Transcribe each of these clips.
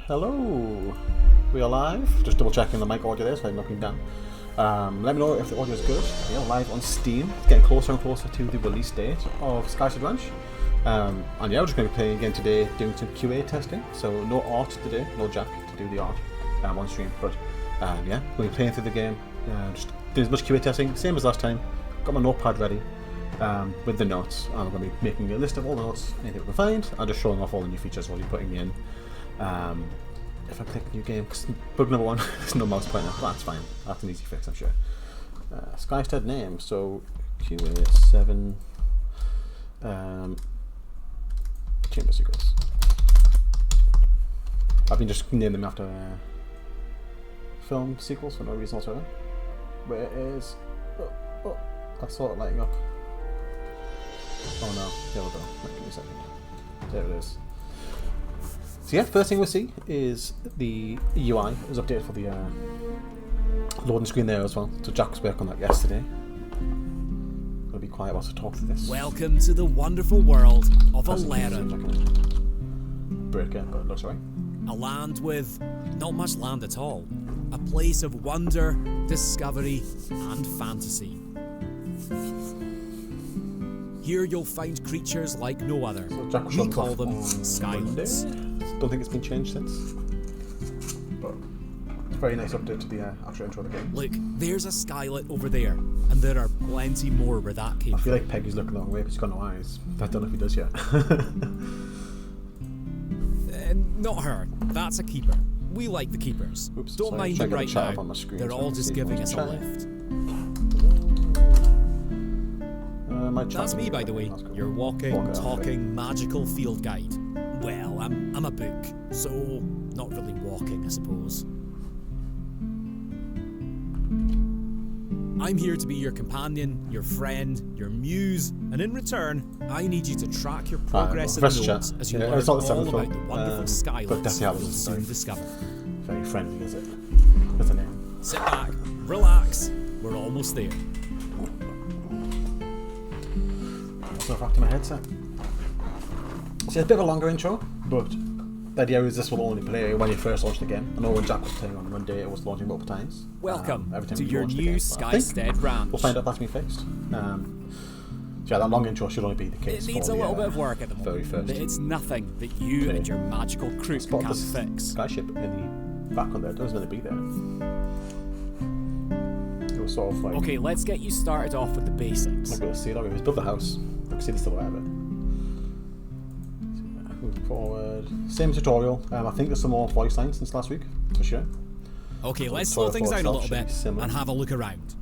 Hello, we are live. Just double checking the mic audio there so I'm knocking down. Let me know if the audio is good. Yeah, live on Steam. It's getting closer and closer to the release date of Skystead Ranch. And yeah, we're just going to be playing again today, doing some QA testing. So no art today, no Jack to do the art on stream. But yeah, we'll be playing through the game. Just doing as much QA testing, same as last time. Got my notepad ready with the notes. And I'm going to be making a list of all the notes, anything we can find, and just showing off all the new features while you're putting in. If I click new game, because bug number one, there's no mouse pointer, but that's fine. That's an easy fix, I'm sure. Skystead name, so QA7 Chamber Secrets. I've been just naming them after film sequels for no reason whatsoever. Where is... Oh, I saw it lighting up. Oh no, there we go. Give me a second. There it is. So yeah, first thing we'll see is the UI is updated for the loading screen there as well. So Jack was working on that yesterday. I'll be quiet whilst I talk to this. Welcome to the wonderful world of Alera. Break it, but it looks right. A land with not much land at all. A place of wonder, discovery, and fantasy. Here you'll find creatures like no other. So Jack we call them Skylands. Don't think it's been changed since, but it's a very nice update to the actual intro of the game. Look, there's a skylet over there, and there are plenty more where that came from. I feel like Peggy's looking the wrong way because he's got no eyes. I don't know if he does yet. Not her. That's a keeper. We like the keepers. Oops, don't mind them right now. They're all just giving us a lift. That's me, by the way. Your walking, talking, magical field guide. Well, I'm a book, so not really walking, I suppose. I'm here to be your companion, your friend, your muse, and in return, I need you to track your progress in the notes as you learn all about the wonderful Skylands you'll soon discover. Very friendly, is it? What's the name? Sit back, relax, we're almost there. So back to my headset. So it's a bit of a longer intro, but the idea is this will only play when you first launch the game. I know when Jack was playing on Monday, it was launching multiple times. Welcome to your new Skystead Ranch. We'll find out if that's been fixed. So yeah, that long intro should only be the case. It needs a little bit of work at the moment, but it's nothing that you and your magical crew can't fix. Skyship in the background there, it doesn't really be there. It was sort of like... Okay, let's get you started off with the basics. I'm not going to see it, it was above the house. I can see the silhouette of it. Moving forward, same tutorial. I think there's some more voice lines since last week, for sure. Okay, let's slow things down a little bit and have a look around.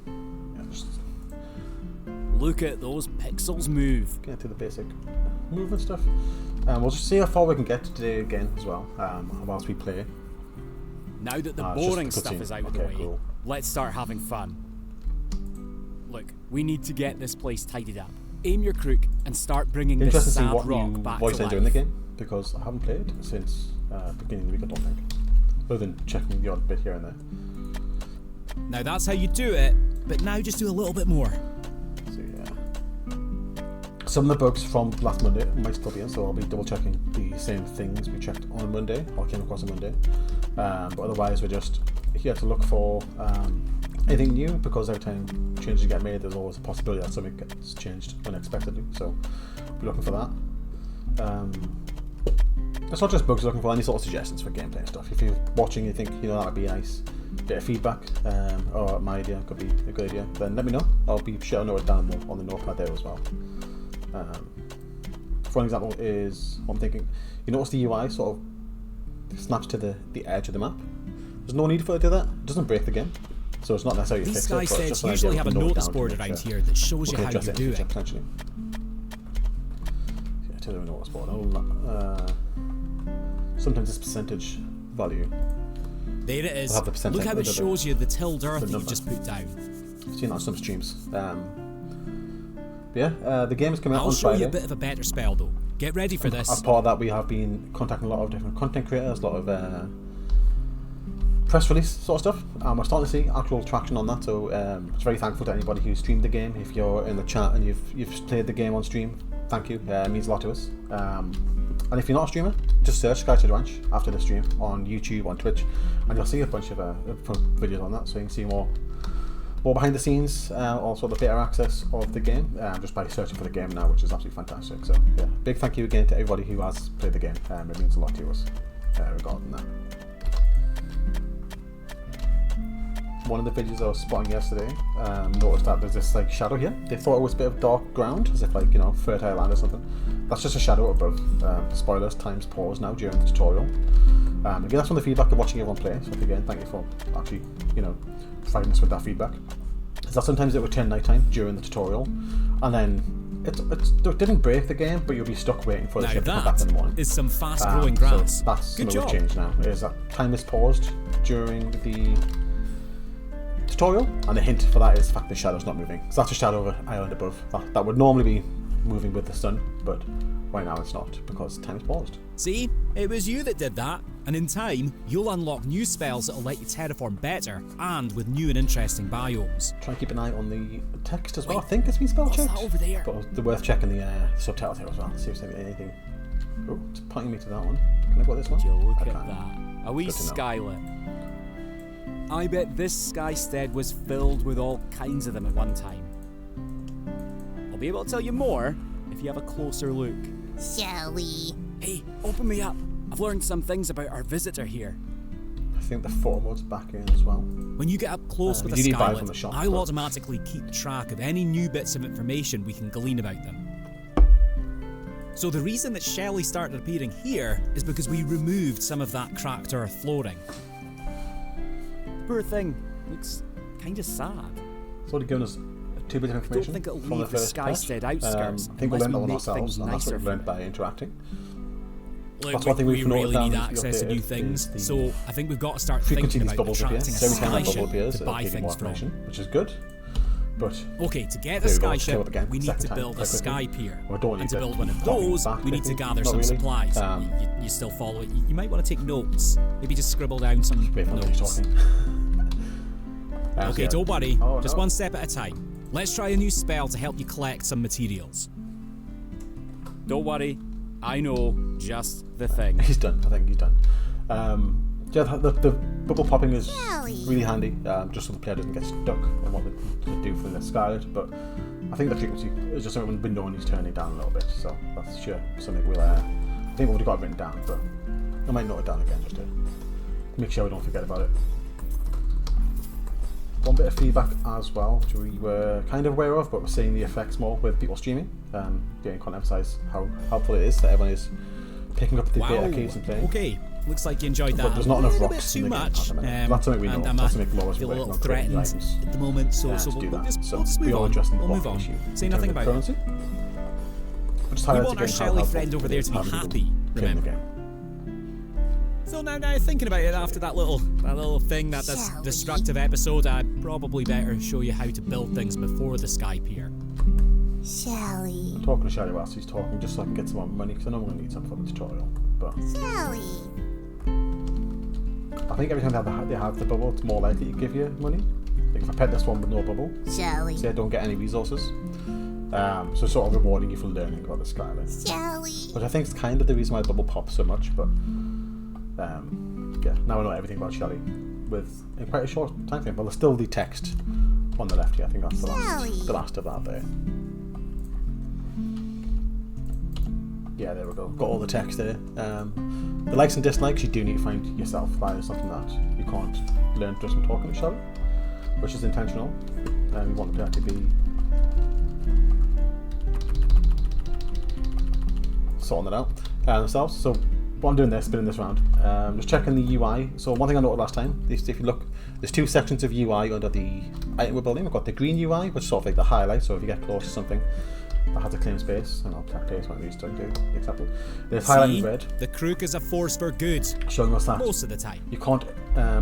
Yeah, just look at those pixels move. get into the basic movement stuff. We'll just see how far we can get today again as well, whilst we play. Now that the boring stuff is out of the way, let's start having fun. Look, we need to get this place tidied up. Aim your crook and start bringing this sad rock back to life. Interesting to see what new voice lines are in the game, because I haven't played since beginning of the week, I don't think. Other than checking the odd bit here and there. Now that's how you do it, but now just do a little bit more. So yeah. Some of the bugs from last Monday might still be in, so I'll be double checking the same things we checked on Monday, or came across on Monday. But otherwise we're just here to look for anything new, because every time changes get made, there's always a possibility that something gets changed unexpectedly. So we're looking for that. It's not just bugs, we're looking for any sort of suggestions for gameplay and stuff. If you're watching and you think, you know, that would be a nice bit of feedback, or my idea could be a good idea, then let me know. I'll be sure to note it down on the notepad there as well. For an example is, what I'm thinking, you notice the UI sort of snaps to the edge of the map. There's no need for it to do that. It doesn't break the game. So it's not necessarily these Skysteads usually have a notice board around here that shows you how you're doing. Potentially. Yeah, tell you a notice board. Sometimes it's percentage value. There it is. Look how it shows you the tilde earth that you've just put down. I've seen that on some streams. But yeah, the game is coming out on Friday. I'll show you a bit of a better spell though. Get ready for this. As part of that, we have been contacting a lot of different content creators, a lot of press release sort of stuff. We're starting to see actual traction on that, so it's very thankful to anybody who streamed the game. If you're in the chat and you've played the game on stream, thank you. It means a lot to us. And if you're not a streamer, just search Skystead Ranch after the stream on YouTube, on Twitch, and you'll see a bunch of videos on that, so you can see more behind the scenes, also the beta access of the game, just by searching for the game now, which is absolutely fantastic. So yeah, big thank you again to everybody who has played the game. It means a lot to us regarding that. One of the videos I was spotting yesterday, noticed that there's this like shadow here. They thought it was a bit of dark ground, as if like, you know, fertile land or something. That's just a shadow above. Spoilers, time's paused now during the tutorial. Again, that's from the feedback of watching everyone play, so again, thank you for actually, you know, providing us with that feedback. Is that sometimes it would turn nighttime during the tutorial, and then it didn't break the game, but you'll be stuck waiting for the ship to come back in the morning. Is some fast-growing grass. So that's something we've changed now, is that time is paused during the tutorial, and the hint for that is the fact the shadow's not moving. So that's a shadow of an island above. That would normally be moving with the sun, but right now it's not, because time is paused. See? It was you that did that, and in time, you'll unlock new spells that'll let you terraform better, and with new and interesting biomes. Try and keep an eye on the text as well. I think it's been spell checked. What's that over there? But it's worth checking the subtitles here as well, see if there's anything. Oh, it's pointing me to that one. Can I go this one? Would you look at that? A wee skylit. I bet this Skystead was filled with all kinds of them at one time. I'll be able to tell you more if you have a closer look. Shall we? Hey, open me up. I've learned some things about our visitor here. I think the photo mode's back in as well. When you get up close with a skylit, I'll automatically keep track of any new bits of information we can glean about them. So the reason that Shelley started appearing here is because we removed some of that cracked earth flooring. Poor thing, looks kind of sad. It's already given us two bits of information. Don't think it'll from leave the Skystead outskirts. I think we learned that one ourselves, and that's what we learned by interacting. Look, that's one thing we really need access to new things, so I think we've got to start thinking about attracting a sky ship to buy things from. Which is good, but okay, to get the sky ship, we need to build a sky pier, and to build one of those, we need to gather some supplies. You still follow it? You might want to take notes. Maybe just scribble down some notes. Okay, don't worry. Just one step at a time. Let's try a new spell to help you collect some materials. Don't worry. I know just the thing. He's done. I think he's done. Yeah, the bubble popping is really handy, just so the player doesn't get stuck on what they do for the Skylet. But I think the frequency is just something we've known he's turning down a little bit. So that's sure something we'll. I think we've already got it written down, but I might note it down again just to make sure we don't forget about it. One bit of feedback as well, which we were kind of aware of, but we're seeing the effects more with people streaming. Again, can't emphasise how helpful it is that everyone is picking up the data keys and playing. Okay, looks like you enjoyed that. But there's not enough rocks in the game. That's something we know. That's something Laura's feel a little working on threatened at the moment, so we'll just move on. We'll move on. Say nothing about it. We want our Shelley friend over there to be happy, remember? So now thinking about it after that little thing, that destructive episode, I'd probably better show you how to build things before the sky pier. Shelley. I'm talking to Shelley whilst he's talking, just so I can get some more money, because I know I'm going to need some for the tutorial. But Shelley. I think every time they have the bubble, it's more likely to give you money. Like if I pet this one with no bubble, Shelley. say I don't get any resources. So sort of rewarding you for learning about the Skylet. Shelley. Which I think is kind of the reason why the bubble pops so much, but yeah, now I know everything about Shelley in quite a short time frame. But there's still the text on the left here. I think that's the last of that there. Yeah, there we go. Got all the text there. The likes and dislikes you do need to find yourself. That is something that you can't learn just from talking to Shelley, which is intentional. We want the player to be sorting it out themselves. So what I'm doing there, spinning this round, just checking the UI. So one thing I noted last time, if you look, there's two sections of UI under the item we're building. We've got the green UI, which is sort of like the highlight, so if you get close to something that has a claim space, and I'll place one of these to do the example. There's highlighted red. The crook is a force for good, showing us that most of the time you can't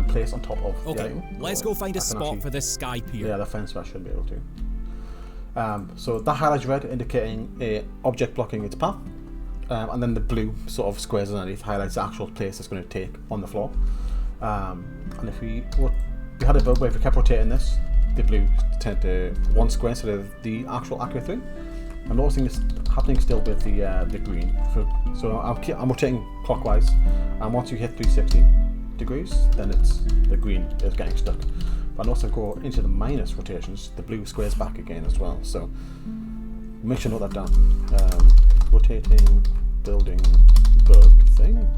place on top of the item. Let's go find a spot for this sky pier. Yeah, the fence I should be able to. So that highlights red indicating a object blocking its path. And then the blue sort of squares underneath highlights the actual place it's going to take on the floor. And if we had a build where if we kept rotating this, the blue turned to one square instead of the actual accurate 3. I'm noticing this happening still with the green. So I'm rotating clockwise, and once you hit 360 degrees, then the green is getting stuck. But also go into the minus rotations, the blue squares back again as well. So make sure to note that down. Rotating building bug thing.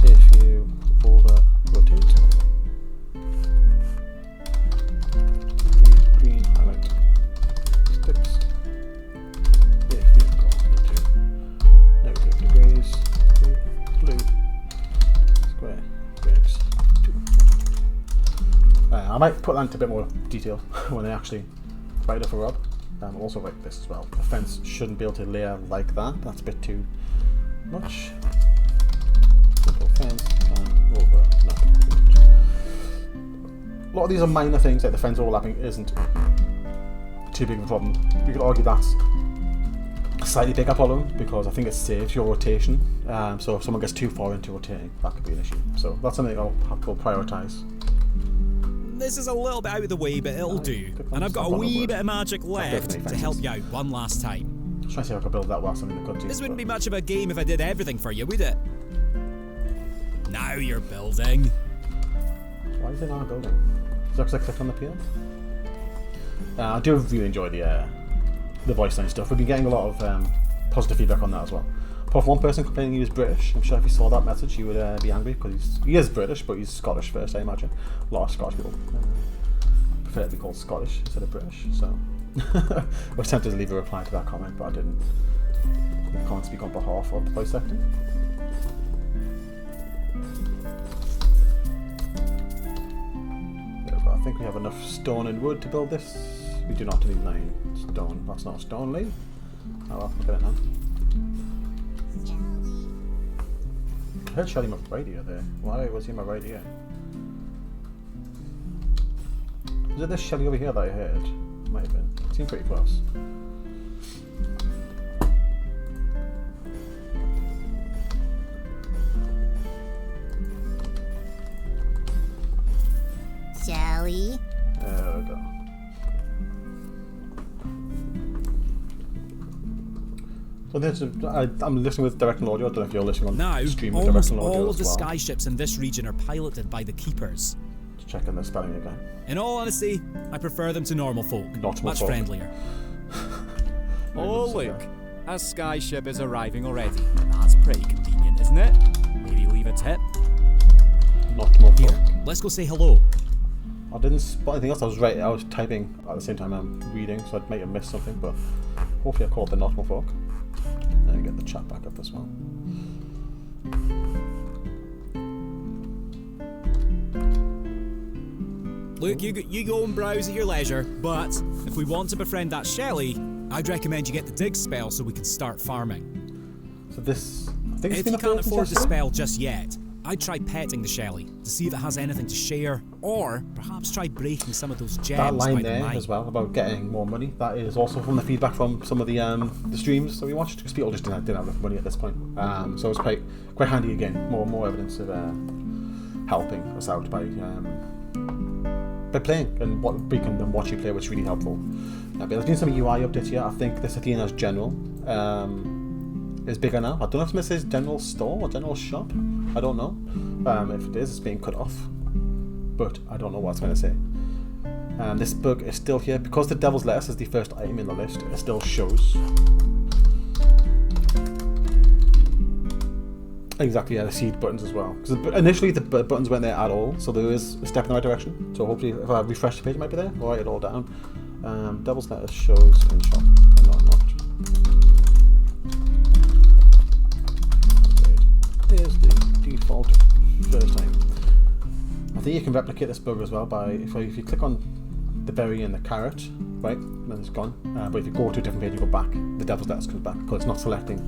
If you over rotate the green highlight sticks, if you go into negative degrees, the blue square breaks 2. I might put that into a bit more detail when I actually write it for Rob. Also like this as well. The fence shouldn't be able to layer like that. That's a bit too much. Simple fence and over. No. A lot of these are minor things, like the fence overlapping isn't too big of a problem. You could argue that's a slightly bigger problem because I think it saves your rotation. So if someone gets too far into rotating, that could be an issue. So that's something I'll have to prioritise. This is a little bit out of the way, but it'll do. And I've got a wee bit of magic left to help you out one last time. Try to see if I can build that while I'm in the country. This wouldn't be much of a game if I did everything for you, would it? Now you're building. Why is it not building? Is that because I clicked on the piano? I do really enjoy the voice line stuff. We've been getting a lot of positive feedback on that as well. Apart from one person complaining he was British. I'm sure if he saw that message he would be angry because he is British, but he's Scottish first, I imagine. A lot of Scottish people prefer to be called Scottish instead of British, so I was tempted to leave a reply to that comment, but I didn't. I can't speak on behalf of the voice acting. I think we have enough stone and wood to build this. We do not need 9 stone. That's not stone, Lee. Oh well, look at it now. I heard Shelly in my radio there. Why was he in my radio? Was it this Shelly over here that I heard? Might have been. It seemed pretty close. Shelly? There we go. So this is, I'm listening with directional audio. I don't know if you're listening on stream with directional audio. All of the well. sky ships in this region are piloted by the keepers. Just checking the spelling again. In all honesty, I prefer them to normal folk. Much folk. Friendlier. Oh look, a sky ship is arriving already. That's pretty convenient, isn't it? Maybe leave a tip. Not more folk. Here, let's go say hello. I didn't spot anything else. I was typing at the same time I'm reading, so I might have missed something, but hopefully I called the not more folk. And get the chat back up as well. Look, you go and browse at your leisure, but if we want to befriend that Shelly, I'd recommend you get the dig spell so we can start farming. So this, I think if you can't afford the spell just yet, I'd try petting the Shelly to see if it has anything to share, or perhaps try breaking some of those gems. That line there as well about getting more money, that is also from the feedback from some of the streams that we watched, because people just didn't have enough money at this point. So it was quite handy again, more evidence of helping us out by playing and we can watch you play, which is really helpful. But there's been some UI updates here. I think this Athena's general is bigger now. I don't know if this is general store or general shop. I don't know. If it is, it's being cut off. But I don't know what it's going to say. This bug is still here. Because the Devil's Lettuce is the first item in the list, it still shows. Exactly, yeah, the seed buttons as well. Because initially the buttons weren't there at all, so there is a step in the right direction. So hopefully if I refresh the page, it might be there. I'll write it all down. Devil's Lettuce shows in shop. Not unlocked. Here's the default first time. I think you can replicate this bug as well by if you click on the berry and the carrot, right, then it's gone. But if you go to a different page, you go back, the Devil's Lettuce comes back because it's not selecting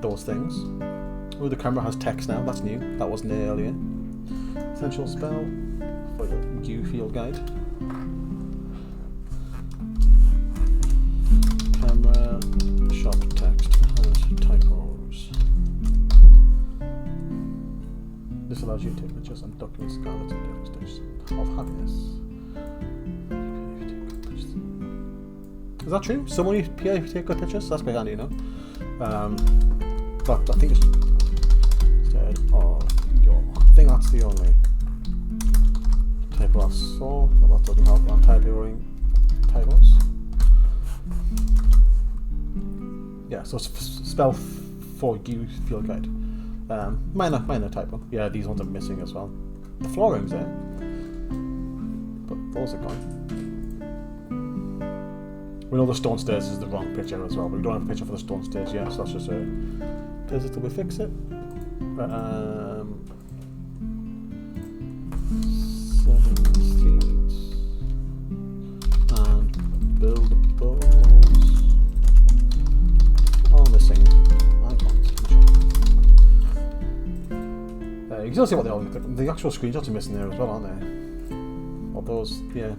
those things. Oh, the camera has text now. That's new. That wasn't there earlier. Essential spell for your U field guide. Camera shop text has typos. This allows you to take pictures and document scarlet and different stages of happiness. Is that true? Someone you take good pictures? That's quite handy, you know. But I think it's instead of your. I think that's the only typo I saw. That doesn't help. I'm typoing typos. Yeah, so spell for you field guide. Minor typo. Yeah, these ones are missing as well. The flooring's there, but those are gone. We know the stone stairs is the wrong picture as well, but we don't have a picture for the stone stairs yet, so that's just a. Does it till we fix it? 7 streets and buildables. All missing icons. You can still see what they all look like. The actual screenshots are missing there as well, aren't they? All those, yeah.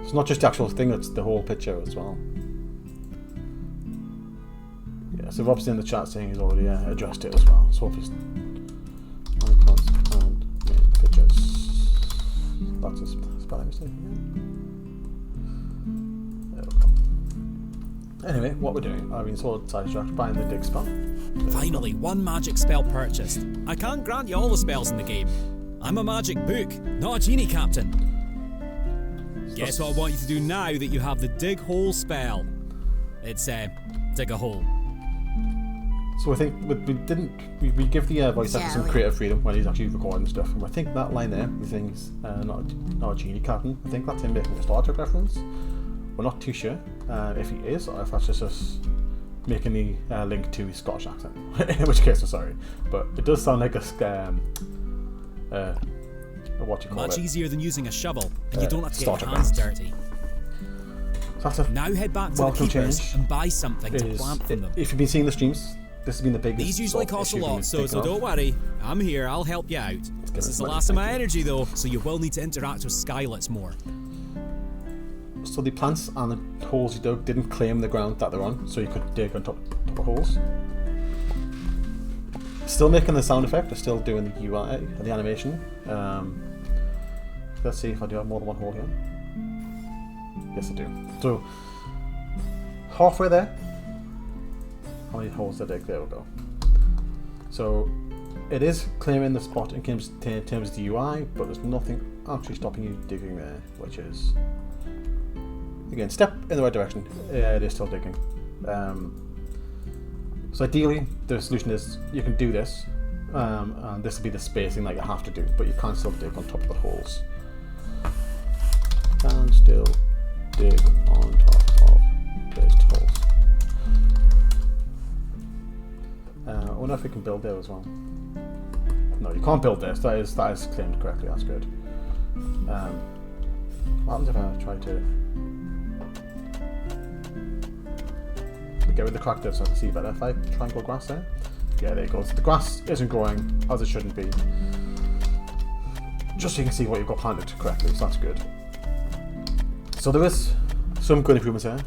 It's not just the actual thing, it's the whole picture as well. Yeah, so Rob's in the chat saying he's already addressed it as well. So hopefully icons and main pictures. That's a spelling mistake. There we go. Anyway, what we're doing, I've been sort of sidetracked buying the dig spell. Finally, one magic spell purchased. I can't grant you all the spells in the game. I'm a magic book, not a genie captain. Guess what I want you to do now that you have the dig hole spell? It's dig a hole. So I think we give the voice actor some creative freedom when he's actually recording stuff, and I think that line there, the thing's not a genie captain. I think that's him making a Star Trek reference. We're not too sure if he is, or if that's just us making the link to his Scottish accent. In which case, I'm sorry, but it does sound like a what you call Much it. easier than using a shovel, and you don't have to get your reference. hands dirty. So that's a Now head back to the welcome keepers change and buy something to plant from them. If you've been seeing the streams, this has been the biggest. These usually sort of cost a issue lot, we've so been thinking don't of. worry. I'm here, I'll help you out. This is the last of my energy though, so you will need to interact with Skylets more. So the plants and the holes you dug didn't claim the ground that they're on, so you could dig on top of holes. Still making the sound effect, they're still doing the UI, the animation. Let's see if I do have more than one hole here. Yes, I do. So, halfway there. How many holes did I dig? There we go. So, it is claiming the spot in terms of the UI, but there's nothing actually stopping you digging there, which is, again, step in the right direction. It is still digging. So ideally, the solution is you can do this, and this will be the spacing that you have to do, but you can still dig on top of the holes. Can still dig on top of placed holes. I wonder if we can build there as well. No, you can't build this. That is claimed correctly. That's good. What happens if I try to? Get rid of the crack there so I can see better. If I try and grow grass there, yeah, there it goes. The grass isn't growing as it shouldn't be. Just so you can see what you've got planted correctly. So that's good. So there is some good improvements here,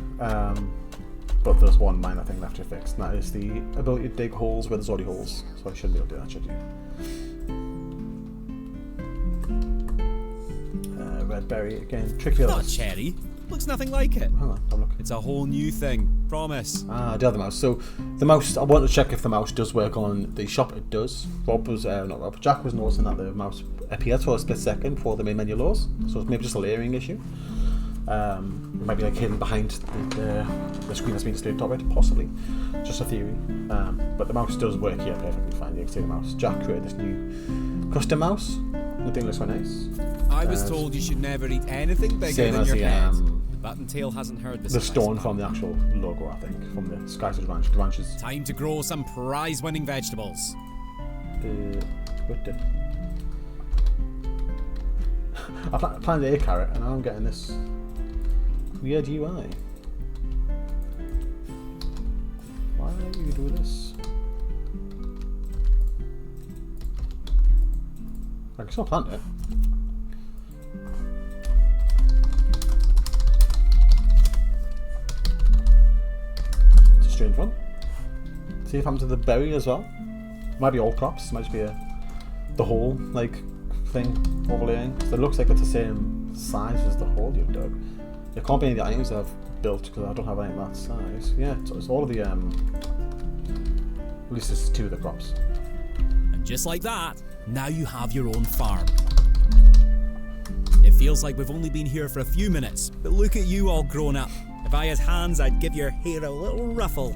but there's one minor thing left to fix, and that is the ability to dig holes where there's already holes. So I shouldn't be able to do that, should you? Red berry again, tricky. Not cherry. Looks nothing like it. Hang on, have a look. It's a whole new thing. Promise. The other mouse. So the mouse, I wanted to check if the mouse does work on the shop. It does. Jack was noticing that the mouse appeared for a split second before the main menu loads. So it's maybe just a layering issue. It might be like hidden behind the screen that's been displayed top right, possibly. Just a theory. But the mouse does work here perfectly fine. You can see the mouse. Jack created this new custom mouse. The thing looks quite nice. I was told you should never eat anything bigger than your head. Buttontail hasn't heard this. The stone from the actual logo, I think, from the Skystead Ranch. The ranch is. Time to grow some prize-winning vegetables. I planted a carrot, and now I'm getting this weird UI. Why do you do this? I can still plant it. It's a strange one. See if I'm to the berry as well. Might be all crops. Might just be the whole thing overlaying. So it looks like it's the same size as the hole you've dug. It can't be any of the items that have built because I don't have anything that size. Yeah, it's all of the at least it's 2 of the crops. And just like that, now you have your own farm. It feels like we've only been here for a few minutes, but look at you all grown up. If I had hands, I'd give your hair a little ruffle.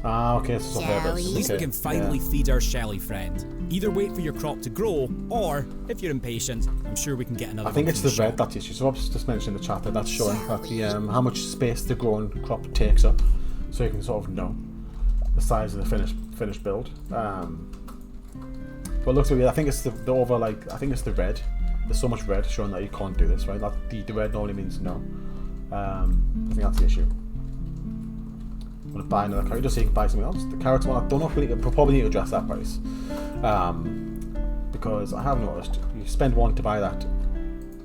Ah, okay, so At least we can finally feed our Shelly friend. Either wait for your crop to grow, or, if you're impatient, I'm sure we can get another I think one it's from the red shop. that's the issue. So Rob's just mentioned in the chat that that's showing that the how much space the grown crop takes up, so you can sort of know the size of the finished build. But looks like I think it's the over I think it's the red. There's so much red showing that you can't do this, right? That the red normally means no. I think that's the issue. I'm gonna buy another carrot just so you can buy something else. The carrots one, I don't know if we'll probably need to adjust that price. Because I have noticed you spend 1 to buy that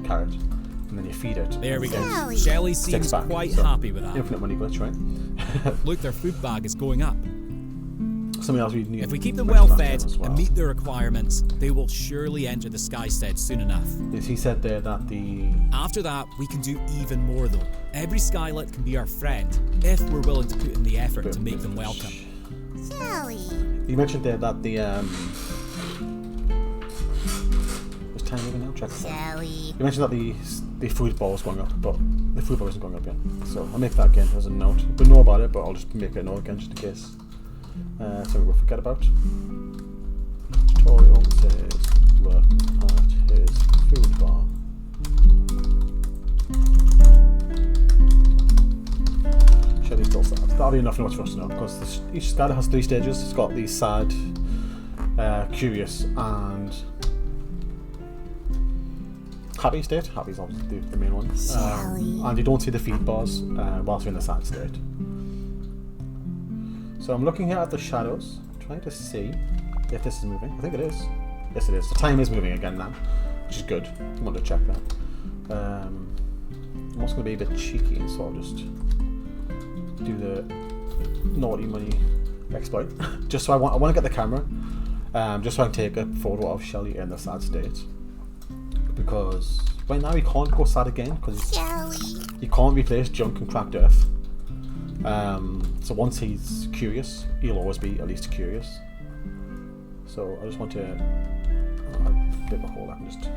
carrot and then you feed it. There we go. Shelly. Shelly seems back, quite so happy with that. Infinite money glitch, right? Look, their food bag is going up. Something else we need. If we keep them well fed as well. and meet their requirements, they will surely enter the Skystead soon enough. Yes, he said there that the After that, we can do even more though. Every Skylet can be our friend, if we're willing to put in the effort to make them welcome. Shelly. you mentioned there that the what's time even now? Check. Shelly. You mentioned that the food ball is going up, but the food bar isn't going up yet. So I'll make that again as a note. We know about it, but I'll just make a note again just in case. Something we'll forget about. Tutorial says look at his food bar. Shelly's still sad. That'll be enough notes for us to know because each scatter has 3 stages. It's got the sad, curious, and happy state. Happy is obviously the main one. And you don't see the feed bars whilst you're in the sad state. So I'm looking here at the shadows, trying to see if this is moving. I think it is. Yes, it is. The time is moving again now, which is good. I want to check that. I'm also going to be a bit cheeky, so I'll just do the naughty money exploit. Just so I want to get the camera, just so I can take a photo of Shelly in the sad state. Because right now he can't go sad again because he can't replace junk and cracked earth. So once he's curious, he'll always be at least curious. So I just want to a bit of a hole. I can just.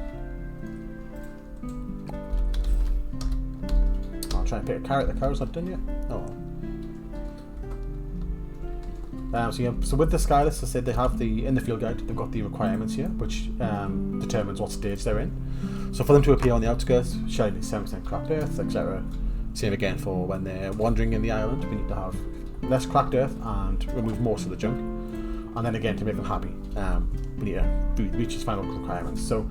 I'll try and pick a carrot. The carrot's not done yet. Oh. So with the Skylets, I said they have in the field guide. They've got the requirements here, which determines what stage they're in. So for them to appear on the outskirts, Shelly needs 7% cracked earth, etc. Same again for when they're wandering in the island. We need to have less cracked earth and remove most of the junk. And then again, to make them happy, we need to reach its final requirements. So,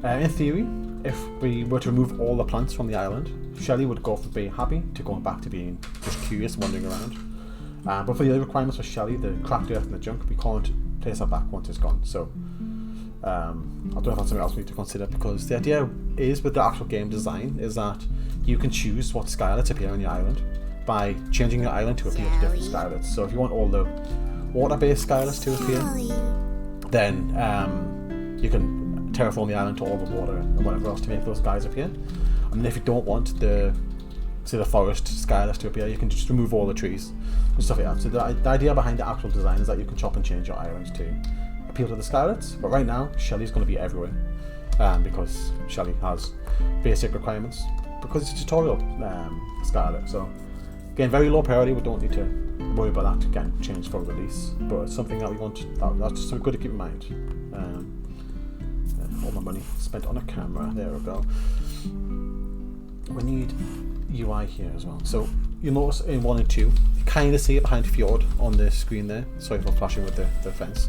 in theory, if we were to remove all the plants from the island, Shelly would go from being happy to going back to being just curious, wandering around. But for the other requirements for Shelly, the cracked earth and the junk, we can't place that back once it's gone. So, I don't know if that's something else we need to consider, because the idea is with the actual game design is that you can choose what Skylets appear on your island by changing your island to appear to different Skylets. So if you want all the water-based Skylets to appear, then you can terraform the island to all the water and whatever else to make those guys appear. And then if you don't want the forest Skylets to appear, you can just remove all the trees and stuff like that. So the idea behind the actual design is that you can chop and change your islands to appeal to the Skylets. But right now, Shelly's going to be everywhere because Shelly has basic requirements because it's a tutorial Skylet. So again, very low priority. We don't need to worry about that getting changed for release, but it's something that we want. That's just good to keep in mind. All my money spent on a camera. There we go. We need UI here as well. So you notice in 1 and 2, you kind of see it behind Fjord on the screen there. Sorry for flashing with the fence.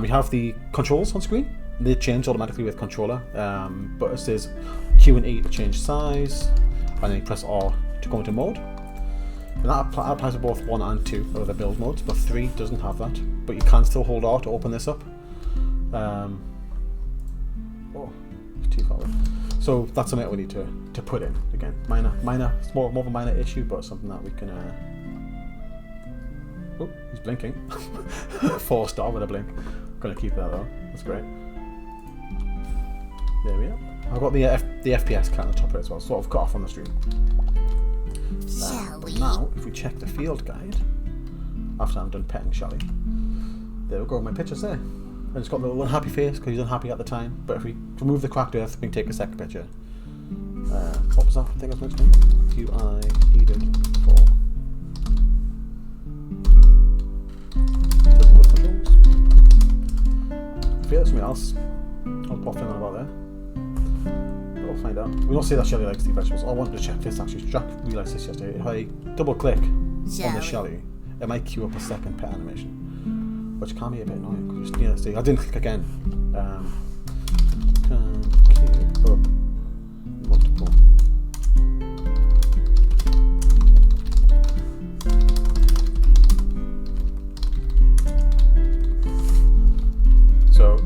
We have the controls on screen. They change automatically with controller, but it says Q and E to change size, and then you press R to go into mode. And that applies to both 1 and 2 of the build modes, but 3 doesn't have that. But you can still hold R to open this up. Oh, it's too far away. So that's something that we need to put in. Again, minor, more of a minor issue, but something that we can. Oh, he's blinking. 4-star with a blink. Gonna keep that though. That's great. There we are. I've got the FPS count on the top of it as well, sort of cut off on the stream. Shelly. Now, if we check the field guide, after I'm done petting Shelly, there we go, my picture's there. And it's got the little unhappy face because he's unhappy at the time. But if we remove the cracked earth, we can take a second picture. What was that? I think I was mentioning. UI needed for wood controls. If there's something else, I'll pop in about there. We'll find out. We don't see that Shelly likes the vegetables. I wanted to check this actually. Jack realised this yesterday. If I double click on the Shelly, it might queue up a second pet animation, which can be a bit annoying. Just, yeah, see, I didn't click again. Can queue up multiple. So,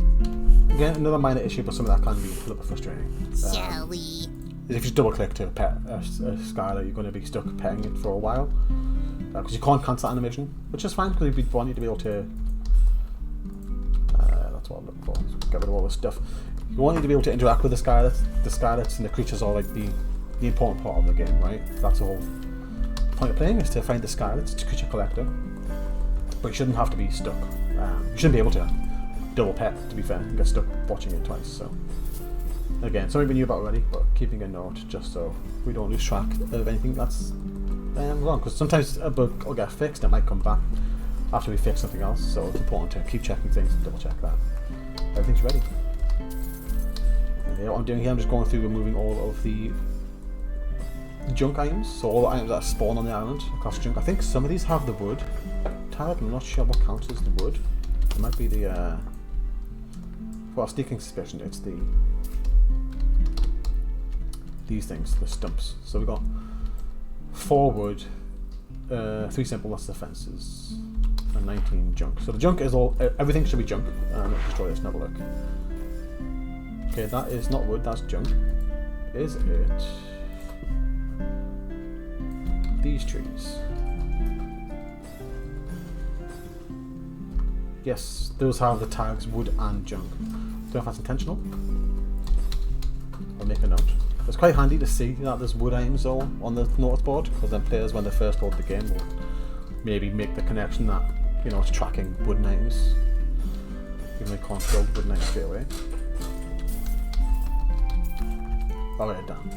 again, another minor issue, but something that can be a little bit frustrating. Shelly. Is if you double click to pet a Skylar, you're going to be stuck petting it for a while. Because you can't cancel animation, which is fine because we want you to be able to. That's what I'm looking for. Let's get rid of all this stuff. You want you to be able to interact with the Skylets and the creatures are like the important part of the game, right? That's the whole point of playing, is to find the Skylets, to creature collector. But you shouldn't have to be stuck. You shouldn't be able to double pet, to be fair, and get stuck watching it twice. So again, something we knew about already, but keeping a note just so we don't lose track of anything that's wrong. Because sometimes a bug will get fixed, it might come back after we fix something else. So it's important to keep checking things and double check that everything's ready. What I'm doing here, I'm just going through removing all of the junk items, so all the items that spawn on the island across junk. I think some of these have the wood tag, I'm not sure what counts as the wood. It might be the, for a sneaking suspicion, it's these things, the stumps. So we've got 4 wood, 3 simple, that's the fences, and 19 junk. So the junk is all, everything should be junk. Let's destroy this and have a look. Okay, that is not wood, that's junk. Is it these trees? Yes, those have the tags wood and junk. Don't know if that's intentional. I'll make a note. It's quite handy to see that there's wood items all on the notice board, because then players, when they first load the game, will maybe make the connection that, you know, it's tracking wooden items, even though they can't build wooden items straight away. I'll write it down.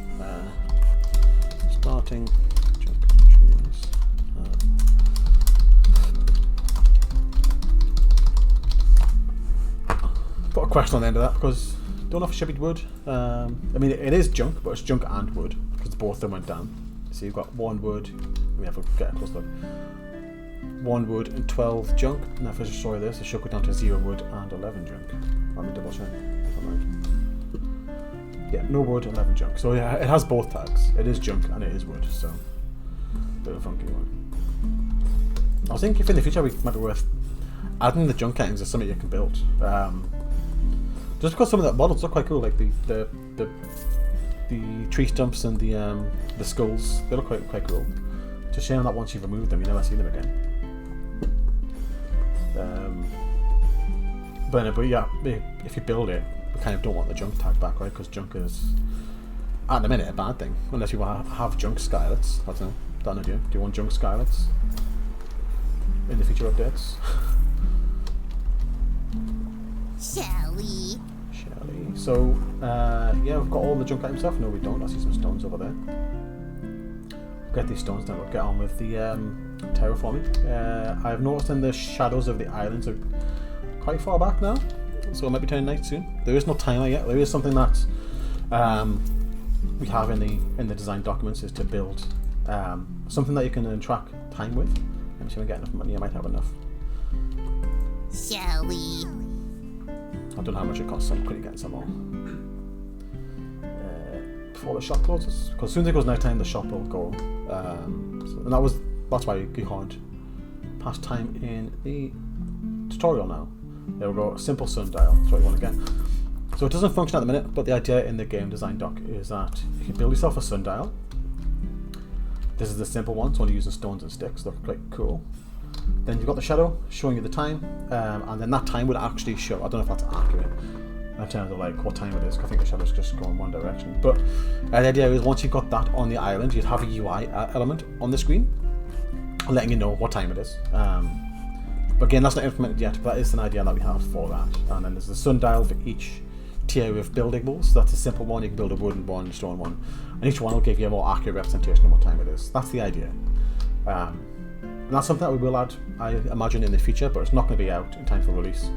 Starting junk trees. Put a question on the end of that because don't know if it should be wood. I mean, it is junk, but it's junk and wood because both of them went down. So you've got 1 wood. Let me have a get a close look. 1 wood and 12 junk. Now if I destroy this, it should go down to 0 wood and 11 junk. Let me double check. Yeah, no wood, 11 junk. So yeah, it has both tags. It is junk and it is wood, so bit of a funky one. I was thinking if in the future it might be worth adding the junk items as something you can build. Just because some of the models look quite cool, like the tree stumps and the skulls, they look quite cool. It's a shame that once you've removed them, you never see them again. But yeah, if you build it, we kind of don't want the junk tag back, right? Because junk is, at the minute, a bad thing. Unless you want to have junk Skylets. I don't know. Don't know, do you want junk Skylets in the future updates? Shelly. So, yeah, we've got all the junk item stuff. No, we don't. I see some stones over there. We'll get these stones then. We'll get on with the terraforming. I've noticed in the shadows of the islands are quite far back now. So it might be turning night soon. There is no timer yet. There is something that we have in the design documents, is to build something that you can track time with. Let me see if I get enough money. I might have enough. Shelly. I don't know how much it costs, so I'm quickly getting some more. Before the shop closes, because as soon as it goes night time, the shop will go. And that's why you can't pass time in the tutorial now. There we go, simple sundial, that's what you want to get. So it doesn't function at the minute, but the idea in the game design doc is that you can build yourself a sundial. This is the simple one, so only using stones and sticks, they're quite cool. Then you've got the shadow showing you the time, and then that time would actually show, I don't know if that's accurate, in terms of like what time it is. I think the shadows just go in one direction. But the idea is once you've got that on the island, you'd have a UI element on the screen letting you know what time it is. But again, that's not implemented yet, but that is an idea that we have for that. And then there's the sundial for each tier of buildables. So that's a simple one. You can build a wooden one, a stone one, and each one will give you a more accurate representation of what time it is. That's the idea. And that's something that we will add, I imagine, in the future, but it's not going to be out in time for release.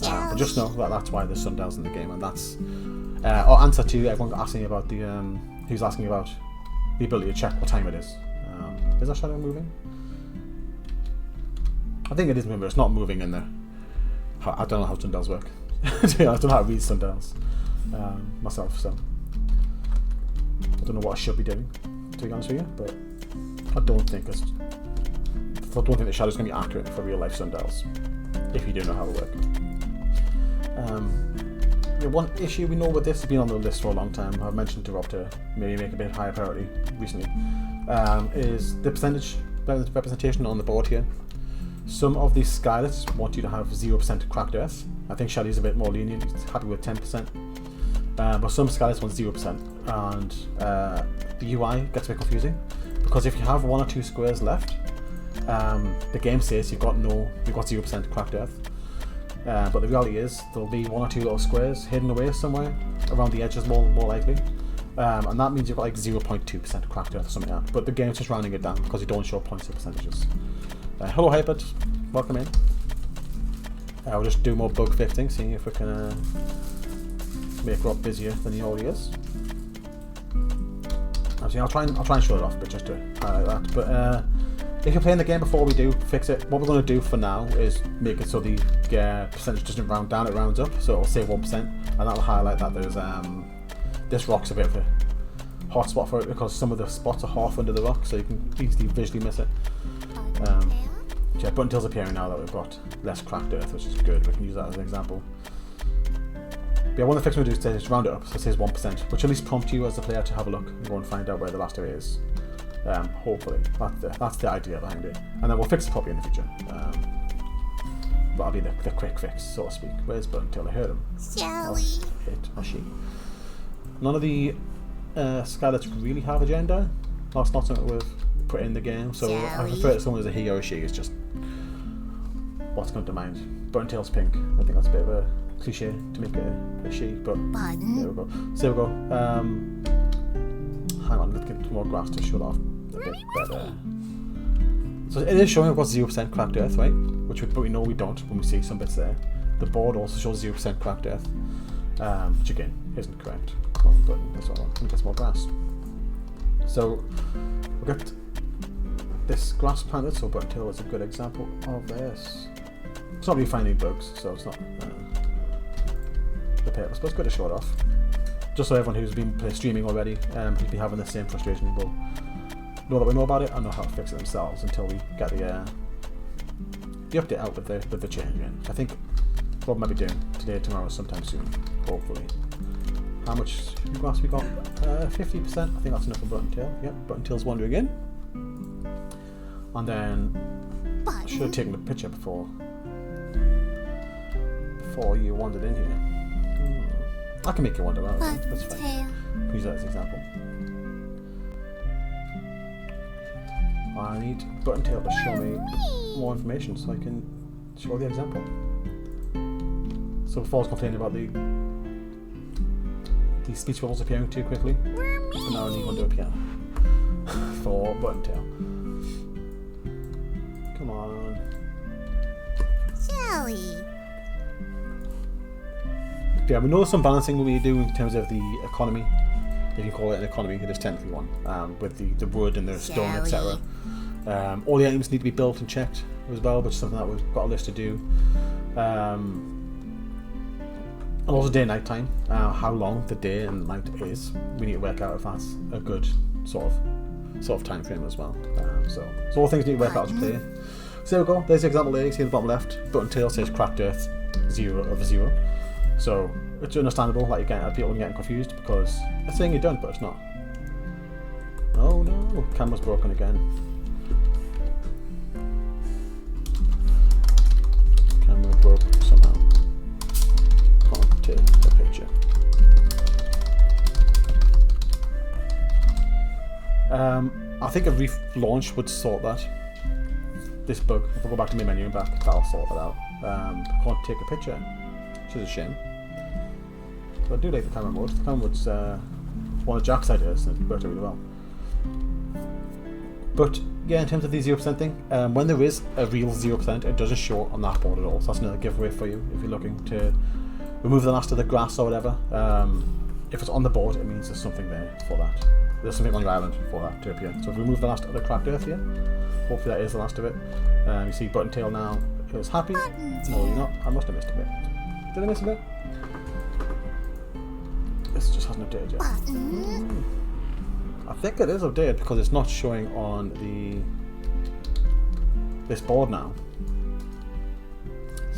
But just know that that's why there's sundials in the game, and that's our answer to everyone asking about the who's asking about the ability to check what time it is. Is that shadow moving? I think it is moving, but it's not moving in there. I don't know how sundials work. I don't know how to read sundials myself, so I don't know what I should be doing, to be honest with you. But I don't think the shadow's going to be accurate for real life sundials if you do know how to work. One issue we know with this has been on the list for a long time. I've mentioned to Rob to maybe make a bit higher priority recently. Is the percentage representation on the board here. Some of these skylets want you to have 0% cracked earth. I think Shelly's a bit more lenient, he's happy with 10%. But some skylets want 0%, and the UI gets a bit confusing because if you have 1 or 2 squares left, the game says you've got 0% cracked earth. But the reality is there'll be 1 or 2 little squares hidden away somewhere around the edges, more likely. And that means you've got like 0.2% cracked earth or something like that. But the game's just rounding it down because you don't show points or percentages. Hello Hypert, welcome in. We'll just do more bug fixing, seeing if we can make Rob busier than he already is. Actually, I'll try and show it off, but just to highlight that. But if you're playing the game before we do fix it, what we're going to do for now is make it so the percentage doesn't round down, it rounds up, so it'll say 1%, and that'll highlight that there's this rock's a bit of a hot spot for it because some of the spots are half under the rock, so you can easily visually miss it. Yeah, button tails appearing now that we've got less cracked earth, which is good. We can use that as an example. But yeah, one of the fixes we do is round it up, so it says 1%, which at least prompt you as the player to have a look and go and find out where the last area is. Hopefully, that's the idea behind it, and then we'll fix it properly in the future. That'll be the quick fix, so to speak. Where's button tail? I heard him. Shelly. It or she. None of the skylets really have a gender. That's not something we've put in the game, so I refer to someone as a he or a she. It's just what's come to mind. Button tail's pink. I think that's a bit of a cliche to make a she, but there we go. So we go. Hang on, let's get more grass to show it off a bit better. So it is showing I've got 0% cracked earth, right? But we know we don't when we see some bits there. The board also shows 0% cracked earth, which again isn't correct. But that's all. Let me get some more grass. So we've got this grass planted, so button tail is a good example of this. It's not really finding bugs, so it's not the purpose, but it's good to show it off. Just so everyone who's been streaming already, who's been having the same frustration, will know that we know about it and know how to fix it themselves until we get the update out with the change in. I think Rob might be doing today, tomorrow, sometime soon, hopefully. How much grass we got? 50%. I think that's enough for button tail. Yep, button tail's wandering in. And then I should have taken a picture before you wandered in here. I can make you wander out. That's fine. Use that as an example. I need button tail to show me more information so I can show the example. So before I was complaining about the speech bubbles appearing too quickly, so now I need one to appear for button tail. Come on. Shelly. Yeah, we know there's some balancing we do in terms of the economy, if you call it an economy. It is technically one, with the wood and the stone, etc. All the items need to be built and checked as well, which is something that we've got a list to do. And also day and night time, how long the day and night is. We need to work out if that's a good sort of time frame as well. So all things need to work out as play. So there we go. There's the example there. You see at the bottom left. Button tail says cracked earth 0/0. So it's understandable that people are getting confused because it's saying you're done, but it's not. Oh no, camera's broken again. Camera broke somehow. Can't take the picture. think a relaunch would sort that. This bug, if I go back to my menu and back, that'll sort that out. I can't take a picture, which is a shame. But I do like the camera mode. The camera mode's one of Jack's ideas, and it worked out really well. But yeah, in terms of the 0% thing, when there is a real 0%, it doesn't show on that board at all. So that's another giveaway for you if you're looking to remove the last of the grass or whatever. If it's on the board, it means there's something there for that. There's something on your island for that to appear. So if we remove the last of the cracked earth here, hopefully that is the last of it. You see Buttontail now is happy. No, you're not. I must have missed a bit. Did I miss a bit? This just hasn't updated yet. I think it is updated because it's not showing on this board now.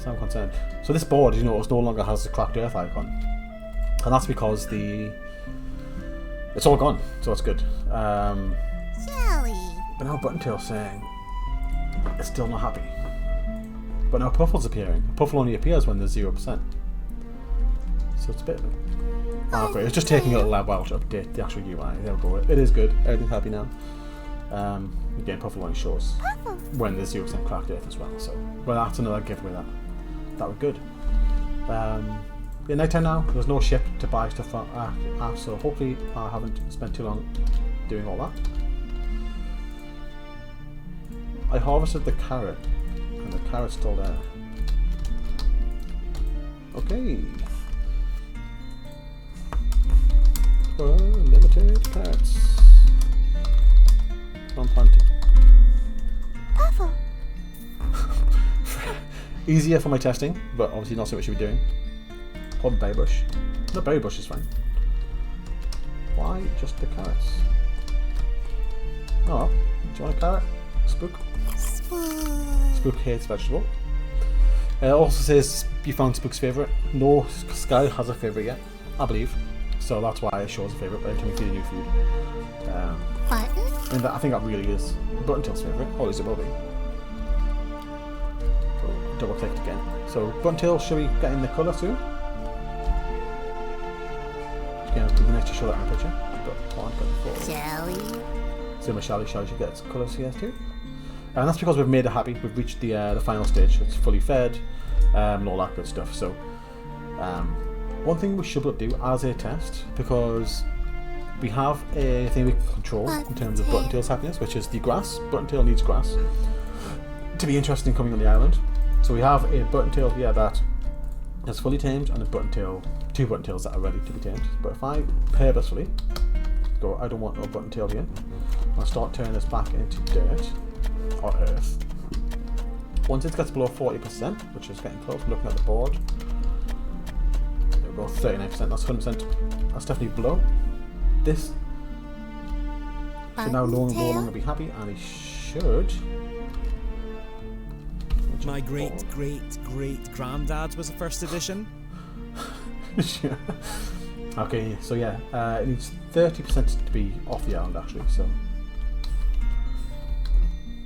So I'm concerned. So this board, you notice, no longer has the cracked earth icon, and that's because it's all gone. So it's good. Shelly. But now Buttontail's saying it's still not happy. But now Puffle's appearing. Puffle only appears when there's 0%. So it's a bit of a... Oh great, it's just taking a little while to update the actual UI. There we go. It is good. Everything's happy now. Again, Puffle only shows when there's 0% cracked earth as well. So, well, that's another giveaway that was good. Yeah, nighttime now. There's no ship to buy stuff at, so hopefully I haven't spent too long doing all that. I harvested the carrot, and the carrot's still there. Okay. Limited carrots. I'm planting. Puffle. Easier for my testing, but obviously not so much you'll be doing. Hold berry bush. No, berry bush is fine. Why just the carrots? Oh, do you want a carrot? Spook? Spook hates vegetable. It also says you found Spook's favourite. No, Sky has a favourite yet, I believe. So that's why it shows a favourite every time you feed a new food. And I think that really is Buttontail's favourite, or at least it will be. So double click again. So Buttontail, should we get in the colour soon? Again, it'll be nice to show that in the picture. Got 1, got 4. Shelly. So my Shelly should get its colours here too. And that's because we've made it happy. We've reached the final stage. It's fully fed, and all that good stuff. So one thing we should do as a test, because we have a thing we can control in terms of Buttontail's happiness, which is the grass. Buttontail needs grass to be interested in coming on the island. So we have a Buttontail here that is fully tamed, and a Buttontail, 2 Buttontails that are ready to be tamed. But if I purposefully go, I don't want no Buttontail here, I'll start turning this back into dirt or earth. Once it gets below 40%, which is getting close, I'm looking at the board. There we go, 39%. That's 100%. That's definitely below. This should now no longer be happy, and he should. My great granddad was a first edition. Sure. Okay, so yeah, it needs 30% to be off the island actually. So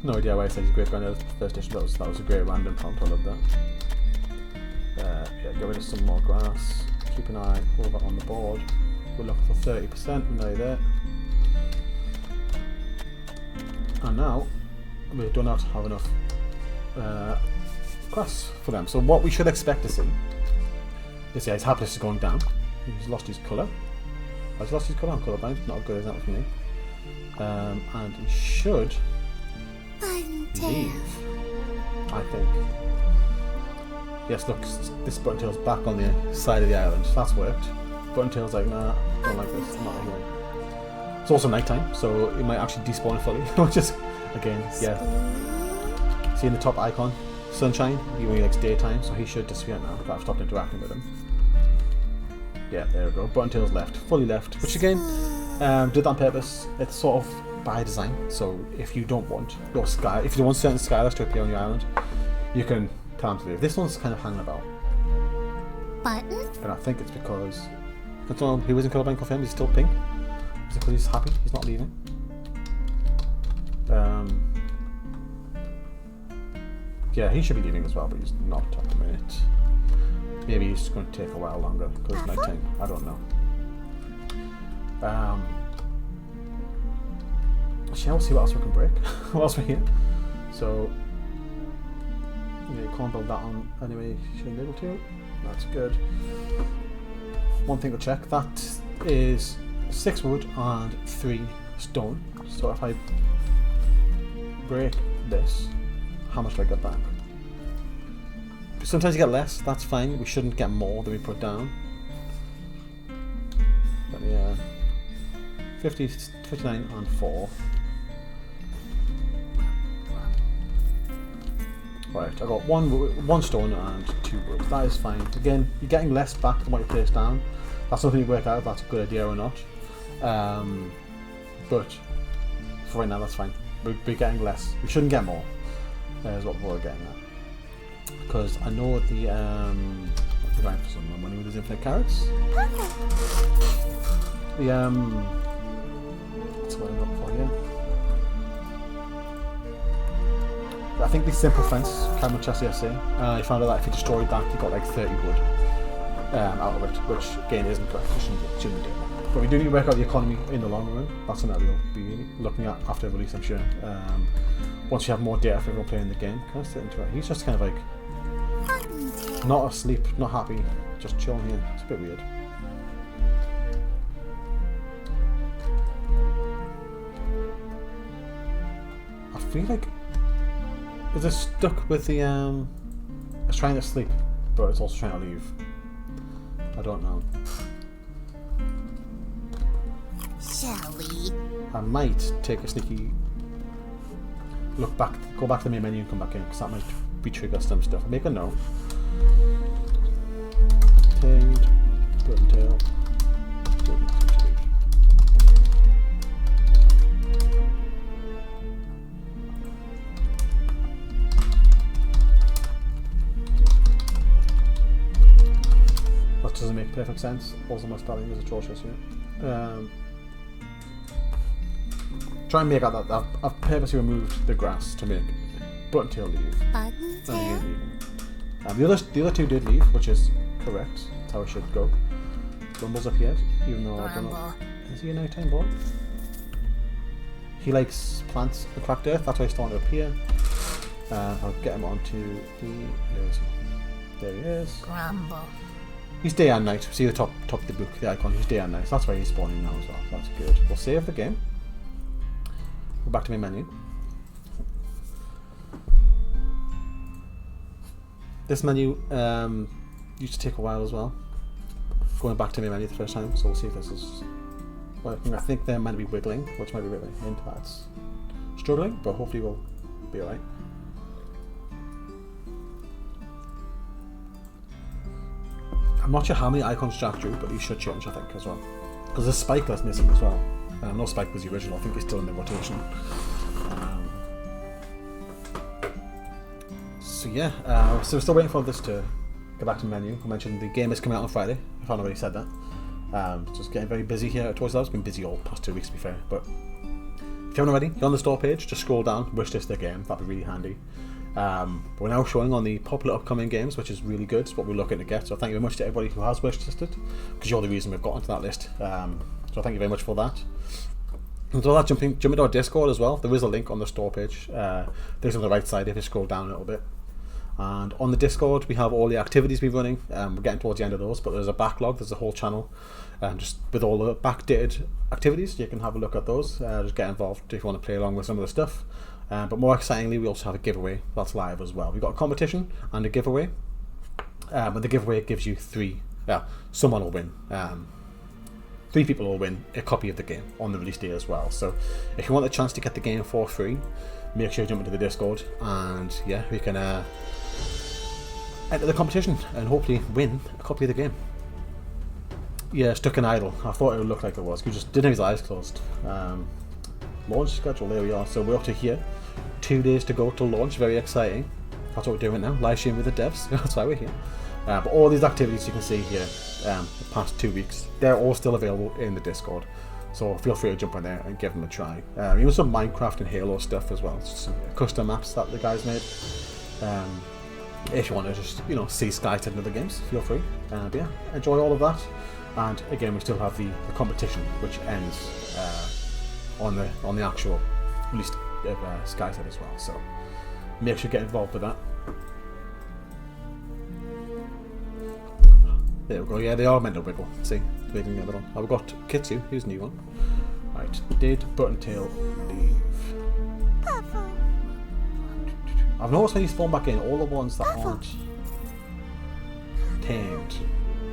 no idea why I said his great granddad first edition. That was a great random prompt. I love that. Yeah, get rid of some more grass. Keep an eye over on the board. We're looking for 30%. Now there. And now we do not have enough grass for them. So what we should expect to see is, yeah, his happiness is going down. He's lost his colour. Has he lost his colour? I'm colourblind. Not a good example for me. And he should leave, I think. Yes, look, this Buttontail's back on the side of the island. That's worked. Buttontail's like, nah, don't like this. I'm not here. It's also nighttime, so it might actually despawn fully. Which is, again, yeah. See in the top icon, sunshine, he only likes daytime, so he should disappear now. But I've stopped interacting with him. Yeah, there we go. Buttontail's left, fully left. Which again, did that on purpose. It's sort of by design. So if you don't want your sky, if you don't want certain skylers to appear on your island, you can tell him to leave. This one's kind of hanging about. Button? And I think it's because he was in colourblind confirmed. He's still pink. Is it because he's happy? He's not leaving. Yeah, he should be leaving as well, but he's not at the minute. Maybe he's going to take a while longer because it's night time. I don't know. Actually, I'll see what else we can break. What else we're here. So, yeah, you can't build that on anyway. You shouldn't be able to. That's good. One thing to check, that is 6 wood and 3 stone. So if I break this, how much do I get back? Sometimes you get less, that's fine. We shouldn't get more than we put down. But yeah, 50, 59 and 4. Right, I got one stone and 2 wood. That is fine. Again, you're getting less back than what you place down. That's something you work out if that's a good idea or not. But for right now, that's fine. We're getting less. We shouldn't get more. Is what we're getting at. Because I know the going for some money with his infinite carrots. The what's what I'm looking for here? I think the simple fence, camera chest yesterday. I found out that if you destroyed that, you got like 30 wood out of it, which again isn't correct. You shouldn't be doing that. But we do need to work out the economy in the long run. That's something that we'll be looking at after release, I'm sure. Once you have more data for everyone playing the game. Can I sit into it? He's just kind of like not asleep, not happy, just chilling here. It's a bit weird. I feel like is it stuck with the it's trying to sleep, but it's also trying to leave. I don't know. Shall we? I might take a sneaky look back, go back to the main menu and come back in, because that might be trigger some stuff. Make a note. Tailed, good and tail. That doesn't make perfect sense. Also, my spelling is atrocious here. Try and make out that I've purposely removed the grass to make button tail leave. Button tail? The other two did leave, which is correct. That's how it should go. Grumble's up yet, even though I don't know. Is he a nighttime boy? He likes plants and cracked earth, that's why he's starting to appear. I'll get him onto the... Where is he? There he is. Grumble. He's day and night. See the top of the book, the icon. He's day and night. So that's why he's spawning now as well. That's good. We'll save the game. Go back to my menu. This menu used to take a while as well. Going back to my menu the first time, so we'll see if this is working. I think there might be wiggling, which might be wiggling into that. It's struggling, but hopefully we'll be alright. I'm not sure how many icons Jack drew, but he should change, I think, as well. Because there's Spike that's missing as well. No, Spike was the original. I think he's still in the rotation. So yeah, so we're still waiting for this to go back to the menu. I mentioned the game is coming out on Friday, if I haven't already said that. Just getting very busy here at ToastieLabs. It's been busy all the past 2 weeks, to be fair. But if you haven't already, you're on the store page, just scroll down, wish list the game. That'd be really handy. We're now showing on the popular upcoming games, which is really good. It's what we're looking to get. So thank you very much to everybody who has wish listed, because you're the reason we've got onto that list. So thank you very much for that. And so that jump into our Discord as well. There is a link on the store page. There's on the right side if you scroll down a little bit. And on the Discord we have all the activities we're running. We're getting towards the end of those, but there's a backlog. There's a whole channel just with all the backdated activities. You can have a look at those. Just get involved if you want to play along with some of the stuff. But more excitingly, we also have a giveaway that's live as well. We've got a competition and a giveaway. But the giveaway gives you someone will win. 3 people will win a copy of the game on the release day as well. So if you want the chance to get the game for free, make sure you jump into the Discord, and yeah, we can enter the competition and hopefully win a copy of the game. Yeah, stuck in idle. I thought it would look like it was. He just didn't have his eyes closed. Launch schedule, there we are. So we're up to here. 2 days to go to launch, very exciting. That's what we're doing now, live stream with the devs. That's why we're here. But all these activities you can see here, the past 2 weeks, they're all still available in the Discord. So feel free to jump in there and give them a try. Even some Minecraft and Halo stuff as well. Some custom maps that the guys made. If you want to just, see Skystead and other games, feel free. But yeah, enjoy all of that. And again, we still have the competition, which ends on the actual released Skystead as well. So make sure you get involved with that. There we go. Yeah, they are meant to wiggle. See, they didn't get that on. Oh, we've got Kitsu. Here's a new one. Right, did Buttontail leave? I've noticed when you spawn back in, all the ones that aren't tamed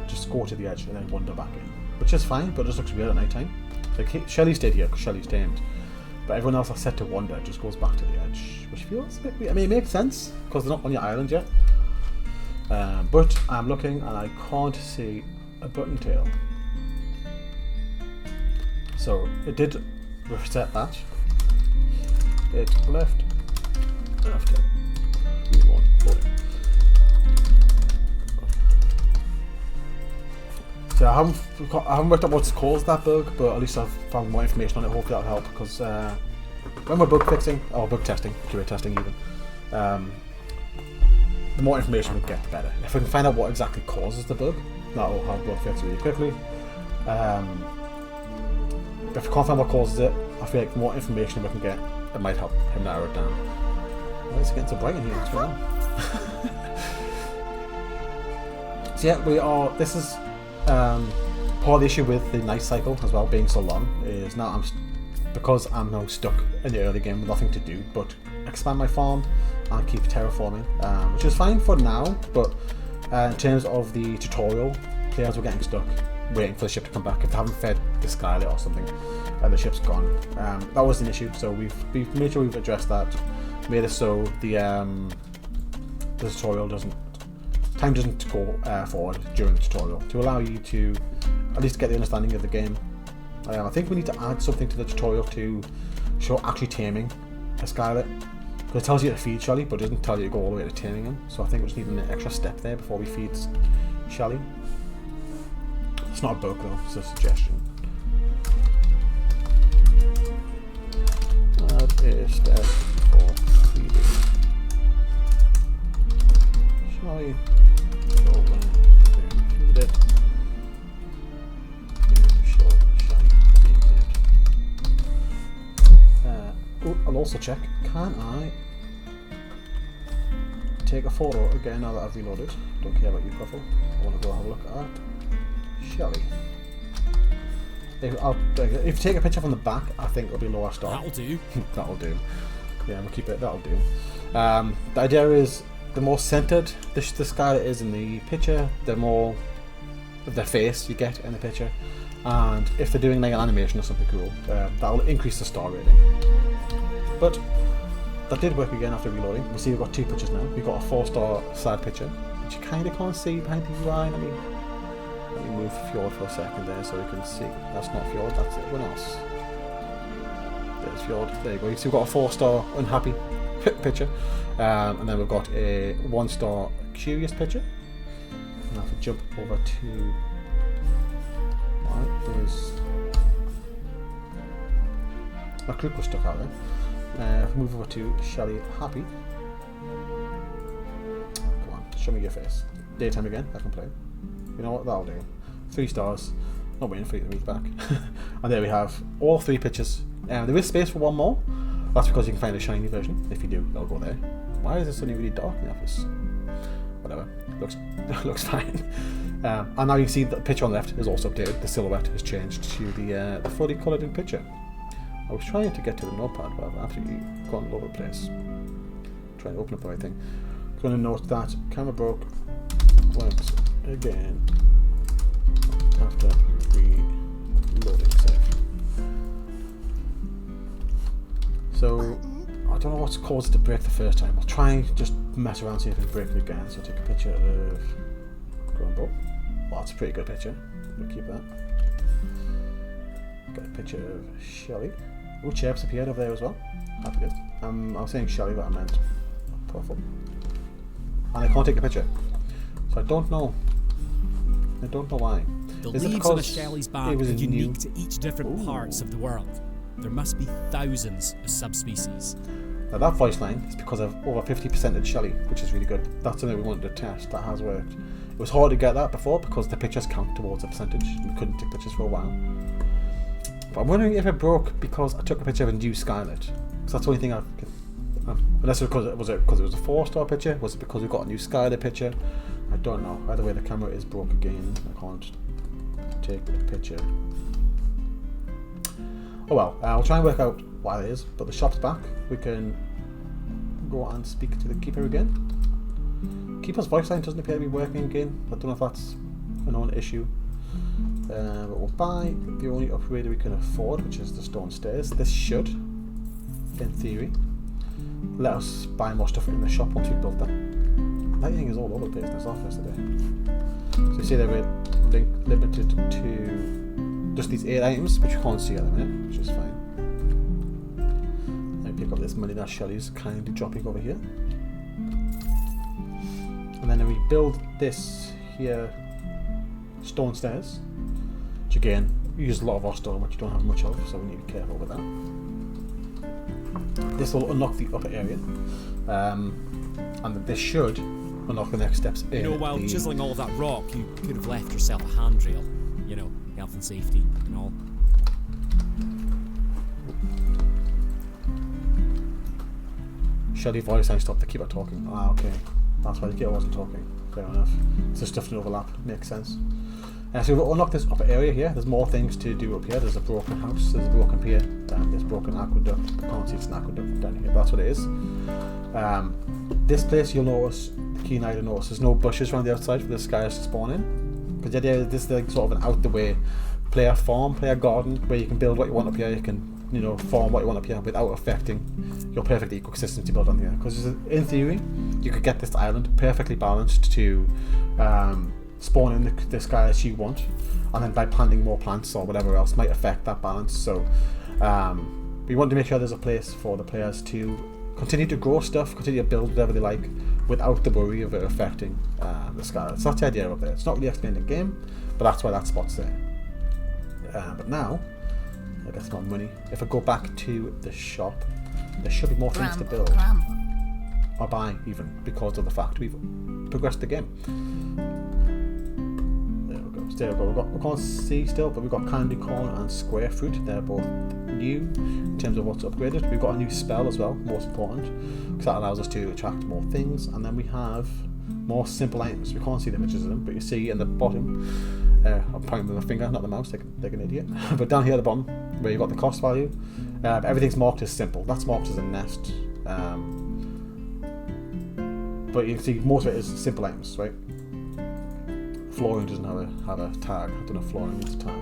just go to the edge and then wander back in, which is fine, but it just looks weird at night time. Like Shelly stayed here because Shelly's tamed, but everyone else that's set to wander just goes back to the edge, which feels a bit weird. I mean, it makes sense because they're not on your island yet. But I'm looking and I can't see a Buttontail. So it did reset that. It left after. So I haven't worked out what's caused that bug, but at least I've found more information on it. Hopefully that'll help, because when we're bug fixing, or bug testing, QA testing even, the more information we get, the better. If we can find out what exactly causes the bug, that'll help bug fix really quickly. If we can't find what causes it, I feel like the more information we can get, it might help him narrow it down. Well, it's getting so bright in here, what's going on? So yeah, this is part of the issue with the night cycle as well being so long, is now because I'm now stuck in the early game with nothing to do but expand my farm and keep terraforming, which is fine for now, but in terms of the tutorial, players were getting stuck waiting for the ship to come back. If they haven't fed the Skylight or something, the ship's gone. That was an issue, so we've made sure we've addressed that, made it so the tutorial doesn't go forward during the tutorial, to allow you to at least get the understanding of the game. I think we need to add something to the tutorial to show actually taming a Skylight, because it tells you to feed Shelly, but it doesn't tell you to go all the way to taming him. So I think we just need an extra step there before we feed Shelly. It's not a bug though, it's a suggestion. Add a step for feeding Shelly. Feed it. I'll also check, can I take a photo again now that I've reloaded? Don't care about you, Puffle. I want to go have a look at Shelly. If you take a picture from the back, I think it'll be lower star. That'll do. That'll do. Yeah, we'll keep it. That'll do. The idea is the more centered the Skylight is in the picture, the more of their face you get in the picture. And if they're doing like an animation or something cool, that'll increase the star rating. But that did work again after reloading. You see we've got two pictures now. We've got a 4-star side picture, which you kind of can't see behind the UI. Let me move Fjord for a second there so you can see. That's not Fjord, that's everyone else. There's Fjord. There you go. You see we've got a 4-star unhappy picture. And then we've got a 1-star curious picture. And if we jump over to... There's... My crook was stuck out there. If we move over to Shelly Happy. Come on, show me your face. Daytime again, I can play. You know what, that'll do. 3 stars. Not waiting for you to read back. And there we have all 3 pictures. There is space for one more. That's because you can find a shiny version. If you do, that'll go there. Why is it suddenly really dark in the office? Whatever. Looks fine. And now you can see that the picture on the left is also updated. The silhouette has changed to the fully coloured in picture. I was trying to get to the notepad, but I've absolutely gone all over the place. Trying to open up the right thing. I'm going to note that camera broke once again after reloading save. So I don't know what's caused it to break the first time. I'll try and just mess around and see if I can break it again. So I'll take a picture of Grumble. Well, that's a pretty good picture. We'll keep that. Got a picture of Shelly. Oh, Chirps appeared over there as well. Happy good. I was saying Shelly, but I meant Puffle. And I can't take a picture. So I don't know. I don't know why. The leaves on a Shelly's back are unique to each different parts of the world. There must be thousands of subspecies. Now that voice line is because I've over 50%ed Shelly, which is really good. That's something we wanted to test. That has worked. It was hard to get that before because the pictures count towards a percentage. We couldn't take pictures for a while. But I'm wondering if it broke because I took a picture of a new Skylight. Because that's the only thing I've... unless it was it because it was a 4-star picture? Was it because we got a new Skyler picture? I don't know. Either way, the camera is broke again. I can't take a picture. Oh well, I'll try and work out why it is, but the shop's back. We can go and speak to the keeper again. Keeper's voice line doesn't appear to be working again. I don't know if that's a known issue. But we'll buy the only upgrade we can afford, which is the stone stairs. This should, in theory, let us buy more stuff in the shop once we build that. Lighting is all over the place in this office today. So you see that we're limited to just these 8 items, which you can't see at the minute, which is fine. Let me pick up this money that Shelly's kindly dropping over here. And then we build this here stone stairs, which again, we use a lot of our stone, which you don't have much of, so we need to be careful with that. This will unlock the upper area, and this should unlock the next steps. You know, while chiseling all that rock, you could have left yourself a handrail. You know, health and safety and all. Shelly voice line stopped. The keeper talking. Ah, okay. That's why the keeper wasn't talking. Fair enough. So stuff didn't overlap. Makes sense. So we'll unlock this upper area here. There's more things to do up here. There's a broken house. There's a broken pier. There's broken aqueduct. I can't see it's an aqueduct down here. But that's what it is. This place, you'll notice, the keen eye to notice, there's no bushes around the outside for the skies to spawn in. Because the idea is this is like sort of an out the way player farm, player garden, where you can build what you want up here. You can, you know, farm what you want up here without affecting your perfect ecosystem to build on here. Because in theory, you could get this island perfectly balanced to spawn in the skies you want, and then by planting more plants or whatever else might affect that balance. So we want to make sure there's a place for the players to continue to grow stuff, continue to build whatever they like without the worry of it affecting the sky. So that's the idea up there. It's not really explained in the game, but that's why that spot's there. But now, I guess more money. If I go back to the shop, there should be more things to build. Or buy even, because of the fact we've progressed the game. There we go. We can't see still, but we've got candy corn and square fruit. They're both new in terms of what's upgraded. We've got a new spell as well, most important, because that allows us to attract more things. And then we have more simple items. We can't see the images of them, but you see in the bottom, I'm pointing with my finger, not the mouse, like an idiot. But down here at the bottom, where you've got the cost value, everything's marked as simple. That's marked as a nest. But you can see most of it is simple items, right? Flooring doesn't have a tag. I don't know if flooring needs a tag.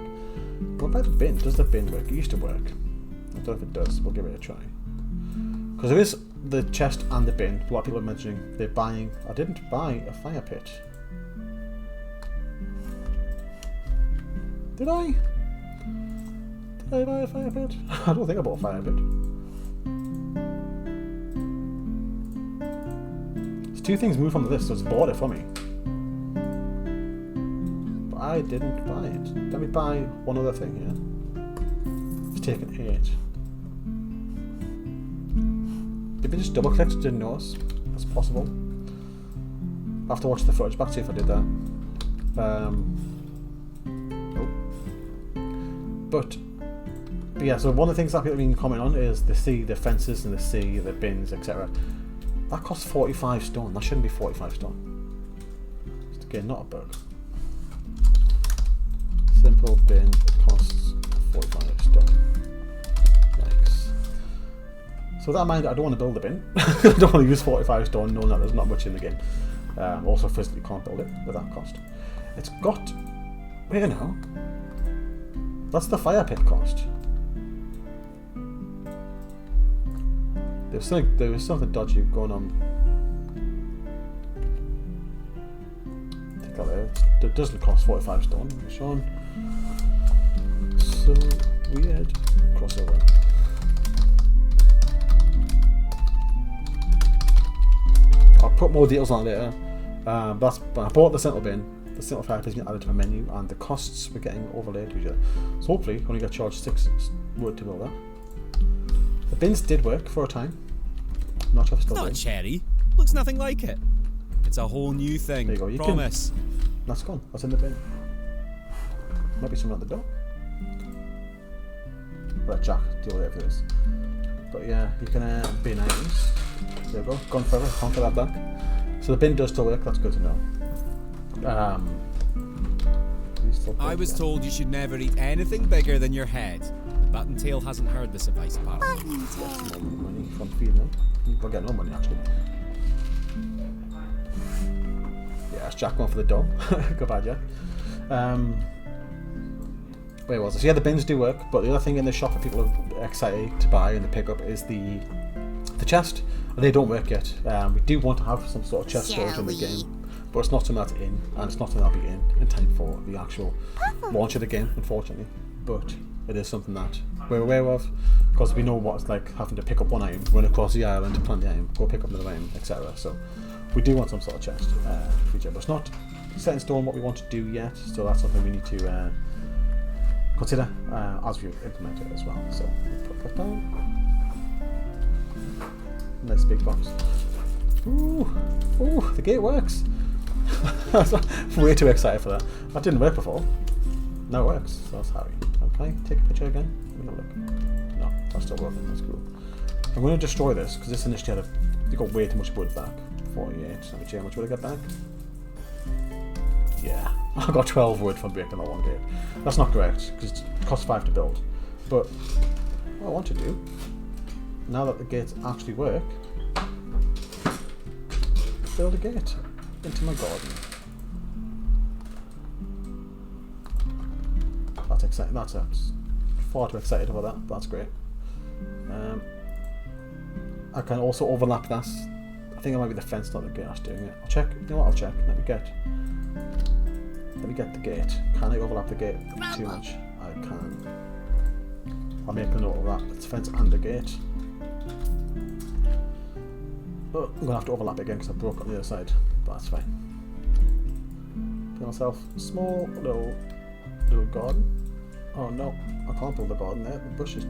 What about the bin? Does the bin work? It used to work. I don't know if it does. We'll give it a try. Because there is the chest and the bin. A lot of people are mentioning they're buying. I didn't buy a fire pit. Did I? Did I buy a fire pit? I don't think I bought a fire pit. There's 2 things moved from the list, so it's bought it for me. I didn't buy it. Let me buy one other thing here. It's taken 8. Did we just double click? Didn't notice. That's possible. I'll have to watch the footage back to see if I did that. But yeah, so one of the things that people have been commenting on is the fences and the bins, etc. That costs 45 stone. That shouldn't be 45 stone. It's again not a bug. Simple bin costs 45 stone. Yikes. So with that in mind, I don't want to build a bin. I don't want to use 45 stone knowing that there's not much in the game. Also physically can't build it with that cost. It's got... wait now. That's the fire pit cost. There was something dodgy going on. Take that there. It doesn't cost 45 stone. Sean. So weird. Crossover. I'll put more details on it later. But I bought the central bin. The central fire pit is being added to my menu, and the costs we're getting overlaid to each other. So hopefully, only get charged 6 wood to build that. The bins did work for a time. I'm not sure if it's still not cherry. Looks nothing like it. It's a whole new thing. There you go. You promise. That's gone. That's in the bin. Might be someone at the door. Right, Jack, deal with it for this. But yeah, you can bin items. There we go. Gone forever. Conquer that back. So the bin does still work. That's good to know. I was told you should never eat anything bigger than your head. The Buttontail hasn't heard this advice, apparently. Buttontail. More money from feeding them. We'll get no money actually. Yeah, it's Jack going for the dough. Goodbye, Jack. Where was this? Yeah, the bins do work, but the other thing in the shop that people are excited to buy and to pick up is the chest. They don't work yet. We do want to have some sort of chest storage in the game, but it's not something that's in, and it's not something that'll be in time for the actual launch of the game, unfortunately. But it is something that we're aware of, because we know what it's like having to pick up one item, run across the island to plant the item, go pick up another item, etc. So we do want some sort of chest feature, but it's not set in stone what we want to do yet, so that's something we need to consider as we implement it as well. So we'll put that down. Nice big box. Ooh, ooh, the gate works. I'm way too excited for that. That didn't work before. Now it works, so that's how. Okay, take a picture again. Let me have a look. No, that's still working. That's cool. I'm going to destroy this because this initially they got way too much wood back. 48. Let me check how much wood I got back. Yeah, I got 12 wood from breaking that one gate. That's not correct because it costs 5 to build. But what I want to do, now that the gates actually work, build a gate into my garden. That's exciting. That's far too excited about that. But that's great. I can also overlap that. I think it might be the fence, not the gate that's doing it. I'll check. You know what? I'll check. Let me get the gate. Can I overlap the gate too much? I can. I'll make a note of that. It's fence and a gate. Oh, I'm gonna have to overlap it again because I broke on the other side, but that's fine. Build myself a small little garden. Oh no, I can't build a garden there. The bush is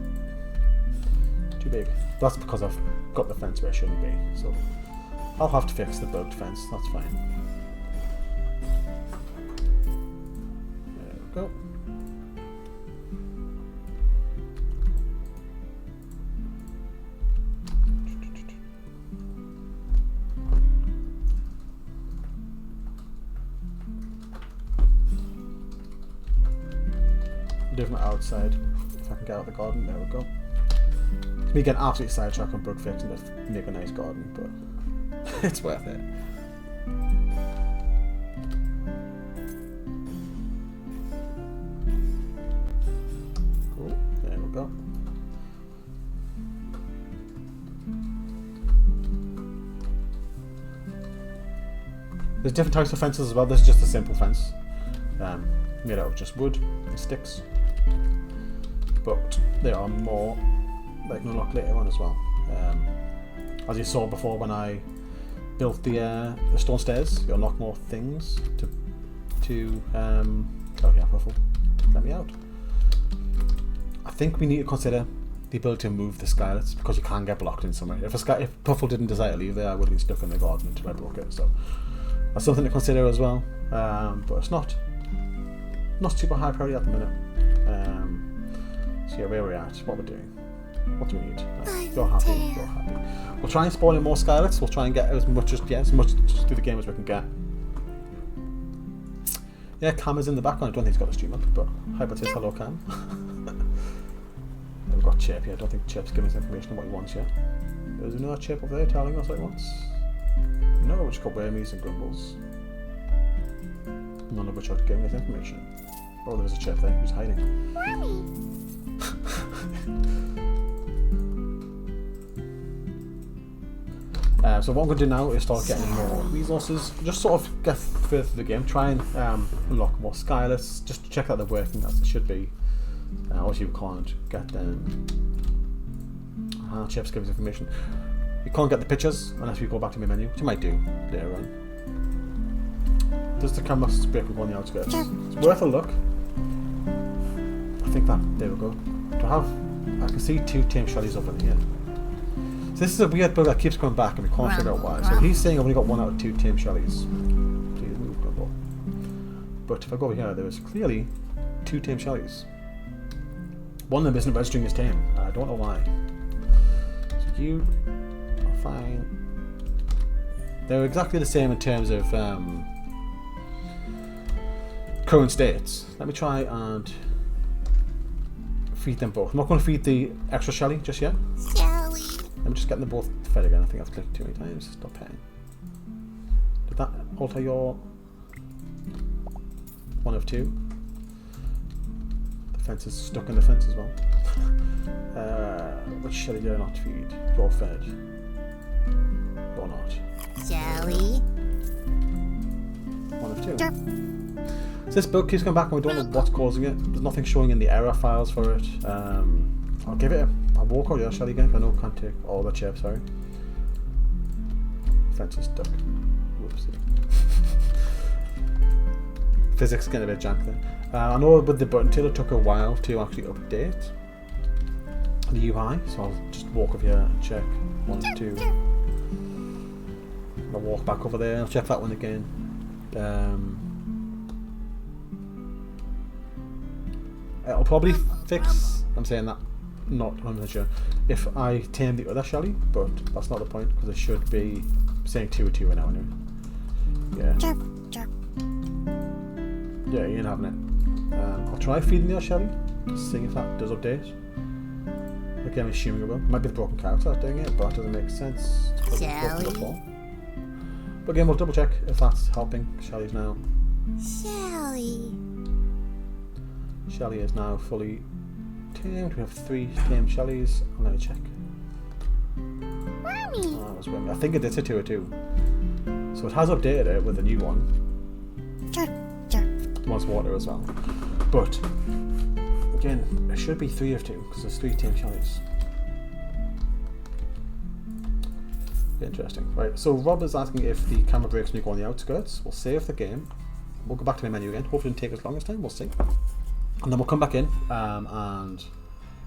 too big. That's because I've got the fence where it shouldn't be. So I'll have to fix the bugged fence. That's fine. There we go. Different outside. If I can get out of the garden, there we go. It's me getting absolutely sidetracked on bug fixing to make a nice garden, but it's worth it. Cool. There we go. There's different types of fences as well. This is just a simple fence, made out of just wood and sticks. But there are more that can unlock later on as well. As you saw before when I built the stone stairs, you unlock more things to oh yeah, Puffle, let me out. I think we need to consider the ability to move the skylets because you can get blocked in somewhere. If Puffle didn't desire to leave there, I would have been stuck in the garden until I broke it. So that's something to consider as well. But it's not super high priority at the minute. So yeah, where we're at, what we're doing. What do we need? You're happy. You're happy. We'll try and spawn in more skylets. We'll try and get as much through the game as we can get. Yeah, Cam is in the background. I don't think he's got the stream up, but Hyper says hello, Cam. We've got Chip here. I don't think Chip's giving us information on what he wants yet. There's another Chip over there telling us what he wants. No, we just got Wormies and Grumbles. None of which are giving us information. Oh, there's a Chip there who's hiding. Wormy. So what I'm going to do now is start getting more resources, just sort of get further through the game, try and unlock more skylets, just to check that they're working as they should be. Obviously we can't get them. Chips gives information. You can't get the pictures unless we go back to my menu, which you might do later on. Does the camera break on the outskirts? It's worth a look. I think that, there we go. I can see 2 tame shellies over here. So this is a weird bug that keeps coming back and we can't figure out why. So he's saying I've only got 1 out of 2 tame shellies. Please move, Grumble. But if I go over here, there is clearly 2 tame shellies. One of them isn't registering as tame. I don't know why. you are fine. They're exactly the same in terms of current states. Let me try and feed them both. I'm not going to feed the extra Shelly just yet. Shelly. Let me just get them both fed again. I think I've clicked too many times. Stop paying. Did that alter your 1 of 2? The fence is stuck in the fence as well. Which Shelly did I not feed? You're fed. Or not. Shelly. 1 of 2. So this bug keeps coming back and we don't know what's causing it. There's nothing showing in the error files for it. I'll give it a walk or Shelly again. I know I can't take all the chips, sorry. Fence is stuck. Whoopsie. Physics getting a bit jank there. I know with the button tail it took a while to actually update the UI, so I'll just walk over here and check 1 and 2. I'll walk back over there and I'll check that one again. It'll probably fix, I'm saying that, not 100% sure, if I tame the other Shelly, but that's not the point because it should be saying 2 or 2 right now anyway. Yeah. Yeah, you ain't having it. I'll try feeding the other Shelly, seeing if that does update. Again, I'm assuming it will. Might be the broken character that's doing it, but that doesn't make sense. Shelly. But again, we'll double check if that's helping. Shelly's now. Shelly is now fully tamed. We have 3 tamed Shellys. Let me check. Mommy. Oh, that's weird. I think it did say 2 or 2. So it has updated it with a new one. It wants water as well. But again, it should be 3 of 2 because there's 3 tamed Shellys. Interesting. Right, so Rob is asking if the camera breaks when you go on the outskirts. We'll save the game. We'll go back to the menu again. Hopefully it didn't take as long as time. We'll see. And then we'll come back in and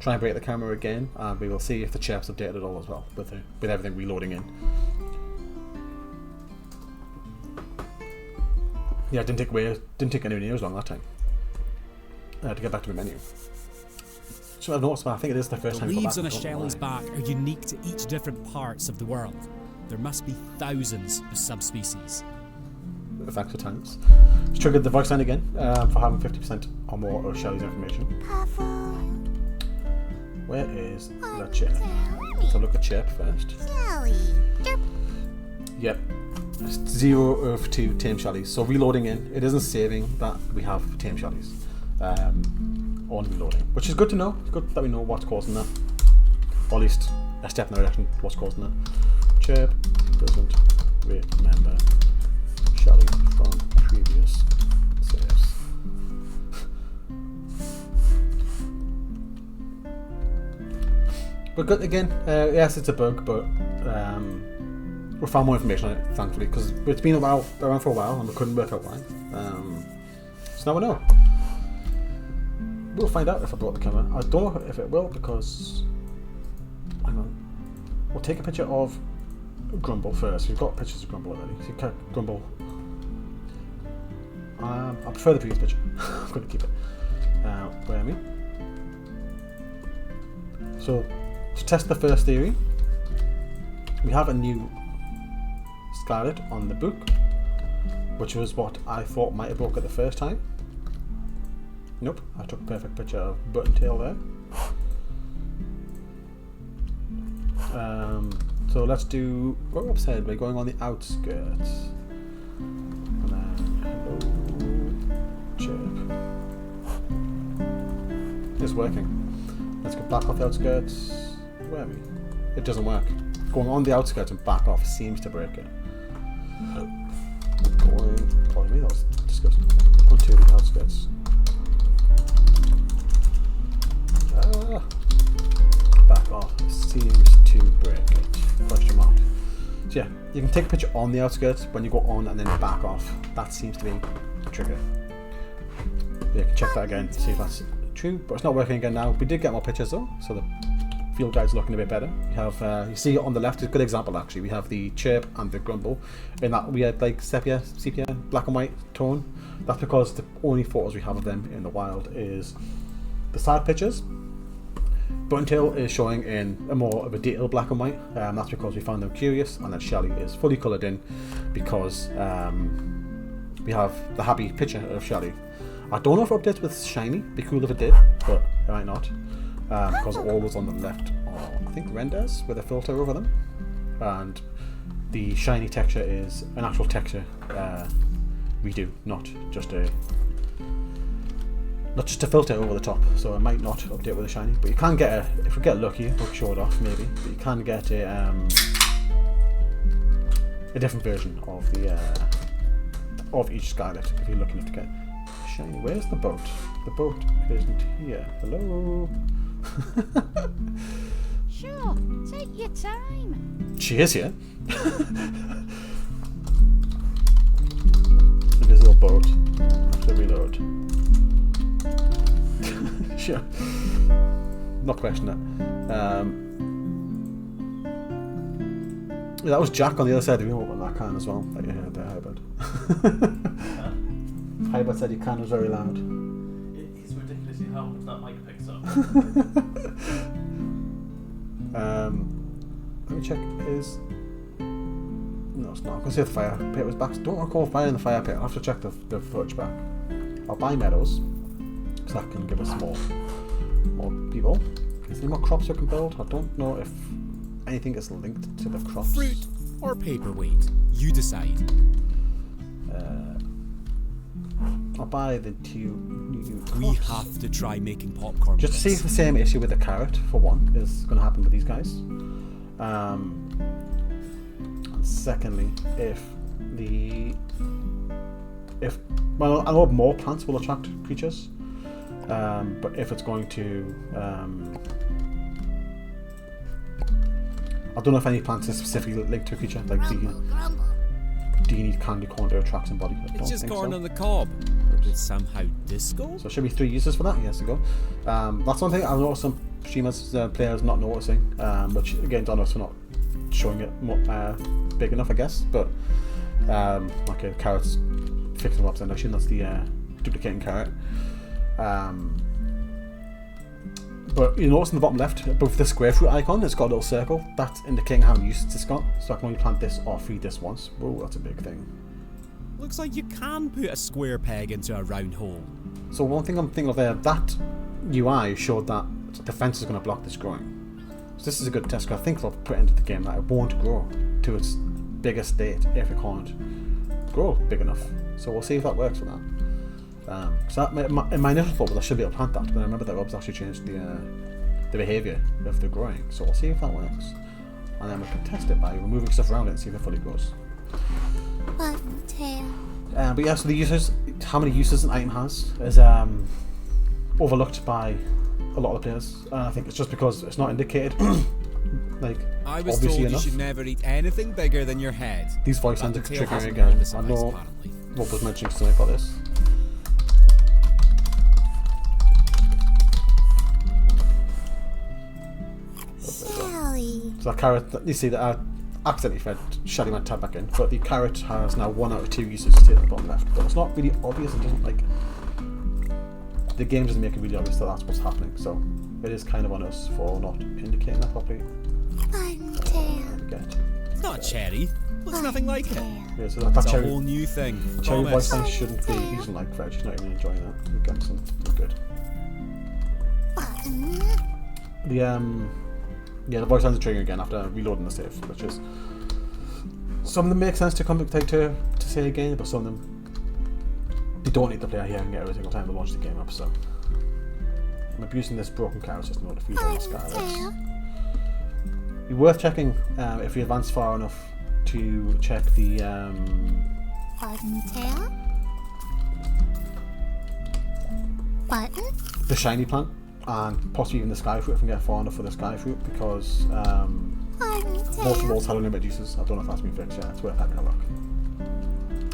try and break the camera again, and we will see if the chip's updated at all as well with everything reloading in. Yeah, it didn't take anywhere near as long that time to get back to the menu. So I've noticed, I think it is the first time. The leaves on a Shelly's back are unique to each different parts of the world. There must be thousands of subspecies. Thanks for times. It's triggered the voice line again for having 50% or more of Shelly's information. Where is the chip? Let's have a look at chip first. Yep. 0 of 2 tame Shellys. So reloading in, it isn't saving that we have tame Shellys on reloading, which is good to know. It's good that we know what's causing that, or at least a step in the direction what's causing that. Chip doesn't remember Shelly from previous saves. But good again. Yes, it's a bug, but we found more information on it, thankfully, because it's been around for a while and we couldn't work out why. So now we know. We'll find out if I brought the camera. I don't know if it will because, hang on, we'll take a picture of Grumble first. We've got pictures of Grumble already. So you can Grumble. I prefer the previous picture. I'm going to keep it. Where am I? So to test the first theory, we have a new Scarlet on the book, which was what I thought might have broke it the first time. Nope, I took a perfect picture of Buttontail there. So let's do what Rob said. We're going on the outskirts. And then hello, chip. It's working. Let's go back off the outskirts. Where are we? It doesn't work. Going on the outskirts and back off seems to break it. Pardon me, that was disgusting. Onto the outskirts. Back off seems to break it. Question mark. So yeah, you can take a picture on the outskirts when you go on and then back off. That seems to be the trigger. Yeah, you can check that again to see if that's true, but it's not working again now. We did get more pictures though, so the field guide's looking a bit better. You have, you see on the left, it's a good example actually. We have the chirp and the grumble in that we had like sepia, black and white tone. That's because the only photos we have of them in the wild is the side pictures Buttontail is showing in a more of a detailed black and white. That's because we found them curious, and then Shelly is fully coloured in because we have the happy picture of Shelly. I don't know if it updates with shiny. Be cool if it did, but it might not. Because all was on the left are, I think, renders with a filter over them, and the shiny texture is an actual texture redo, not just a filter over the top. So it might not update with a shiny, but you can get if we get lucky, we'll show it off maybe. But you can get a different version of the of each Scarlet if you're lucky enough to get shiny. Where's the boat? The boat isn't here. Hello. Sure, take your time. She is here. Invisible boat. Have to reload. Sure. Not question it. That was Jack on the other side of the room, that can as well. That you heard there, Hybrid. Hybrid said your can was very loud. It's ridiculously how much that mic picks up. Let me check. No, it's not. I can see the fire pit was back. Don't recall fire in the fire pit. I'll have to check the footage back. I'll buy meadows, because that can give us more people. Is there any more crops we can build? I don't know if anything is linked to the crops. Fruit or paperweight, you decide. I'll buy the 2 new crops. We have to try making popcorn. Just to see if the same issue with the carrot, for one, is going to happen with these guys. And secondly, well, I know more plants will attract creatures, but if it's going to, I don't know if any plants are specifically linked to a creature. Like, do you need candy corn to attract somebody? I It's don't just think corn so. on the cob. It's somehow disco. So there should be 3 uses for that. Yes, to go. That's one thing I've noticed some streamers, players not noticing, which again, don't know if we're not showing it more, big enough, I guess. But like a carrot's fixing them up, so I assume that's the duplicating carrot. But you notice in the bottom left, above the square fruit icon, it's got a little circle. That's indicating how many uses it's got. So I can only plant this or feed this once. Whoa, that's a big thing. Looks like you can put a square peg into a round hole. So one thing I'm thinking of there, that UI showed that the fence is going to block this growing. So this is a good test, because I think they'll put into the game that it won't grow to its biggest state if it can't grow big enough. So we'll see if that works for that. So my initial thought was I should be able to plant that, but I remember that Rob's actually changed the behaviour of the growing. So we'll see if that works, and then we can test it by removing stuff around it and see if it fully grows. Buttontail. But yeah, so the uses, how many uses an item has, is overlooked by a lot of the players. I think it's just because it's not indicated. Like, I was obviously told enough. you should never eat anything bigger than your head. These voice lines are Buttontail triggering hasn't again. heard this I advice, know apparently. Rob was mentioning something about this. Sally. So that carrot, you see that I accidentally fed Shelly my tab back in, but the carrot has now 1 out of 2 uses to the bottom left. But it's not really obvious. It doesn't like, the game doesn't make it really obvious that that's what's happening. So it is kind of on us for not indicating that properly. Buttontail. It's not a cherry. Looks nothing like it. Yeah, so that It's a cherry, whole new thing. cherry voice Promise. line shouldn't be using like veg. She's not even enjoying that. We'll get some. We're good. Button. The voice lines are triggering again after reloading the save, which is, some of them make sense to say again, but some of them they don't need the player here and get every single time they launch the game up. So I'm abusing this broken carrot system in order to feed all the Scarlets. Buttontail. Be worth checking if you advance far enough to check the Buttontail. Button. the shiny plant, and possibly even the sky fruit if we can get far enough for the sky fruit, because most of Buttontail. those had unlimited uses. I don't know if that's been fixed yet. It's worth having a look.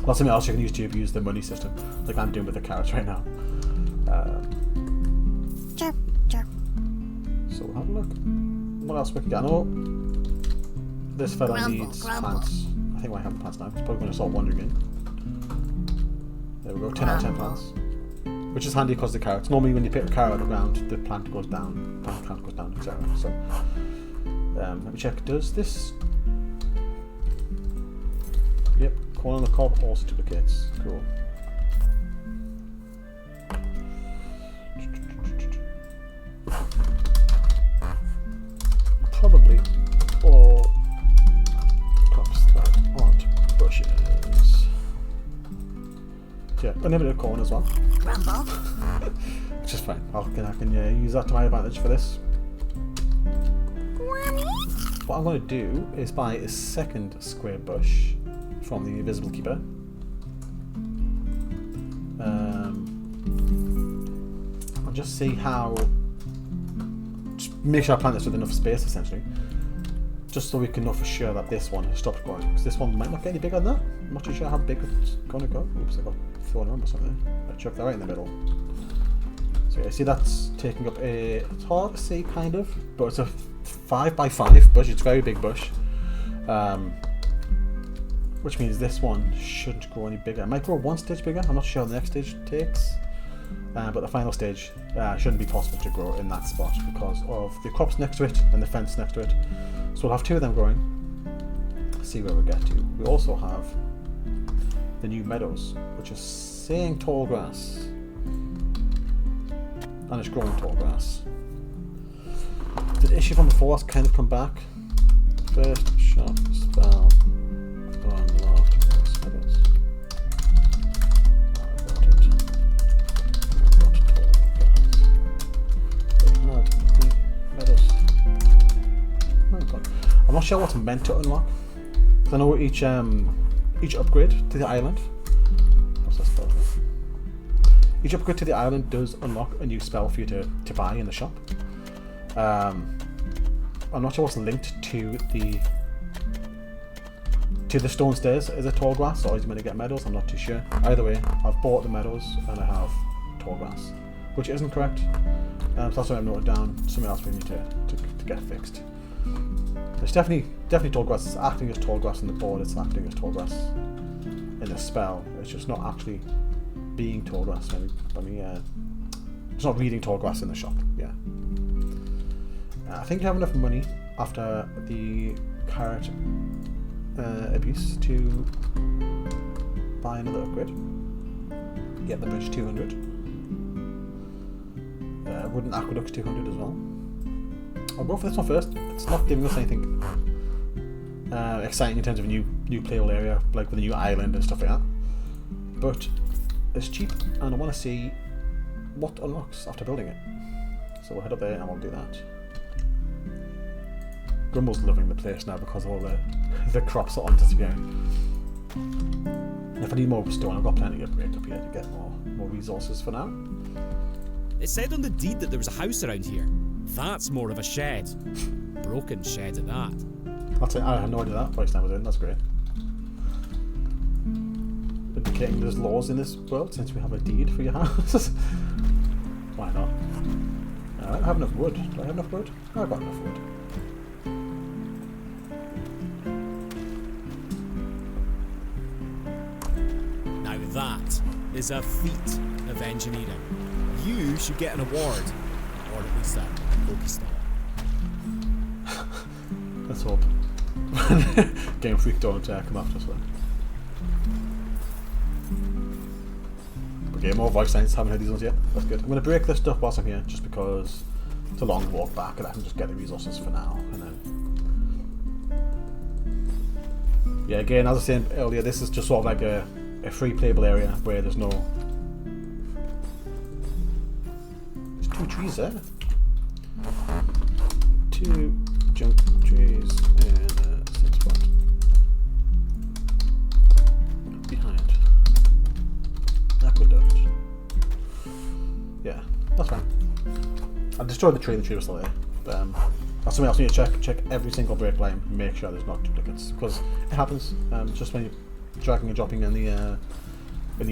That's something else you can use to abuse the money system, like I'm doing with the carrots right now. Chirp, chirp. So we'll have a look. What else we can get? I know this fella Grumble, needs grumble. plants. I think I have plants now. It's probably going to start wandering in. There we go. 10 out of 10 plants. which is handy because the carrots. Normally, when you pick a carrot out of the ground, the plant goes down, plant goes down, etc. So, let me check. Does this? Yep, corn on the cob also duplicates. Cool. Probably all crops that aren't bushes. Yeah, unlimited corn as well. Grumble. Which is fine. I can use that to my advantage for this. What I'm going to do is buy a second square bush from the invisible keeper. I'll just see how. Just make sure I plant this with enough space, essentially, just so we can know for sure that this one has stopped growing. Because this one might not get any bigger than that. I'm not too sure how big it's going to go. Oops, I got thrown around or something. I chucked that right in the middle. So yeah, see that's taking up a. It's hard to see, kind of, but it's a 5x5 bush. It's a very big bush. Which means this one shouldn't grow any bigger. It might grow one stage bigger. I'm not sure how the next stage takes. But the final stage shouldn't be possible to grow in that spot because of the crops next to it and the fence next to it. So we'll have two of them growing. Let's see where we get to. We also have the new meadows, which is saying tall grass. And it's growing tall grass. The issue from before has kind of come back. First shot spell. Unlocked meadows. I'm not sure what's meant to unlock. I know each upgrade to the island. What's that spell? Each upgrade to the island does unlock a new spell for you to buy in the shop. I'm not sure what's linked to the stone stairs. Is it tall grass or is it meant to get meadows? I'm not too sure. Either way, I've bought the meadows and I have tall grass, which isn't correct. So that's why I've noted down. Something else we need to get fixed. There's definitely tall grass. It's acting as tall grass on the board. It's acting as tall grass in the spell. It's just not actually being tall grass. It's not reading tall grass in the shop. Yeah. I think you have enough money after the carrot abuse to buy another upgrade. Get the bridge 200. Wooden aqueducts 200 as well. I'll go for this one first. It's not giving us anything exciting in terms of a new playable area, like with a new island and stuff like that. But it's cheap, and I want to see what unlocks after building it. So we'll head up there and we'll do that. Grumble's loving the place now because of all the crops that aren't disappearing. If I need more stone, I've got plenty of upgrades up here to get more resources for now. It said on the deed that there was a house around here. That's more of a shed. Broken shed at that. I had no idea that voice was in. That's great. Indicating there's laws in this world since we have a deed for your house. Why not? I don't have enough wood. Do I have enough wood? No, I've got enough wood. Now that is a feat of engineering. You should get an award. Or at least a Pokestall. Let's hope. Game Freak don't come after us then. Okay, more voice lines. Haven't heard these ones yet. That's good. I'm going to break this stuff whilst I'm here, just because it's a long walk back and I can just get the resources for now. And then, yeah, again, as I said earlier, this is just sort of like a free playable area where there's no. There's 2 trees there. 2 junk trees in a safe spot. Behind. Aqueduct. Yeah, that's fine. I destroyed the tree was still there. But, that's something else you need to check every single break line, make sure there's not duplicates. Because it happens, just when you're dragging and dropping in the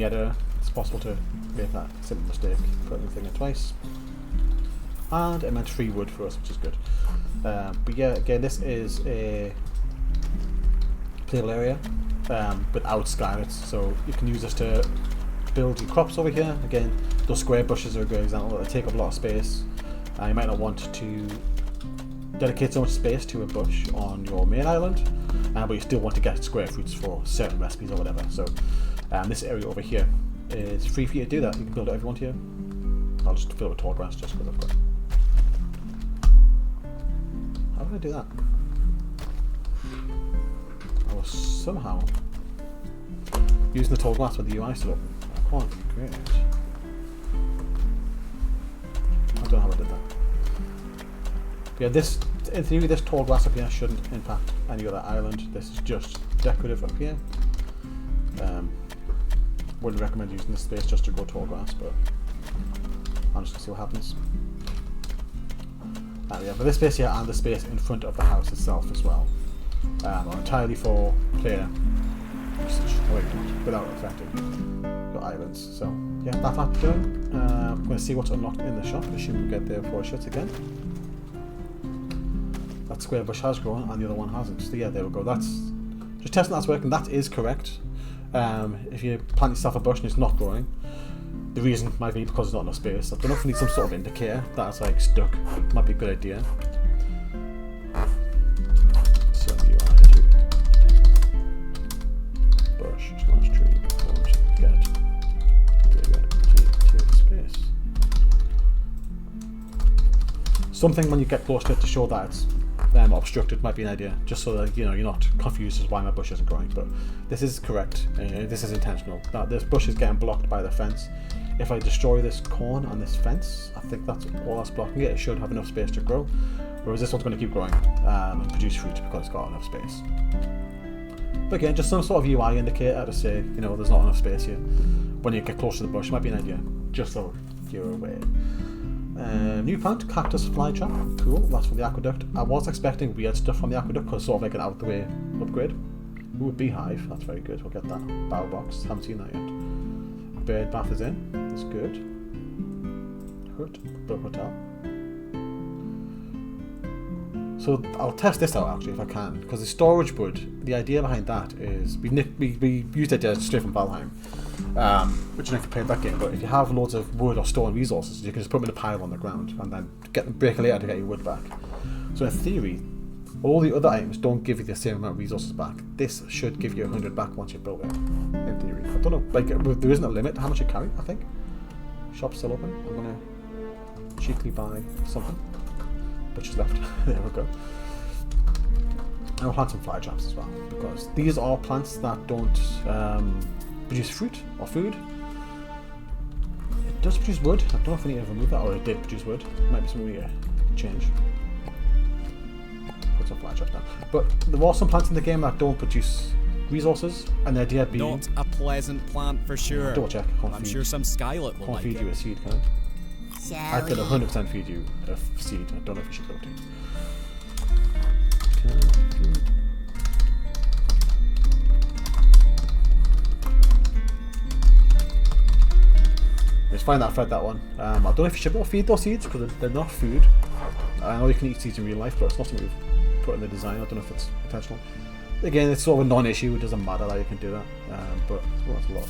editor, it's possible to make that simple mistake, putting the thing in twice. And it meant free wood for us, which is good. But yeah, again, this is a playable area without skylights, so you can use this to build your crops over here. Again, those square bushes are a good example. They take up a lot of space. You might not want to dedicate so much space to a bush on your main island, but you still want to get square fruits for certain recipes or whatever. So this area over here is free for you to do that. You can build whatever you want here. I'll just fill it with tall grass just because I've got. How do I do that? I was somehow using the tall glass with the UI still open. I can't create it. I don't know how I did that. But yeah, this, in theory, this tall glass up here shouldn't impact any other island. This is just decorative up here. Wouldn't recommend using this space just to grow tall grass, but I'm just gonna see what happens. Yeah, but this space here and the space in front of the house itself as well are entirely for player usage, without affecting your islands. So yeah, that's that done. I'm going to see what's unlocked in the shop. I assume we get there before it shuts again. That square bush has grown and the other one hasn't. So yeah, there we go. That's just testing that's working. That is correct. If you plant yourself a bush and it's not growing, the reason might be because there's not enough space. I don't know if we need some sort of indicator that's like stuck. Might be a good idea. So you are to bush slash tree won't get bigger to space. Something when you get close to it to show that it's obstructed might be an idea, just so that you know you're not confused as why my bush isn't growing. But this is correct. This is intentional. Now this bush is getting blocked by the fence. If I destroy this corn and this fence, I think that's all that's blocking it. It should have enough space to grow, whereas this one's going to keep growing and produce fruit because it's got enough space. But again, just some sort of UI indicator to say, you know, there's not enough space here. When you get close to the bush, might be an idea, just so you're aware. New plant, cactus flytrap. Cool, that's from the aqueduct. I was expecting weird stuff from the aqueduct because sort of like an out the way upgrade. Ooh, a beehive, that's very good. We'll get that. Bow box, haven't seen that yet. Bird bath is in, that's good. Hotel. So I'll test this out actually if I can, because the storage wood, the idea behind that is we used it straight from Valheim, which I don't know if you played that game, but if you have loads of wood or stone resources, you can just put them in a pile on the ground and then break a layer to get your wood back. So in theory, all the other items don't give you the same amount of resources back. This should give you 100 back once you've built it, in theory. I don't know, like there isn't a limit to how much you carry, I think. Shop's still open. I'm going to cheekily buy something. Butcher's left. There we go. And I'll plant some fly traps as well, because these are plants that don't produce fruit or food. It does produce wood. I don't know if we need to remove that, or it did produce wood. Might be something we need to change. Put some fly traps down. But there are some plants in the game that don't produce resources, and the idea being not a pleasant plant for sure. Double check. I'm sure some Skylet will like feed you a seed, can I? I could 100% feed you a seed. I don't know if you should go to. Let's find that. I fed that one. I don't know if you should be able to feed those seeds because they're not food. I know you can eat seeds in real life, but it's not something we've put in the design. I don't know if it's intentional. Again, it's sort of a non-issue. It doesn't matter that you can do that. But that's a lot.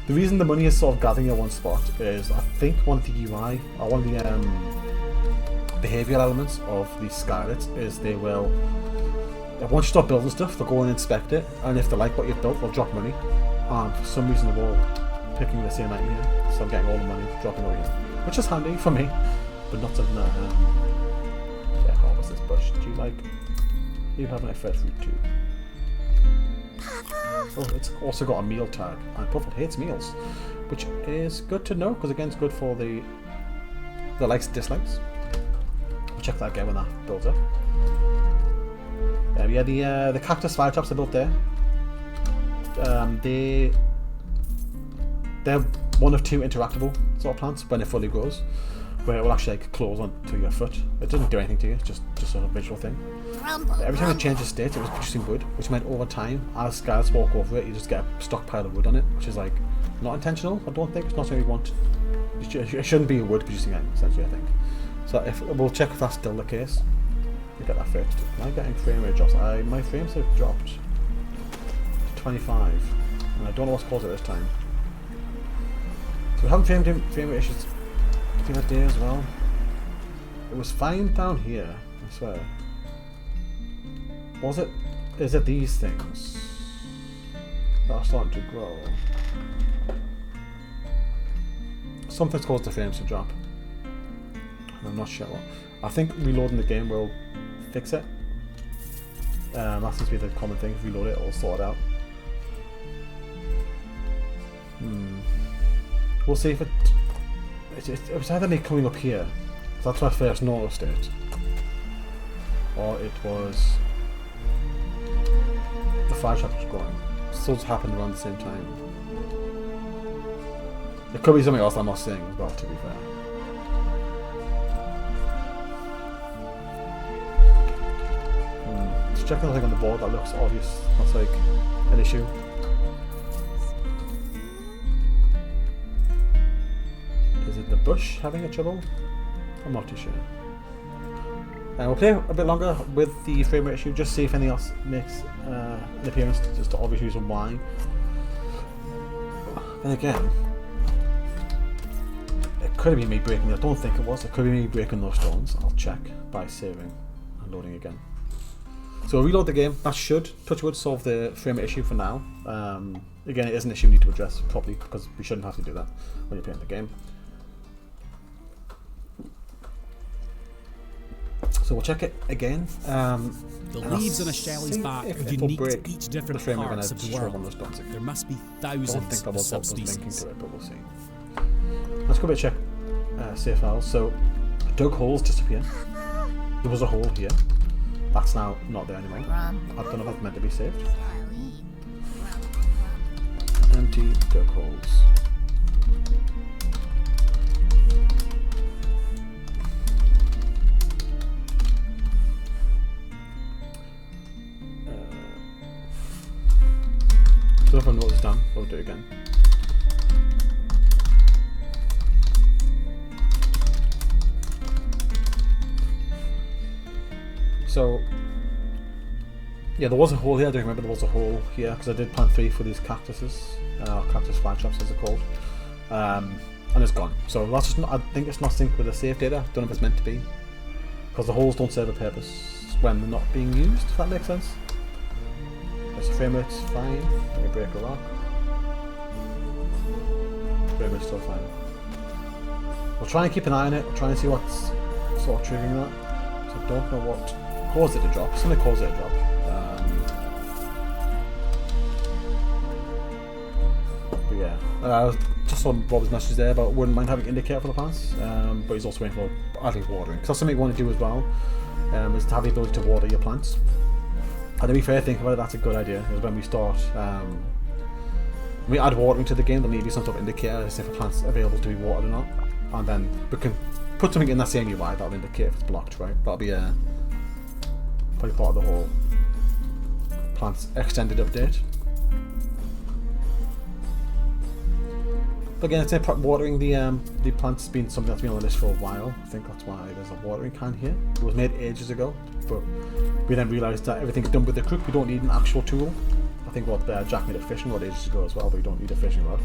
The reason the money is sort of gathering in one spot is I think one of the UI or one of the behavioural elements of these skylets is they will, once you start building stuff, they'll go and inspect it, and if they like what you've built, they'll drop money. And for some reason they're all picking the same item here, so I'm getting all the money dropping over here, which is handy for me, but not something that yeah, harvest this bush. Do you like? You have my fed fruit too. Oh, it's also got a meal tag, and Puffle hates meals, which is good to know, because again it's good for the likes and dislikes. We'll check that again when that builds up. Yeah, the cactus fire traps I built there. They're one of two interactable sort of plants when it fully grows, where it will actually like close onto your foot. It doesn't do anything to you, it's just sort of a visual thing. Every time it changes state, it was producing wood, which meant over time, as guys walk over it, you just get a stockpile of wood on it, which is like not intentional. I don't think it's not something you want. It shouldn't be a wood producing item, essentially. I think. So we'll check if that's still the case. We get that fixed. Am I getting frame rate drops? My frames have dropped to 25, and I don't know what's caused it this time. So we haven't frame rate issues the other day as well. It was fine down here, I swear. Was it? Is it these things that are starting to grow? Something's caused the frames to drop. I'm not sure what. I think reloading the game will fix it. That seems to be the common thing. If you reload it, it'll sort it out. We'll see if it was either me coming up here. That's where I first noticed it. Or it was the fire trap was growing. So it's happened around the same time. It could be something else I'm not seeing as well, to be fair. Just checking the thing on the board that looks obvious. That's like an issue. Is it the bush having a trouble? I'm not too sure. We'll play a bit longer with the frame rate issue, just see if anything else makes an appearance, just to obvious reason why. Then again, it could have been me breaking. I don't think it was. It could be me breaking those stones. I'll check by saving and loading again. So we'll reload the game. That should, touch wood, solve the frame rate issue for now. Again, it is an issue we need to address properly because we shouldn't have to do that when you're playing the game. So we'll check it again. The leaves on a Shelley's back are unique to each different parts of the world. There must be thousands of subspecies. To it, but we'll see. Let's go check save files. So dug holes disappear. There was a hole here. That's now not there anymore. I don't know if that's meant to be saved. Empty dug holes. So if I know it's done, we'll do it again. So, yeah, there was a hole here. I don't remember there was a hole here because I did plant 3 for these cactuses, cactus fly traps as they're called, and it's gone. So that's just not, I think it's not synced with the save data. Don't know if it's meant to be because the holes don't serve a purpose when they're not being used. If that makes sense. The frame rate's fine. Let me break a rock. Frame rate's still fine. We'll try and keep an eye on it. We'll try and see what's sort of triggering that. So I don't know what caused it to drop. Something caused it to drop. But yeah, I just saw Rob's message there about wouldn't mind having indicator for the plants, but he's also waiting for adding watering. Because that's something you want to do as well, is to have the ability to water your plants. And to be fair, think about it, that's a good idea. Is when we start, when we add watering to the game, there may be some sort of indicator as if a plant's available to be watered or not. And then we can put something in that same UI that'll indicate if it's blocked, right? That'll be probably part of the whole plants extended update. But again, I'd say watering the plants has been something that's been on the list for a while. I think that's why there's a watering can here. It was made ages ago, but we then realised that everything's done with the crook. We don't need an actual tool. I think what Jack made a fishing rod ages ago as well, but we don't need a fishing rod.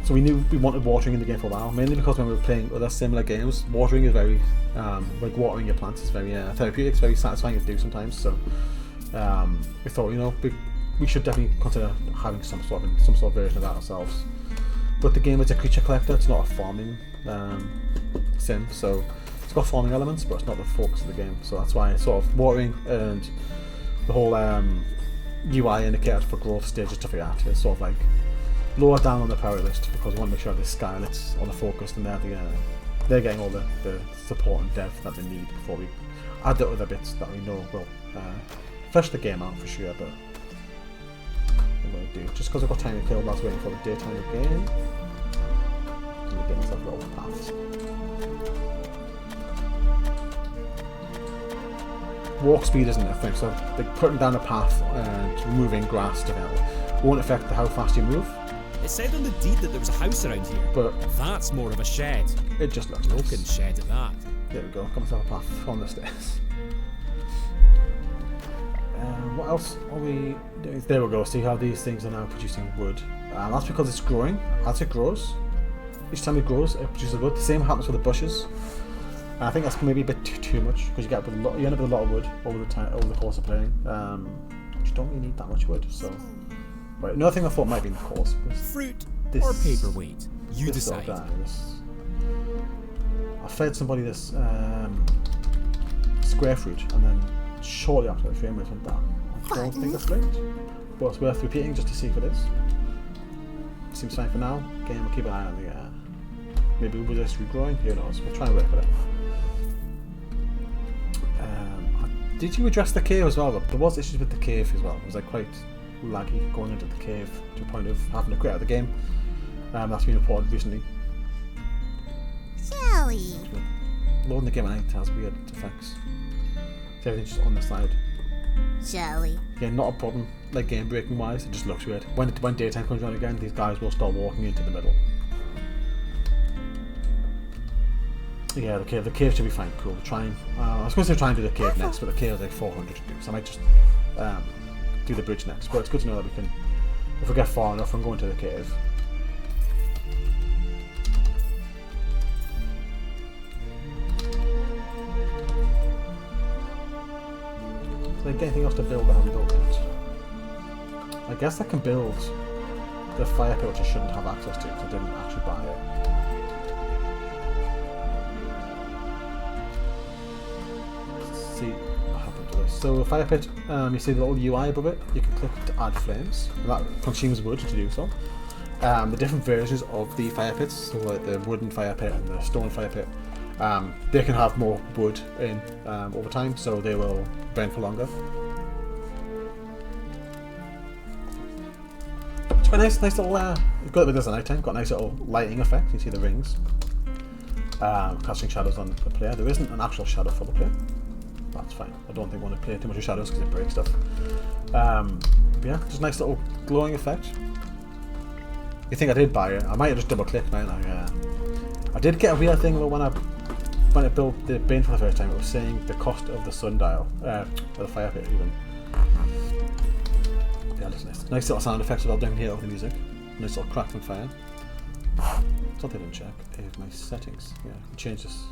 So we knew we wanted watering in the game for a while, mainly because when we were playing other similar games, watering is very, like watering your plants is very therapeutic, it's very satisfying to do sometimes. So we thought, you know, we should definitely consider having some sort of version of that ourselves. But the game is a creature collector; it's not a farming sim, so it's got farming elements, but it's not the focus of the game. So that's why it's sort of watering and the whole UI indicator for growth stage and stuff like that is sort of like lower down on the priority list because we want to make sure the Skylets on the focus and they're getting all the support and dev that they need before we add the other bits that we know will flesh the game out for sure. But I'm going to do just because I've got time to kill whilst waiting for the daytime again. I'm going to get myself a little path. Walk speed isn't a thing, so like putting down a path and removing grass together won't affect how fast you move. It said on the deed that there was a house around here, but that's more of a shed. It just looks broken nice. Shed at that. There we go. Got myself a path on the stairs. What else are we doing? There we go. See how these things are now producing wood. That's because it's growing. As it grows, each time it grows, it produces wood. The same happens with the bushes. I think that's maybe a bit too much because you end up with a lot of wood over the course of playing. You don't really need that much wood. So, right. Another thing I thought might be in the course was fruit or paperweight. You decide. I fed somebody this square fruit, and then shortly after the frame rate went down. I don't think it's linked, but it's worth repeating just to see if it is. Seems fine for now. Again, we'll keep an eye on the. Maybe we'll just regrowing. Who knows? We'll try and work with it. Did you address the cave as well? There was issues with the cave as well. It was like quite laggy going into the cave to the point of having to quit out of the game. That's been reported recently. Sally. Loading the game at night has weird effects. So everything's just on the side. Sally. Yeah, not a problem. Like game breaking wise, it just looks weird. When daytime comes around again, these guys will start walking into the middle. Yeah, the cave should be fine. Cool. I was going to try and do the cave next, but the cave is like 400 to do, so I might just do the bridge next. But it's good to know that we can, if we get far enough from going to the cave. Like anything else to build that I haven't built yet? I guess I can build the fire pit, which I shouldn't have access to because I didn't actually buy it. Let's see what happened to this. So the fire pit, you see the little UI above it, you can click to add flames, and that consumes wood to do so. The different versions of the fire pits, so like the wooden fire pit and the stone fire pit, they can have more wood in over time, so they will burn for longer. It's quite nice little. You've got it with this at night time. Got a nice little lighting effect. You see the rings, casting shadows on the player. There isn't an actual shadow for the player. That's fine. I don't think we want to play too much with shadows because it breaks stuff. Yeah, just a nice little glowing effect. You think I did buy it? I might have just double clicked, mate. I did get a weird thing when I built the bin for the first time. It was saying the cost of the sundial, or the fire pit even. Yeah, that's nice. Nice little sound effects without down here with the music. Nice little crackling fire. Something I didn't check is my settings. Yeah, I can change this.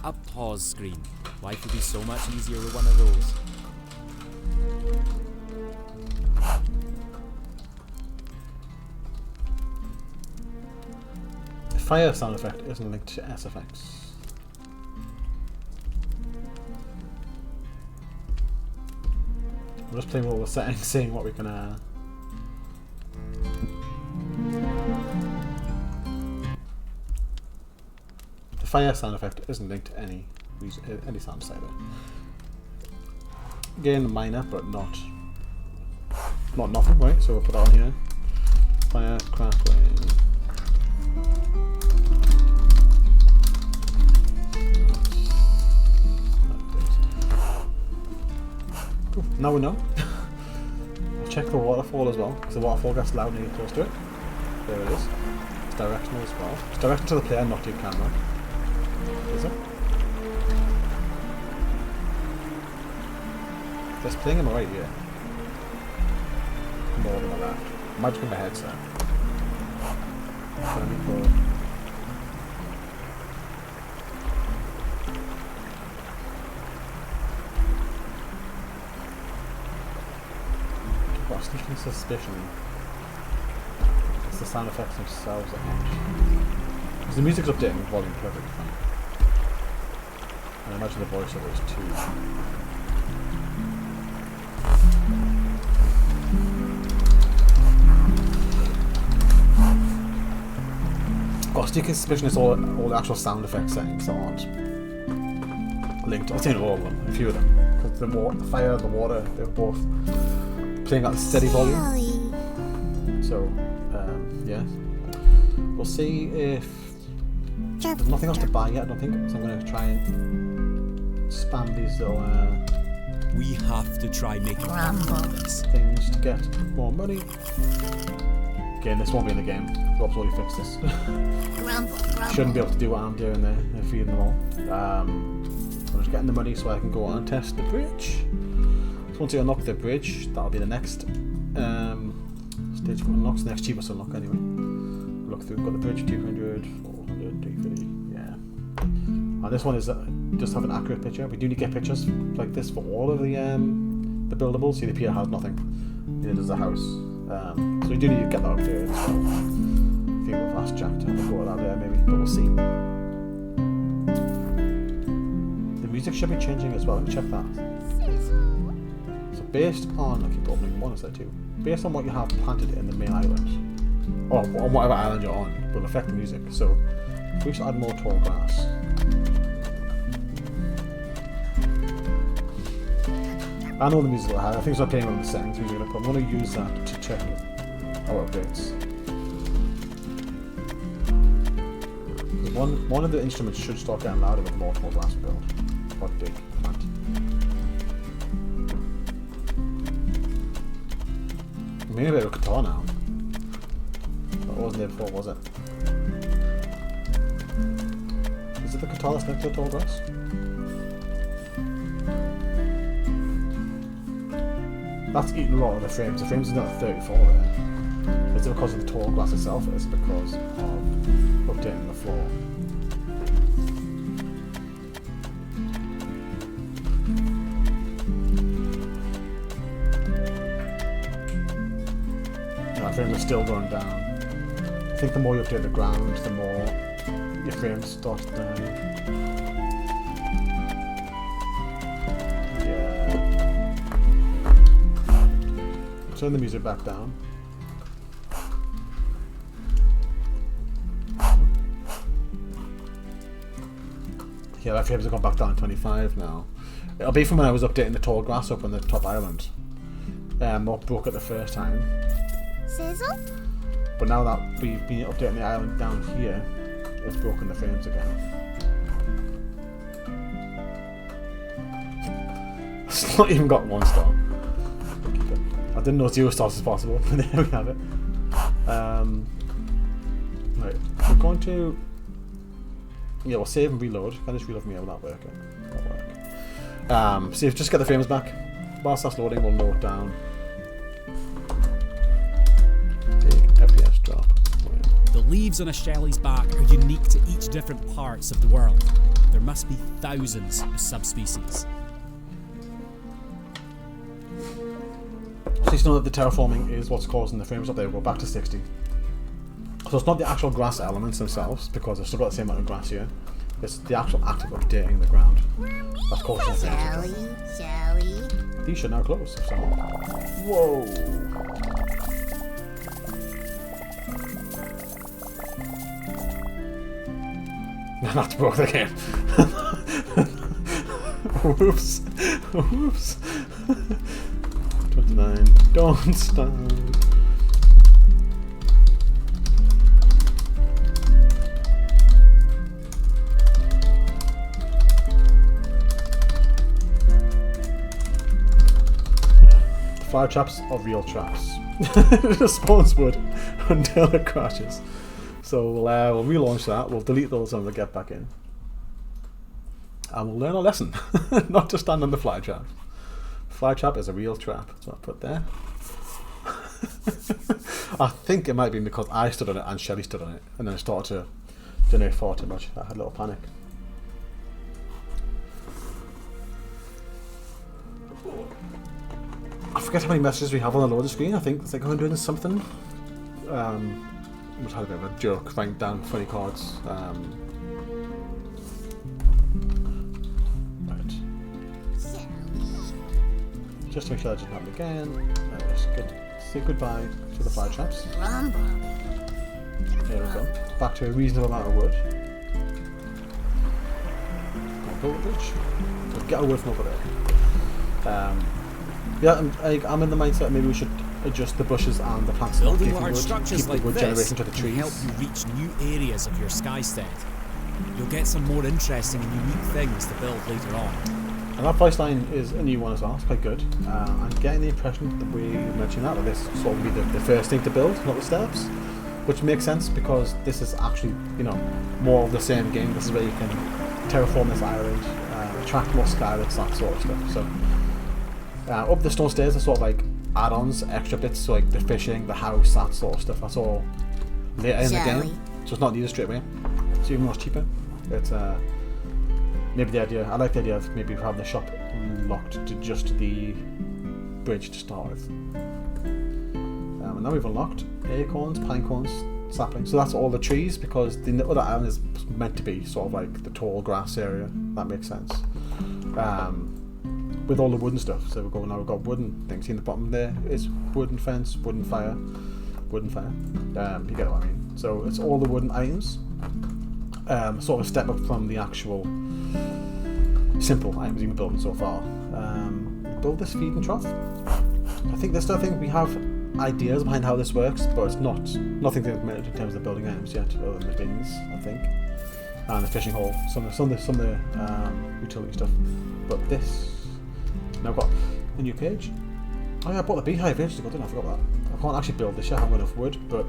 A pause screen. Life would be so much easier with one of those. The fire sound effect isn't linked to SFX. I'm just playing with all the settings, seeing what we can. The fire sound effect isn't linked to any sound either. Again, minor, but not nothing, right? So we'll put that on here. Fire crackling. Cool. Now we know. I'll check the waterfall as well, because the waterfall gets loud when you get close to it. There it is. It's directional as well. It's directed to the player, not to your camera. Is it? There's playing in my right ear. More than my left. I might just put my headset. Let me go. Got a sneaking suspicion it's the sound effects themselves that aren't. Because the music's updating with volume perfectly fine. And I imagine the voiceover is too. Got a sneaking suspicion it's all the actual sound effects settings aren't linked. I've seen all of them, a few of them. Because the fire and the water, they're both playing at a steady volume. So, yeah. We'll see if there's nothing else to buy yet, I don't think. So I'm going to try and spam these little we have to try making things to get more money. Again, this won't be in the game. Rob's already fixed this. Shouldn't be able to do what I'm doing there, feeding them all. I'm just getting the money so I can go on and test the bridge. So once you unlock the bridge, that'll be the next stage unlocks, the next cheapest unlock anyway. Look through, got the bridge 200, 400, 350, yeah. And this one is just have an accurate picture. We do need to get pictures like this for all of the buildables. See, the pier has nothing. Neither does the house. So we do need to get that up there as well. I think we'll ask Jack to have a go at that there maybe, but we'll see. The music should be changing as well. Let me check that. So based on, I keep opening one instead of two. Based on what you have planted in the main island, or on whatever island you're on, will affect the music. So we should add more tall grass. I know the music will have. I think it's not playing on the settings we're going to put. I'm going to use that to check our updates. One of the instruments should start getting louder with more tall grass build. Or dig, plant. Maybe a bit of a guitar now. That wasn't there before, was it? Is it the guitar that's next to the tall grass? That's eating a lot of the frames. The frames are not at 34 there. Is it because of the tall grass itself, or is it because of updating the floor? That frame is still going down. I think the more you update the ground, the more your frames start down. Turn the music back down. Yeah, that frames have gone back down to 25 now. It'll be from when I was updating the tall grass up on the top island. What broke it the first time. Sizzle? But now that we've been updating the island down here, it's broken the frames again. It's not even got 1 star. I didn't know 0 stars was possible, but there we have it. Right, we're going to... Yeah, we'll save and reload. Can I just reload from here without working? That'll work. See if just get the frames back. Whilst that's loading, we'll note down. Big FPS drop. The leaves on a Shelley's back are unique to each different parts of the world. There must be thousands of subspecies. Please know that the terraforming is what's causing the frames up there. We'll go back to 60. So it's not the actual grass elements themselves, because I've still got the same amount of grass here. It's the actual act of updating the ground. That's causing the frames. Shelly. These should now close. So. Whoa! That's both again. Whoops. Whoops. 29. Don't stop. Fire traps are real traps. It just spawns wood until it crashes. So we'll relaunch that. We'll delete those and we'll get back in. And we'll learn a lesson. Not to stand on the fly trap. Fly trap is a real trap. So I'll put there. I think it might be because I stood on it and Shelly stood on it, and then it started to generate far too much. I had a little panic. I forget how many messages we have on the loader screen. I think it's like 100 and something. We had a bit of a joke writing down funny cards. Right. Just to make sure that doesn't happen again. Just say goodbye to the fire traps. There we go. Back to a reasonable amount of wood. Build a bridge. We'll get our wood from over there. Yeah, I'm in the mindset maybe we should adjust the bushes and the plants. Building large structures like this this to the trees. can help you reach new areas of your Skystead. You'll get some more interesting and unique things to build later on. And that price line is a new one as well. It's quite good. I'm getting the impression the way you mentioned that this sort of be the first thing to build, not the steps, which makes sense because this is actually more of the same game. This is where you can terraform this island, attract more skylets, that sort of stuff. So up the stone stairs are sort of like add-ons, extra bits, so like the fishing, the house, that sort of stuff. That's all later in the game, so it's not needed straight away. So even more cheaper. It's maybe the idea. I like the idea of maybe having the shop locked to just the bridge to start with. And now we've unlocked acorns, pine cones, saplings. So that's all the trees, because the other island is meant to be sort of like the tall grass area. That makes sense. With all the wooden stuff. So we've got wooden things. See in the bottom there is wooden fence, wooden fire, wooden fire. You get what I mean. So it's all the wooden items. Sort of a step up from the actual simple items you've been building so far. Build this feeding trough. I think this stuff we have ideas behind how this works, but it's nothing implemented in terms of the building items yet, other than the bins, I think, and the fishing hole, some of the utility stuff. But this, now I've got a new cage. Oh yeah, I bought the beehive ages ago, didn't I? I forgot that. I can't actually build this yet, I haven't got enough wood, but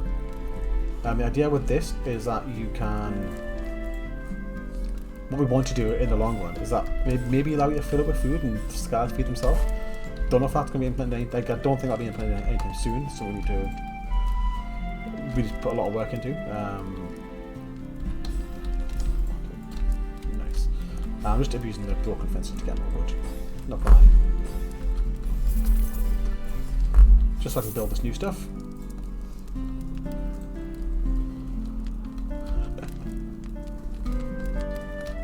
the idea with this is that you can, what we want to do in the long run is that maybe allow you to fill it with food and the skylights feed themselves. Don't know if that's going to be implemented. I don't think that'll be implemented anytime soon. So we need to really put a lot of work into. Nice. I'm just abusing the broken fencing to get more wood. Not gonna lie. Just so I can build this new stuff.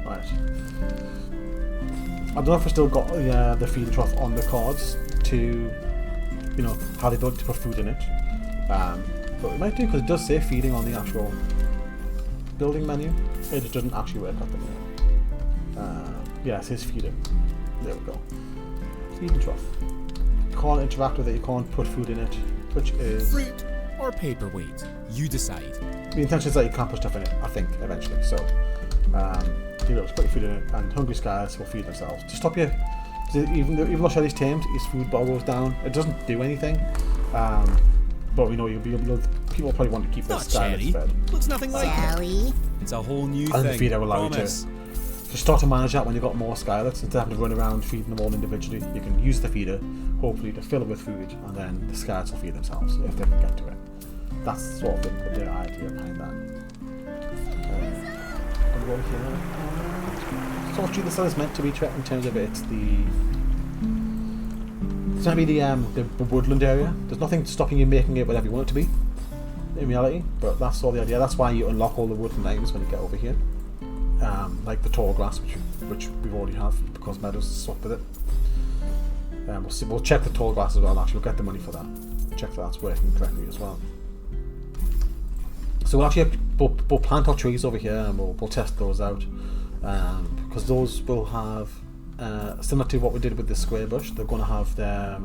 Right. I don't know if I still got the feeding trough on the cards to, how they built to put food in it. But we might do, because it does say feeding on the actual building menu. It just doesn't actually work at the minute. Yeah, it says feeding. There we go. Feeding trough. You can't interact with it, you can't put food in it, which is... Fruit or paperweight, you decide. The intention is that you can't put stuff in it, I think, eventually. So, you know, put your food in it, and hungry skies will feed themselves. To stop you, even though Shelly's tamed, his food bar goes down. It doesn't do anything, but we know people probably want to keep their skylets fed. Looks nothing like it. It's a whole new And thing. the feeder will allow you to start to manage that when you've got more skylets. Instead of having to run around feeding them all individually, you can use the feeder, hopefully to fill it with food, and then the skylets will feed themselves if they can get to it. That's sort of the idea behind that. So what this is meant to be in terms of it's going to be the woodland area. There's nothing stopping you making it whatever you want it to be in reality, but that's all the idea. That's why you unlock all the woodland items when you get over here, like the tall grass, which we already have because Meadows swapped with it. We'll check the tall grass as well. Actually, we'll get the money for that. Check that that's working correctly as well. So we'll actually we'll plant our trees over here and we'll test those out, because those will have similar to what we did with the square bush. They're going to have their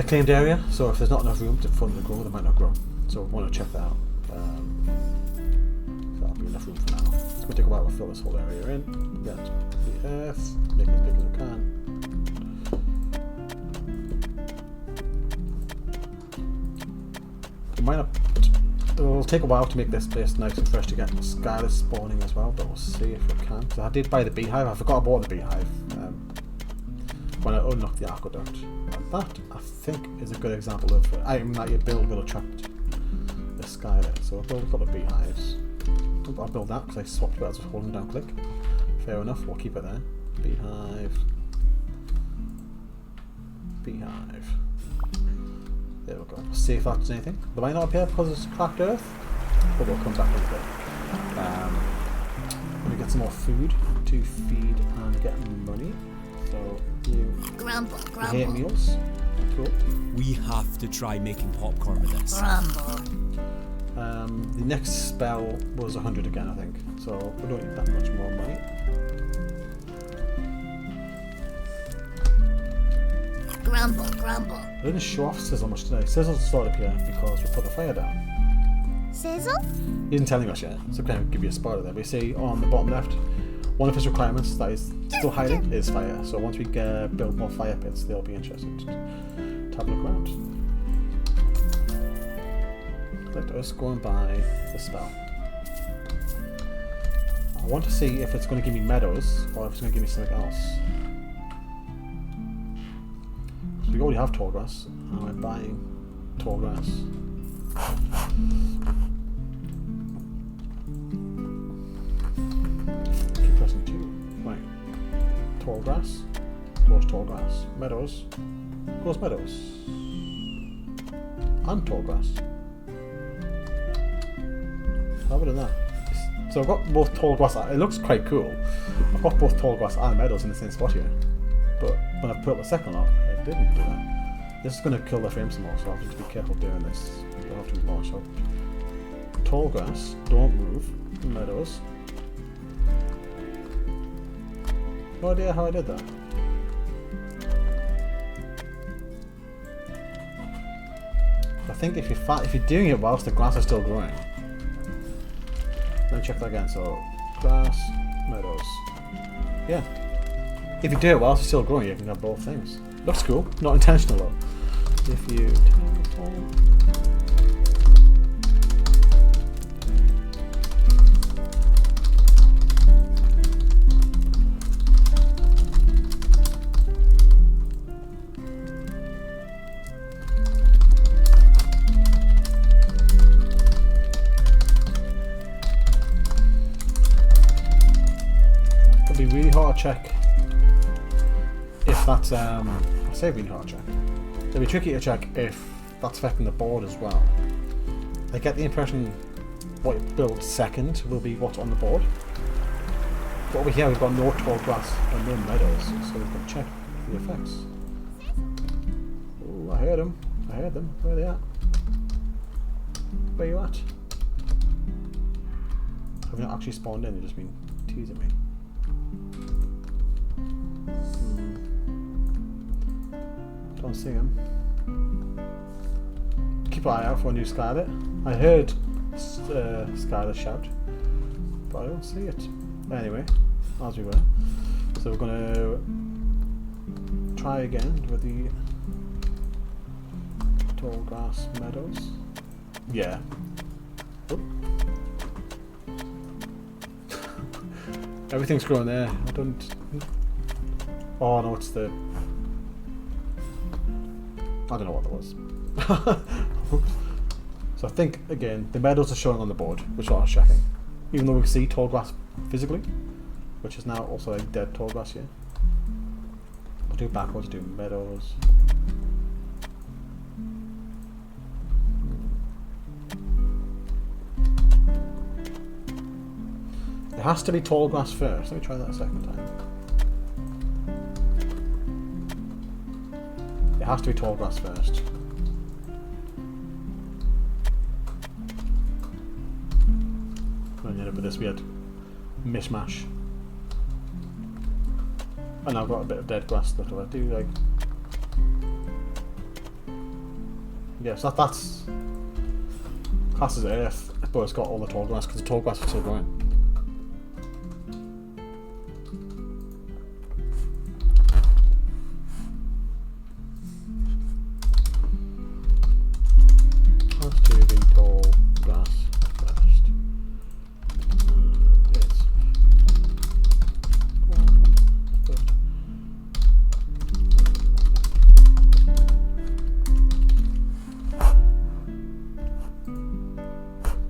claimed area. So if there's not enough room for them to grow, they might not grow. So we want to check that out. So that'll be enough room for now. It's going to take a while to fill this whole area in. Get the earth, make it as big as we can. It'll take a while to make this place nice and fresh to get skylets spawning as well, but we'll see if we can. So I did buy the beehive. I forgot I bought the beehive when I unlocked the aqueduct. And that, I think, is a good example of an item that you build will attract the skylet. So I'll build a couple of beehives. I'll build that because I swapped it as just holding down click. Fair enough, we'll keep it there. Beehive. Beehive. There we go. See if that does anything. They might not appear because it's cracked earth, but we'll come back with it. Let me get some more food to feed and get money. So you hate meals. Cool. We have to try making popcorn with this. The next spell was 100 again, I think. So we don't need that much more money. Grumble. I didn't show off Sizzle much today. Sizzle started up here because we put the fire down. Sizzle? He isn't telling us yet, so I'm going to give you a spoiler there. We see on the bottom left, one of his requirements that is still hiding is fire. So once we build more fire pits, they'll be interested to have a look around. Let us go and buy the spell. I want to see if it's going to give me meadows or if it's going to give me something else. So we already have tall grass, and we're buying tall grass. Keep pressing 2. Right. Tall grass. Close tall grass. Meadows. Close meadows. And tall grass. How about that? So I've got both tall grass. It looks quite cool. I've got both tall grass and meadows in the same spot here. But when I put up the second one, it didn't do that. This is going to kill the frame some more, so I have to be careful doing this. I have to be launched up. Tall grass, don't move. Meadows. No idea how I did that. I think if you're doing it whilst the grass is still growing. Let me check that again. So, grass, meadows. Yeah. If you do it whilst it's still growing, you can have both things. Looks cool. Not intentional though. If you it'll be really hard to check if that's I say really hard to check. It'll be tricky to check if that's affecting the board as well. I get the impression what you build second will be what's on the board. But over here we've got no tall grass and no meadows, so we've got to check the effects. Oh, I heard them. I heard them. Where are they at? Where are you at? Have you not actually spawned in, you've just been teasing me. Don't see him. Keep an eye out for a new Skylet. I heard Skylet shout, but I don't see it. Anyway, as we were. So we're going to try again with the tall grass meadows. Yeah. Oh. Everything's growing there. I don't. Oh no, it's the. I don't know what that was. So I think again the meadows are showing on the board, which I was checking. Even though we can see tall grass physically, which is now also a dead tall grass here. We'll do backwards, do meadows. It has to be tall grass first. Let me try that a second time. It has to be tall grass first. And then with this we had mishmash. And I've got a bit of dead grass that I do like. Yes, that's class as earth, but it's got all the tall grass because the tall grass is still growing.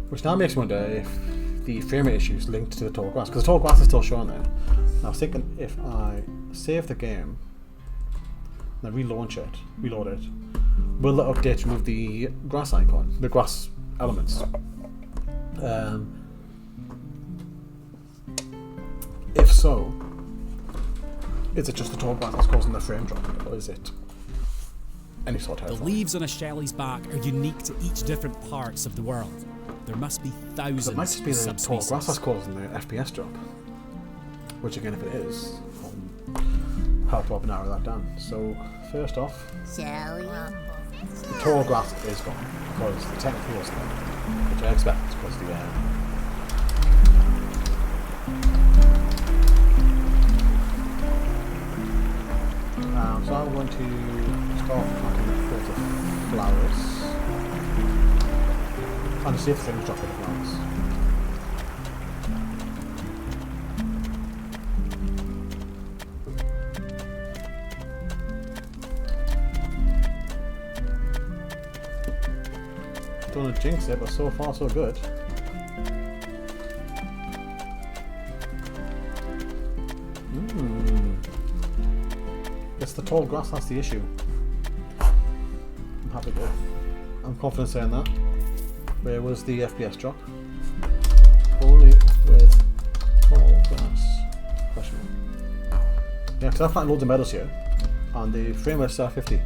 Which now makes me wonder if the frame rate issue is linked to the tall grass, because the tall grass is still showing there. And I was thinking if I save the game and I reload it, will the update remove the grass icon, the grass elements? If so, is it just the tall grass that's causing the frame drop, or is it any sort of? The leaves on a Shelley's back are unique to each different parts of the world. There must be thousands it might just be of the tall subspecies. grass that's causing the FPS drop. Which again, if it is, I'll help to narrow that down. So first off, Shall we? the tall grass is gone because the technical was there, which I expect because the so I'm going to start planting filter flowers. And see if things drop in the flowers. don't want to jinx it, but so far so good. It's the tall grass that's the issue. I'm happy with it. I'm confident saying that. Where was the FPS drop? Only with tall grass. Question mark. Yeah, because I've planted loads of meadows here, and the frame rate's 50.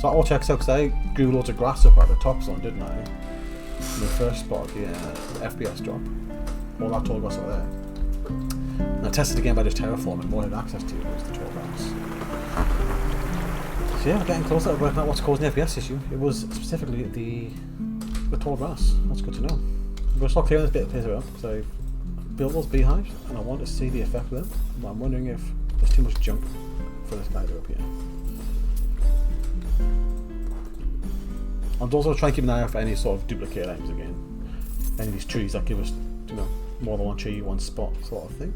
So that all checks out because I grew loads of grass up at the top zone, didn't I? In the first spot, the FPS drop. All that tall grass over there. And I tested again by just terraforming, more I had access to was the tall grass. So yeah, we're getting closer to working out what's causing the FPS issue. It was specifically the tall grass. That's good to know. I'm going to start clearing this bit of place around because I've built those beehives and I want to see the effect of them. But I'm wondering if there's too much junk for this guy up here. I'm also trying to keep an eye out for any sort of duplicate items again. Any of these trees that give us, you know, more than one tree, one spot sort of thing.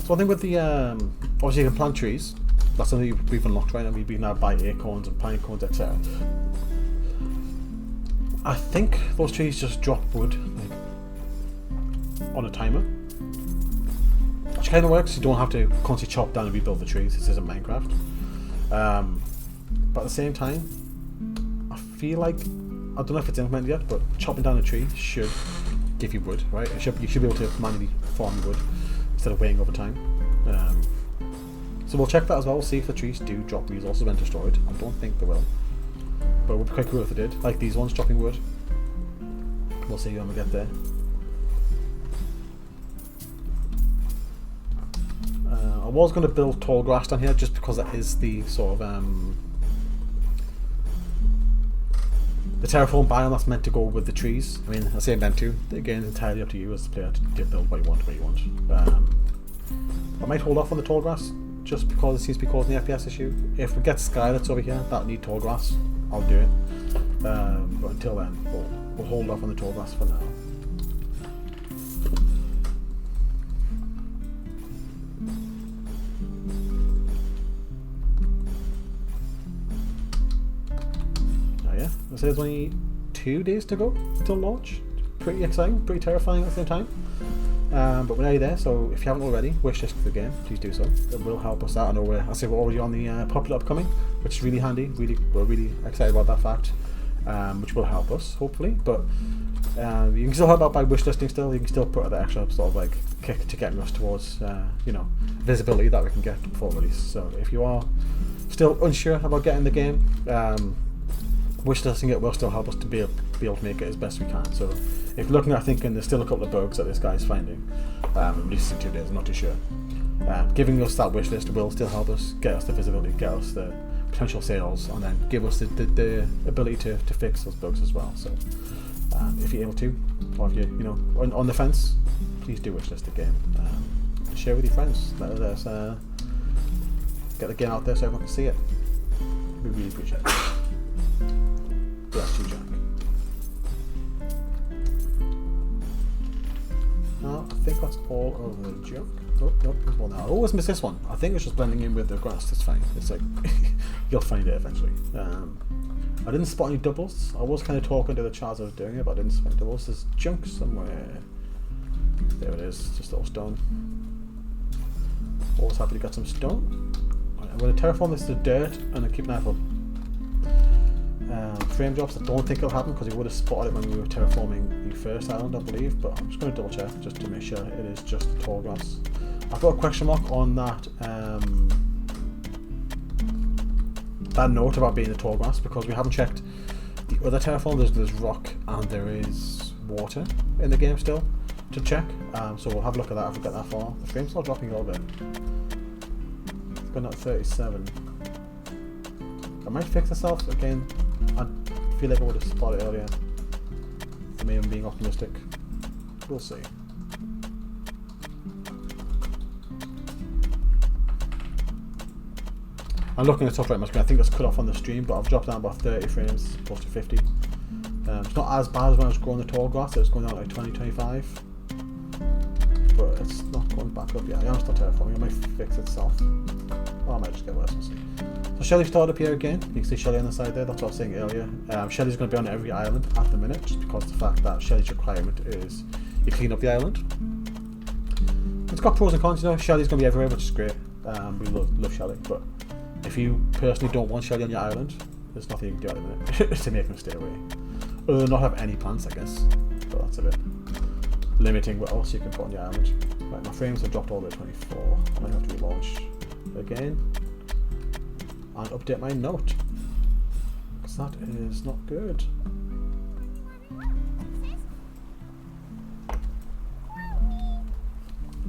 So I think with the obviously you can plant trees. That's something we've unlocked right now. We can now buy acorns and pine cones, etc. I think those trees just drop wood like, on a timer, which kind of works. You don't have to constantly chop down and rebuild the trees. This isn't Minecraft. But at the same time, I feel like, I don't know if it's implemented yet, but chopping down a tree should give you wood, right? You should be able to manually farm wood instead of waiting over time. So we'll check that as well. We'll see if the trees do drop resources when destroyed. I don't think they will, but it would be quite cool if they did. Like these ones dropping wood. We'll see when we get there. I was going to build tall grass down here just because that is the sort of the terraform biome that's meant to go with the trees. I mean, I say meant to. Again, it's entirely up to you as the player to build what you want, where you want. I might hold off on the tall grass just because it seems to be causing the FPS issue. If we get skylets over here that need tall grass, I'll do it. But until then, we'll hold off on the tall grass for now. So there's only 2 days to go till launch. Pretty exciting, pretty terrifying at the same time. But we're nearly there, so if you haven't already, wishlist for the game, please do so. It will help us out. I know we're already on the popular upcoming, which is really handy. We're really excited about that fact, which will help us, hopefully. But you can still help out by wishlisting still. You can still put the extra sort of like kick to getting us towards, you know, visibility that we can get before release. So if you are still unsure about getting the game, wishlisting it will still help us to be able to make it as best we can. So if you're looking at thinking there's still a couple of bugs that this guy's finding, released in 2 days, I'm not too sure. Giving us that wishlist will still help us get us the visibility, get us the potential sales, and then give us the ability to fix those bugs as well. So if you're able to, or if you're on the fence, please do wishlist the game. Share with your friends. Let us get the game out there so everyone can see it. We really appreciate it. Bless you, Jack. No, I think that's all of the junk. Oh, nope, there's one now. I always miss this one. I think it's just blending in with the grass. That's fine. It's like, you'll find it eventually. I didn't spot any doubles. I was kind of talking to the Chaz I was doing it, but I didn't spot any doubles. There's junk somewhere. There it is. Just a little stone. Always happy to get some stone. Right, I'm going to terraform this to dirt and then keep an eye for frame drops. I don't think it'll happen because we would have spotted it when we were terraforming the first island, I believe, but I'm just going to double check just to make sure it is just tall grass. I've got a question mark on that that note about being the tall grass because we haven't checked the other terraform. There's rock and there is water in the game still to check, so we'll have a look at that if we get that far. The frame's still dropping a little bit. It's going at 37. I might fix myself again. I feel like I would have spotted it earlier. I may have been optimistic. We'll see. I'm looking at the top right of my screen. I think that's cut off on the stream, but I've dropped down about 30 frames as opposed to 50. It's not as bad as when I was growing the tall grass. It was going down like 20, 25. it's not going back up yet. I am still terraforming. It might fix itself. Or I might just get worse. We'll see. So Shelly started up here again. You can see Shelly on the side there. That's what I was saying earlier. Shelly's going to be on every island at the minute, just because of the fact that Shelly's requirement is you clean up the island. It's got pros and cons, you know. Shelly's going to be everywhere, which is great. We love Shelly, but if you personally don't want Shelly on your island, there's nothing you can do at the minute to make them stay away. Other than not have any plants, I guess. But that's a bit limiting what else you can put on your island. Right, my frames have dropped all the way to 24. I might have to relaunch again and update my note, because that is not good.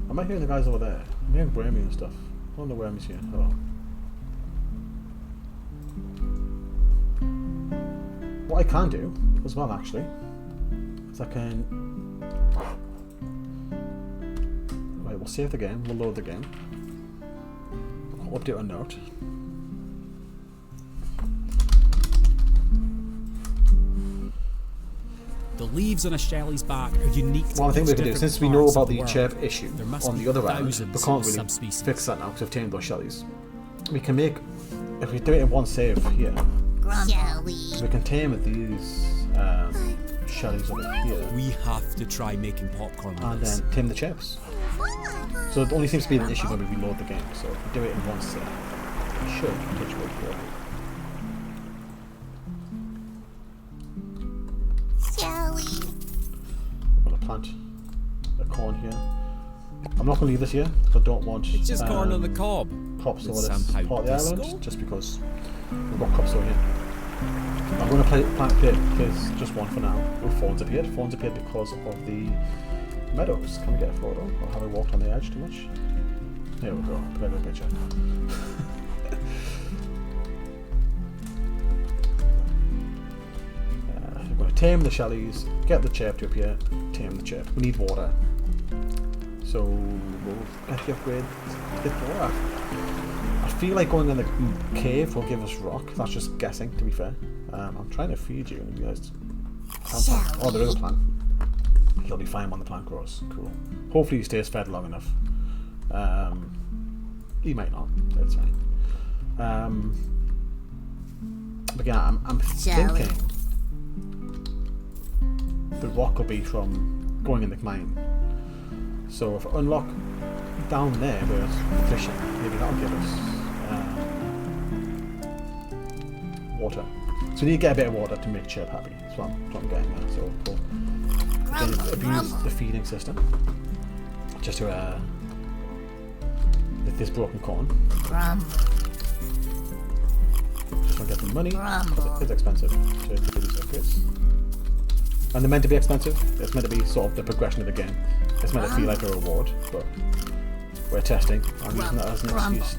Am I hearing the guys over there? I'm hearing Wormy and stuff. I don't know Wormy's here. Hello. What I can do as well, actually, is I can. Right, we'll save the game. We'll load the game. I'll update a note. The leaves on a Shelly's back are unique to One thing we can do, since we know about the world, chirp issue on the other island, we can't really fix that now because we've tamed those Shellys. We can make, if we do it in one save here, we can tame these Shellys over here. We have to try making popcorn with and this. then tame the chirps. So it only seems to be an issue when we reload the game, so if we do it in one save, we should touch wood here. I'm going to plant a corn here. I'm not going to leave this here, because I don't want It's just corn on the cob. crops over this Somehow part of the disco? island, just because we've got crops over here. I'm going to plant pit because just one for now. Oh, fawns appeared. Fawns appeared because of the meadows. Can we get a photo? Or have I walked on the edge too much? Here we go. Put a picture. We're going to tame the Shellys, get the chirp to appear, tame the chirp. We need water. So we'll get the upgrade. Get water. I feel like going in the cave will give us rock. That's just guessing, to be fair. I'm trying to feed you. You guys. Oh, there is a plant. He'll be fine when the plant grows. Cool. Hopefully he stays fed long enough. He might not. That's fine. But yeah, I'm thinking the rock will be from going in the mine. So if I unlock down there where it's fishing, maybe that'll give us water. So we need to get a bit of water to make Chirp happy. That's what I'm getting at. So we'll again, abuse the feeding system just to with this broken corn. Just want to get the money because it is expensive to do these upgrades. And they're meant to be expensive. It's meant to be sort of the progression of the game. It's meant to feel like a reward, but we're testing. I'm using that as an excuse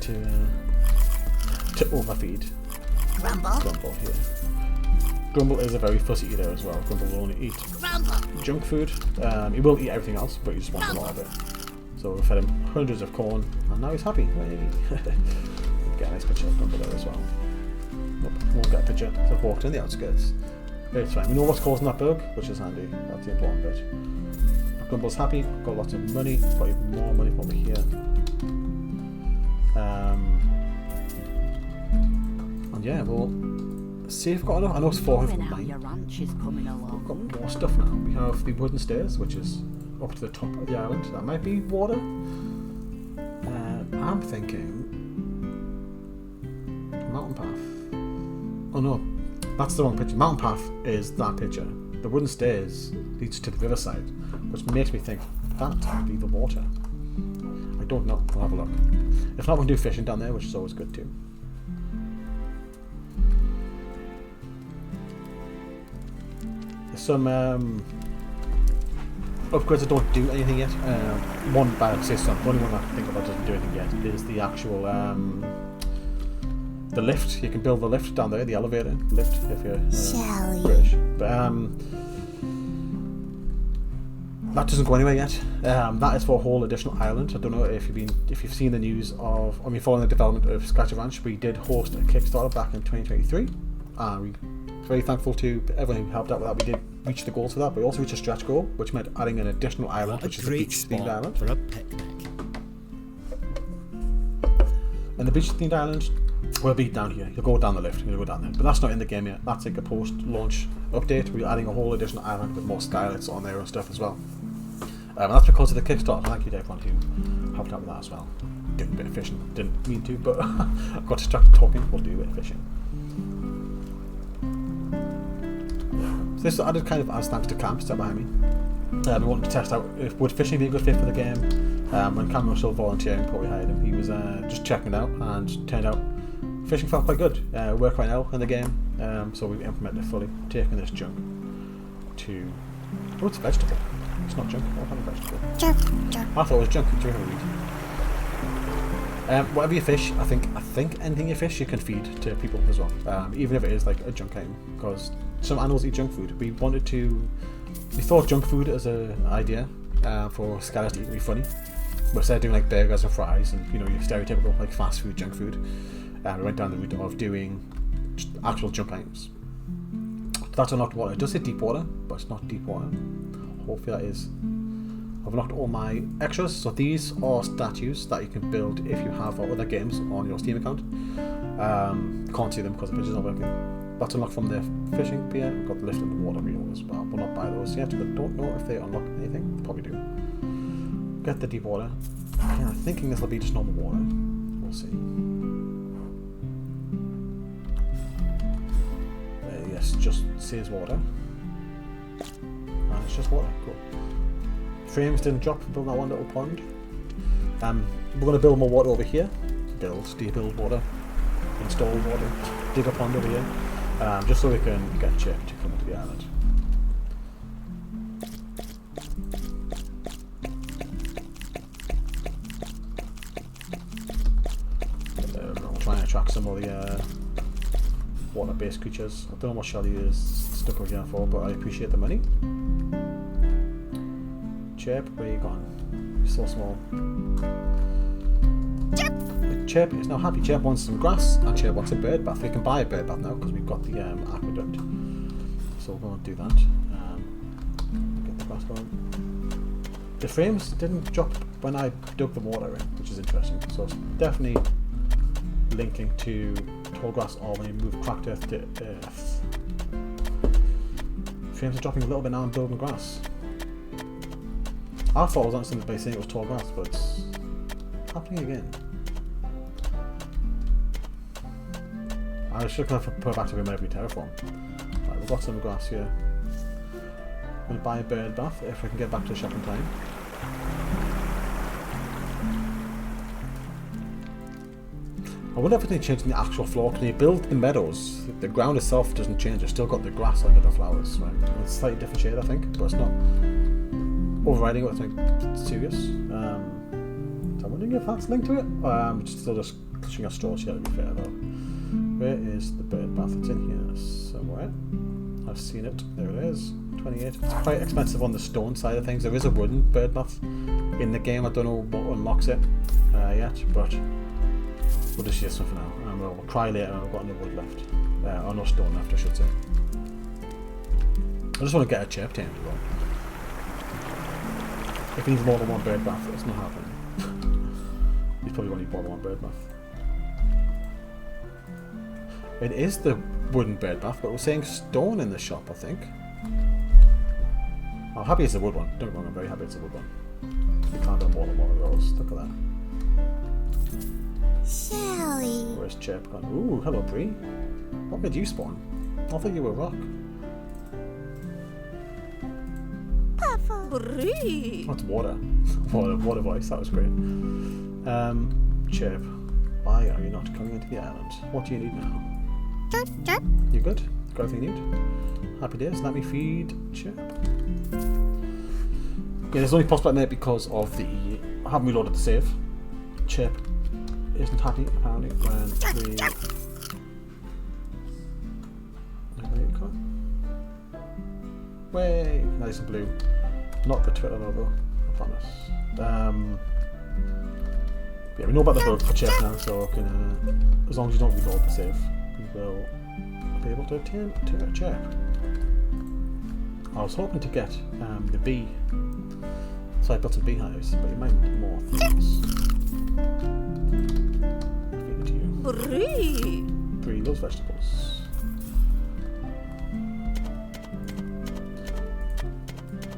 to overfeed Grumble here. Grumble is a very fussy eater as well. Grumble will only eat junk food. He will eat everything else, but he just wants a lot of it. So we fed him hundreds of corn, and now he's happy. Get a nice picture of Grumble there as well. Nope, won't get a picture. So I've walked in the outskirts. But it's fine. We know what's causing that bug, which is handy. That's the important bit. Grumble's happy. Got lots of money. Got even more money from over here. And yeah, we'll see if we've got enough. I know it's 409. Your ranch is coming along. We've got more stuff now. We have the wooden stairs, which is up to the top of the island. That might be water. I'm thinking mountain path. Oh no, that's the wrong picture. Mountain path is that picture. The wooden stairs leads to the riverside, which makes me think that would be the water. I don't know. We'll have a look. If not, we'll do fishing down there, which is always good too. There's some upgrades that don't do anything yet. One bad system, the only one I can think of that doesn't do anything yet is the actual the lift. You can build the lift down there, the elevator lift if you're British. But that doesn't go anywhere yet. That is for a whole additional island. I don't know if you've seen the news of, following the development of Skystead Ranch. We did host a Kickstarter back in 2023. We very thankful to everyone who helped out with that. We did reach the goals for that, but we also reached a stretch goal, which meant adding an additional island, which is the beach-themed island. For a picnic. And the beach-themed island will be down here. You'll go down the lift, you'll go down there. But that's not in the game yet. That's like a post-launch update. We're adding a whole additional island with more skylights on there and stuff as well. And that's because of the Kickstarter. Thank you to everyone who helped out with that as well. Doing a bit of fishing. Didn't mean to, but I got distracted talking. We'll do a bit of fishing. So this added kind of as thanks to Cam, step behind me. We wanted to test out if would fishing be a good fit for the game. When Cam was still volunteering before we hired him, he was just checking it out, and turned out fishing felt quite good. Work right now in the game, so we've implemented it fully. Taking this junk to... Oh, it's a vegetable. It's not junk. What kind of vegetable? Junk. I thought it was junk. Do you have a read? Whatever you fish, I think anything you fish you can feed to people as well, even if it is like a junk item, because some animals eat junk food. We thought junk food as an idea for Skystead to eat be funny. But instead of doing like burgers and fries and your stereotypical like fast food junk food, we went down the route of doing just actual junk items. That's unlocked water. It does say deep water, but it's not deep water. Hopefully that is. I've unlocked all my extras. So these are statues that you can build if you have other games on your Steam account. Can't see them because the picture's not working. That's unlocked from the fishing pier. We've got the lift and the water wheel as well. We'll not buy those yet, but don't know if they unlock anything. They probably do. Get the deep water. Yeah, I'm thinking this will be just normal water. We'll see. Yes, just says water. And it's just water. Cool. Frames didn't drop. Build that one little pond. We're going to build more water over here. Debuild water. Install water. Dig a pond over here. Just so we can get Chip to come into the island. I'll try and attract some of the water-based creatures. I don't know what Shelly is stuck over here for, but I appreciate the money. Chip, where are you gone? You're so small. Chip is now happy. Chip wants some grass and Chip wants a bird bath. We can buy a bird bath now because we've got the aqueduct. So we're going to do that. Get the grass going. The frames didn't drop when I dug the water in, which is interesting. So it's definitely linking to tall grass or when you move cracked earth to earth. Frames are dropping a little bit now and building grass. I thought I was answering by saying it was tall grass, but it's happening again. I should have put it back to every terraform. Right, we've got some grass here. I'm going to buy a bird bath if I can get back to the shop in time. I wonder if it's changing the actual floor. Can you build the meadows? The ground itself doesn't change. It's still got the grass under the flowers. Right? It's a slightly different shade, I think, but it's not overriding what I think it's serious. So I'm wondering if that's linked to it. It's still just pushing a straw here to be fair though. Where is the bird bath? It's in here somewhere. I've seen it. There it is. 28. It's quite expensive on the stone side of things. There is a wooden bird bath in the game. I don't know what unlocks it yet, but we'll just use some for now. And we'll try later when we've got no wood left. Or no stone left, I should say. I just want to get a chirp tamed as well. If he needs more than one bird bath, it's not happening. He's probably going to need more than one bird bath. It is the wooden bird bath, but we're saying stone in the shop, I think. I'm happy it's a wood one. Don't get me wrong, I'm very happy it's a wood one. You can't do more than one of those. Look at that. Shelly. Where's Chip gone? Ooh, hello Bree. What did you spawn? I thought you were rock. Bree. What's water? Water voice, that was great. Chip, why are you not coming into the island? What do you need now? Chirp, chirp. You good? Got everything you need? Happy days. Let me feed Chip. Yeah, it's only possible at the minute because of the... I haven't reloaded the save. Chip isn't happy, apparently, when we... Way! Nice and blue. Not the Twitter logo, I promise. Yeah, we know about the bug for Chip now, so can, as long as you don't reload the save, we will not be able to attain to a chirp. I was hoping to get the bee, so I built some beehives, but you might need more things. Feed it to you. Brie. Brie loves vegetables.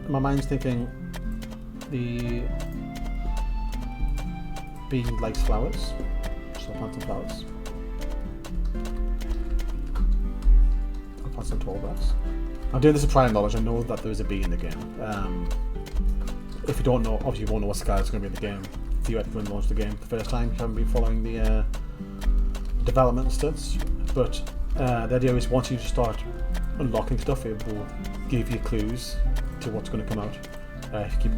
My mind's thinking the bee likes flowers, so I'll plant some flowers. I'll plant some tall grass. I'm doing this with prior knowledge. I know that there's a bee in the game. If you don't know, obviously you won't know what sky is going to be in the game. Theoretically, when you launch the game the first time, you haven't been following the development studs. But the idea is once you start unlocking stuff, it will give you clues to what's going to come out. If you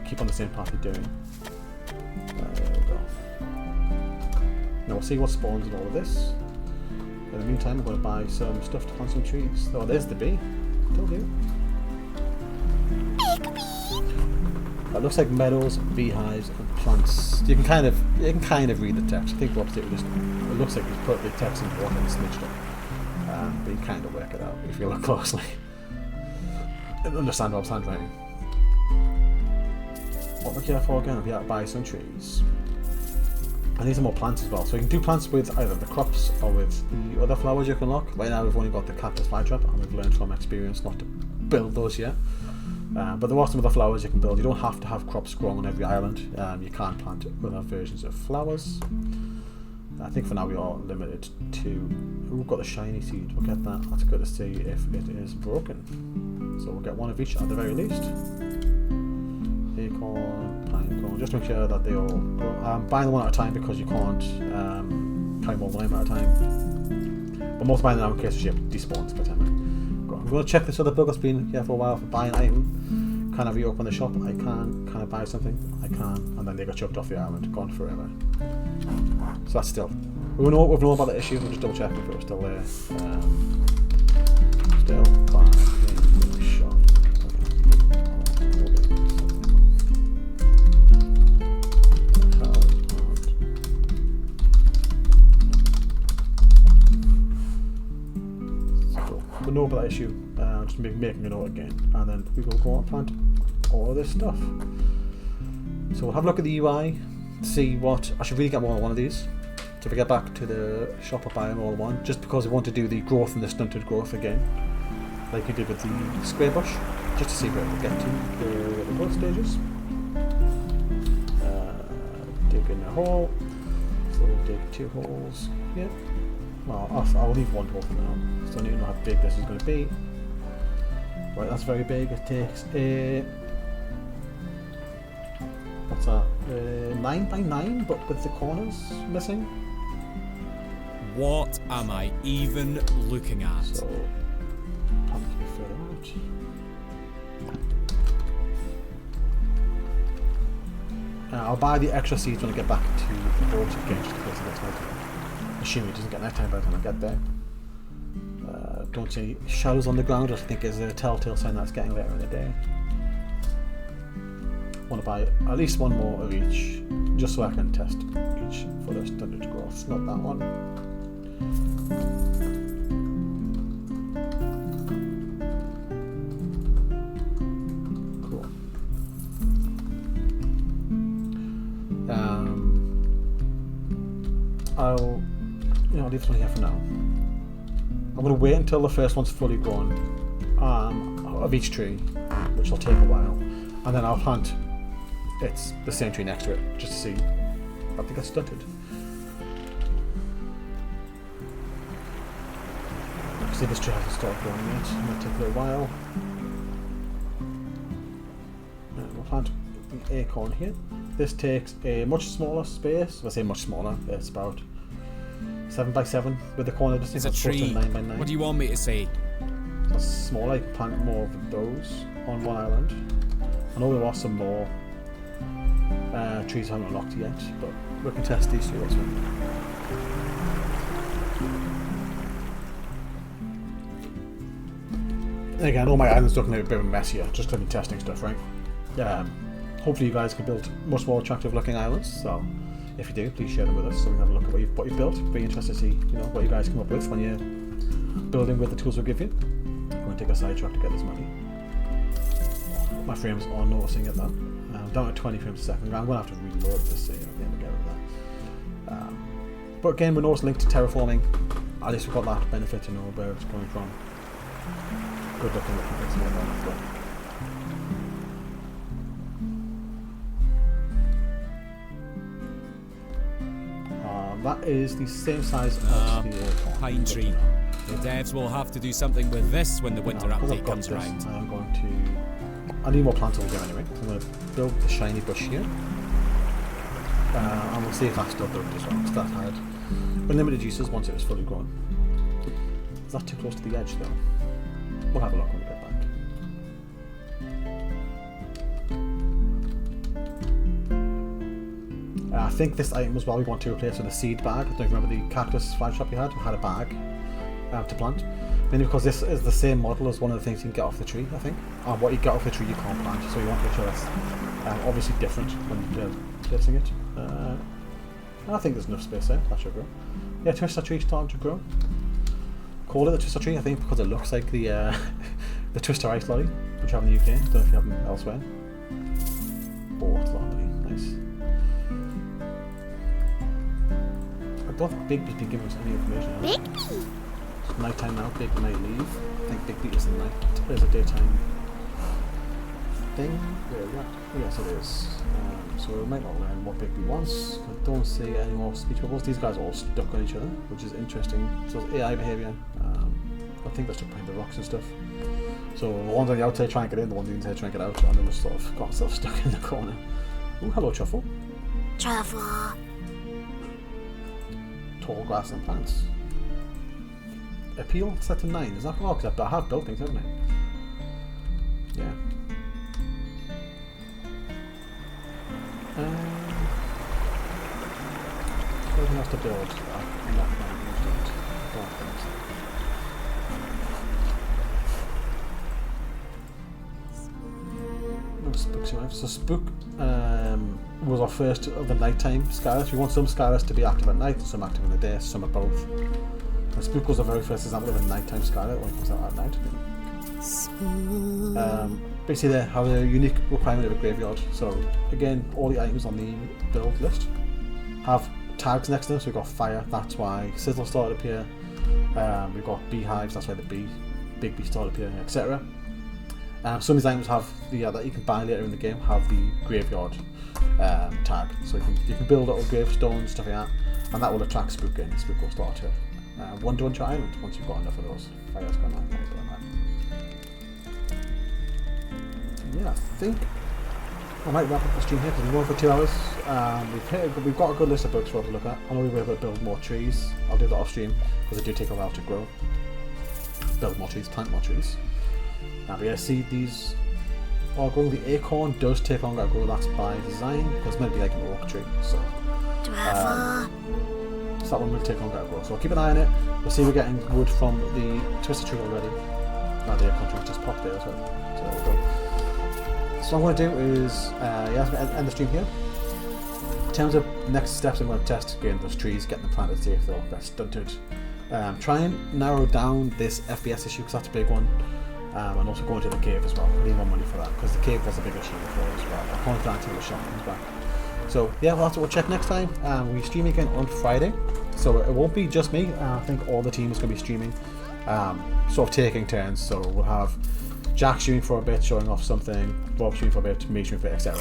keep on the same path you're doing. There we go. Now we'll see what spawns in all of this. In the meantime, I'm going to buy some stuff to plant some trees. Oh, there's the bee. Told you. That looks like meadows, beehives, and plants. You can kind of read the text. I think what it looks like he's put the text in water and smidged it. But you kind of work it out if you look closely and understand Rob's handwriting. What we're here for again? We have to buy some trees. And these are more plants as well. So you can do plants with either the crops or with the other flowers you can unlock. Right now we've only got the cactus flytrap, and we've learned from experience not to build those yet. But there are some other flowers you can build. You don't have to have crops growing on every island. You can plant other versions of flowers. I think for now we are limited to... We've got the shiny seed. We'll get that. That's good to see if it is broken. So we'll get one of each at the very least. Acorn, pinecone, just to make sure that they all grow. I'm buying them one at a time because you can't climb all the time at a time. But most buying them now in case the ship despawns by the time. I'm going to check this other book that's been here for a while for buying an item. Can I reopen the shop? I can. Can I buy something? I can. And then they got chucked off the island, gone forever. So that's still. We've known about the issue, we'll just double check if it was still there. Still buying the shop. We know about that issue, just making a note again, and then we will go and plant all of this stuff. So we'll have a look at the UI, see what, I should really get more than one of these. So if we get back to the shop, I'll buy them all in one, just because we want to do the growth and the stunted growth again, like we did with the square bush, just to see where we get to the growth stages. Dig in a hole, so we'll dig 2 holes here. Well, I'll leave 1 hole for now. Still need to know how big this is going to be. Right, that's very big. It takes a... What's that? 9 by 9, but with the corners missing. What am I even looking at? So, time to be further out. I'll buy the extra seeds when I get back to the boat again, just in case it gets nighttime. Assuming it doesn't get nighttime by the time I get there. Don't see any shadows on the ground, which I think is a telltale sign that it's getting later in the day. Want to buy at least 1 more of each, just so I can test each for the stunted growth. Not that one. Cool. I'll leave this one here for now. I'm going to wait until the first one's fully grown of each tree, which will take a while, and then I'll plant the same tree next to it, just to see if they get stunted. See, this tree hasn't started growing yet, it might take a little while. And we'll plant the acorn here. This takes a much smaller space. I say much smaller, it's about 7 by 7 with the corner distance. It's a tree. 9 by 9. What do you want me to say? That's smaller. You can plant more of those on one island. I know there are some more trees I haven't unlocked yet, but we can test these 2 also. Again, all my islands looking a bit messier, just because I'm testing stuff, right? Hopefully you guys can build much more attractive looking islands, so if you do, please share them with us so we can have a look at what you've built. It'd be interesting to see what you guys come up with when you building with the tools we'll give you. I'm going to take a sidetrack to get this money. My frames are noticing it though. Down at 20 frames a second. I'm going to have to reload this to get rid of that. But again, we know it's linked to terraforming. At least we've got that benefit to know where it's coming from. Good looking at it. That is the same size as the pine tree. The devs will have to do something with this when the winter update comes around. I'm going to... I need more plants over here anyway. So I'm going to build the shiny bush here. And we'll see if that's still built as well. Because that had unlimited uses once it was fully grown. Is that too close to the edge though? We'll have a look when we get back. I think this item as well we want to replace with a seed bag. I don't remember the cactus find shop you had. We had a bag to plant. Mainly because this is the same model as one of the things you can get off the tree, I think. And what you get off the tree you can't plant, so you want to make sure that's obviously different when you're placing it. I think there's enough space there, that should grow. Yeah, twister tree starting to grow. Call it the twister tree, I think, because it looks like the the twister ice lolly, which you have in the UK. Don't know if you have them elsewhere. Oh, it's lovely, nice. I don't think Bigby's been giving us any information. Bigby! It's nighttime now, Bigby might leave. I think Bigby is the night. There's a daytime thing. Where is that? Yes, it is. So we might not learn what Bigby wants. I don't see any more speech bubbles. These guys are all stuck on each other, which is interesting. So it's AI behaviour. I think they're stuck behind the rocks and stuff. So the ones on the outside try and get in, the ones on the inside try and get out, and they're just sort of got themselves stuck in the corner. Ooh, hello Truffle. Truffle. Tall grass and plants. Appeal set to 9. Is that because I have built things, haven't I? Yeah. Anything else to build? I don't think so. No spooks alive. So Spook was our first of the nighttime Skyless. We want some Skyless to be active at night, some active in the day, some at both. And Spook was the very first example of a nighttime Skyless when it comes out at night. Basically they have a unique requirement of a graveyard. So again, all the items on the build list have tags next to them. So we've got fire, that's why sizzle started up here. We've got beehives, that's why the big bee started up here, etc. Some of these items have that you can buy later in the game have the graveyard tag. So you can build little gravestones, stuff like that, and that will attract Spook in. Spook will start to wander onto your island once you've got enough of those. Fire's gone on. Yeah, I think I might wrap up the stream here because we're going for 2 hours. We've got a good list of bugs for us to look at. I know we'll be able to build more trees. I'll do that off stream because they do take a while to grow. Build more trees, plant more trees. But yeah, see these are growing. The acorn does take longer to grow. That's by design because it's meant to be like an oak tree. So that one will take longer to grow. So I'll keep an eye on it. We'll see we're getting wood from the twisted tree already. The acorn tree just popped there as well. So there we go. So what I'm going to do is, I'm going to end the stream here. In terms of next steps, I'm going to test getting those trees, getting them planted, see if they'll get stunted. Try and narrow down this FPS issue because that's a big one. And also go into the cave as well. I need more money for that because the cave was a big issue before as well. I can't do that until the shop comes back. So yeah, well, that's what we'll check next time. We'll be streaming again on Friday. So it won't be just me. I think all the team is going to be streaming, sort of taking turns. So we'll have Jack streaming for a bit, showing off something, Rob streaming for a bit, me streaming for a bit, etc.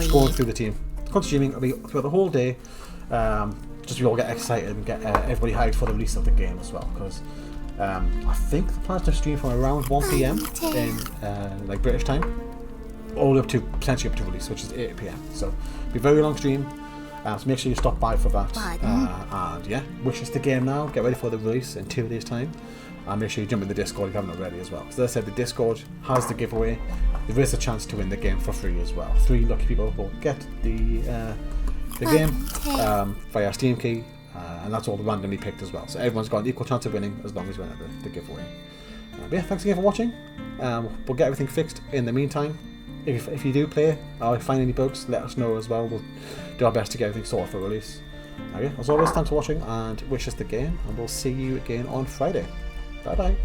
Just going through the team. Constant streaming will be throughout the whole day. Just we all get excited and get everybody hyped for the release of the game as well. Because I think the plan is to stream from around 1 PM in like British time, all the way up to potentially up to release, which is 8 PM. So it'll be a very long stream. So make sure you stop by for that. And yeah, wish us the game now. Get ready for the release in 2 days' time. And make sure you jump in the Discord if you haven't already as well. Because as I said, the Discord has the giveaway. There is a chance to win the game for free as well. 3 lucky people will get the game via Steam key, and that's all randomly picked as well. So everyone's got an equal chance of winning as long as you win the giveaway. But yeah, thanks again for watching. We'll get everything fixed in the meantime. If you do play or find any bugs, let us know as well. We'll do our best to get everything sorted for release. Okay, as always, thanks for watching and wish us the game, and we'll see you again on Friday. Bye bye.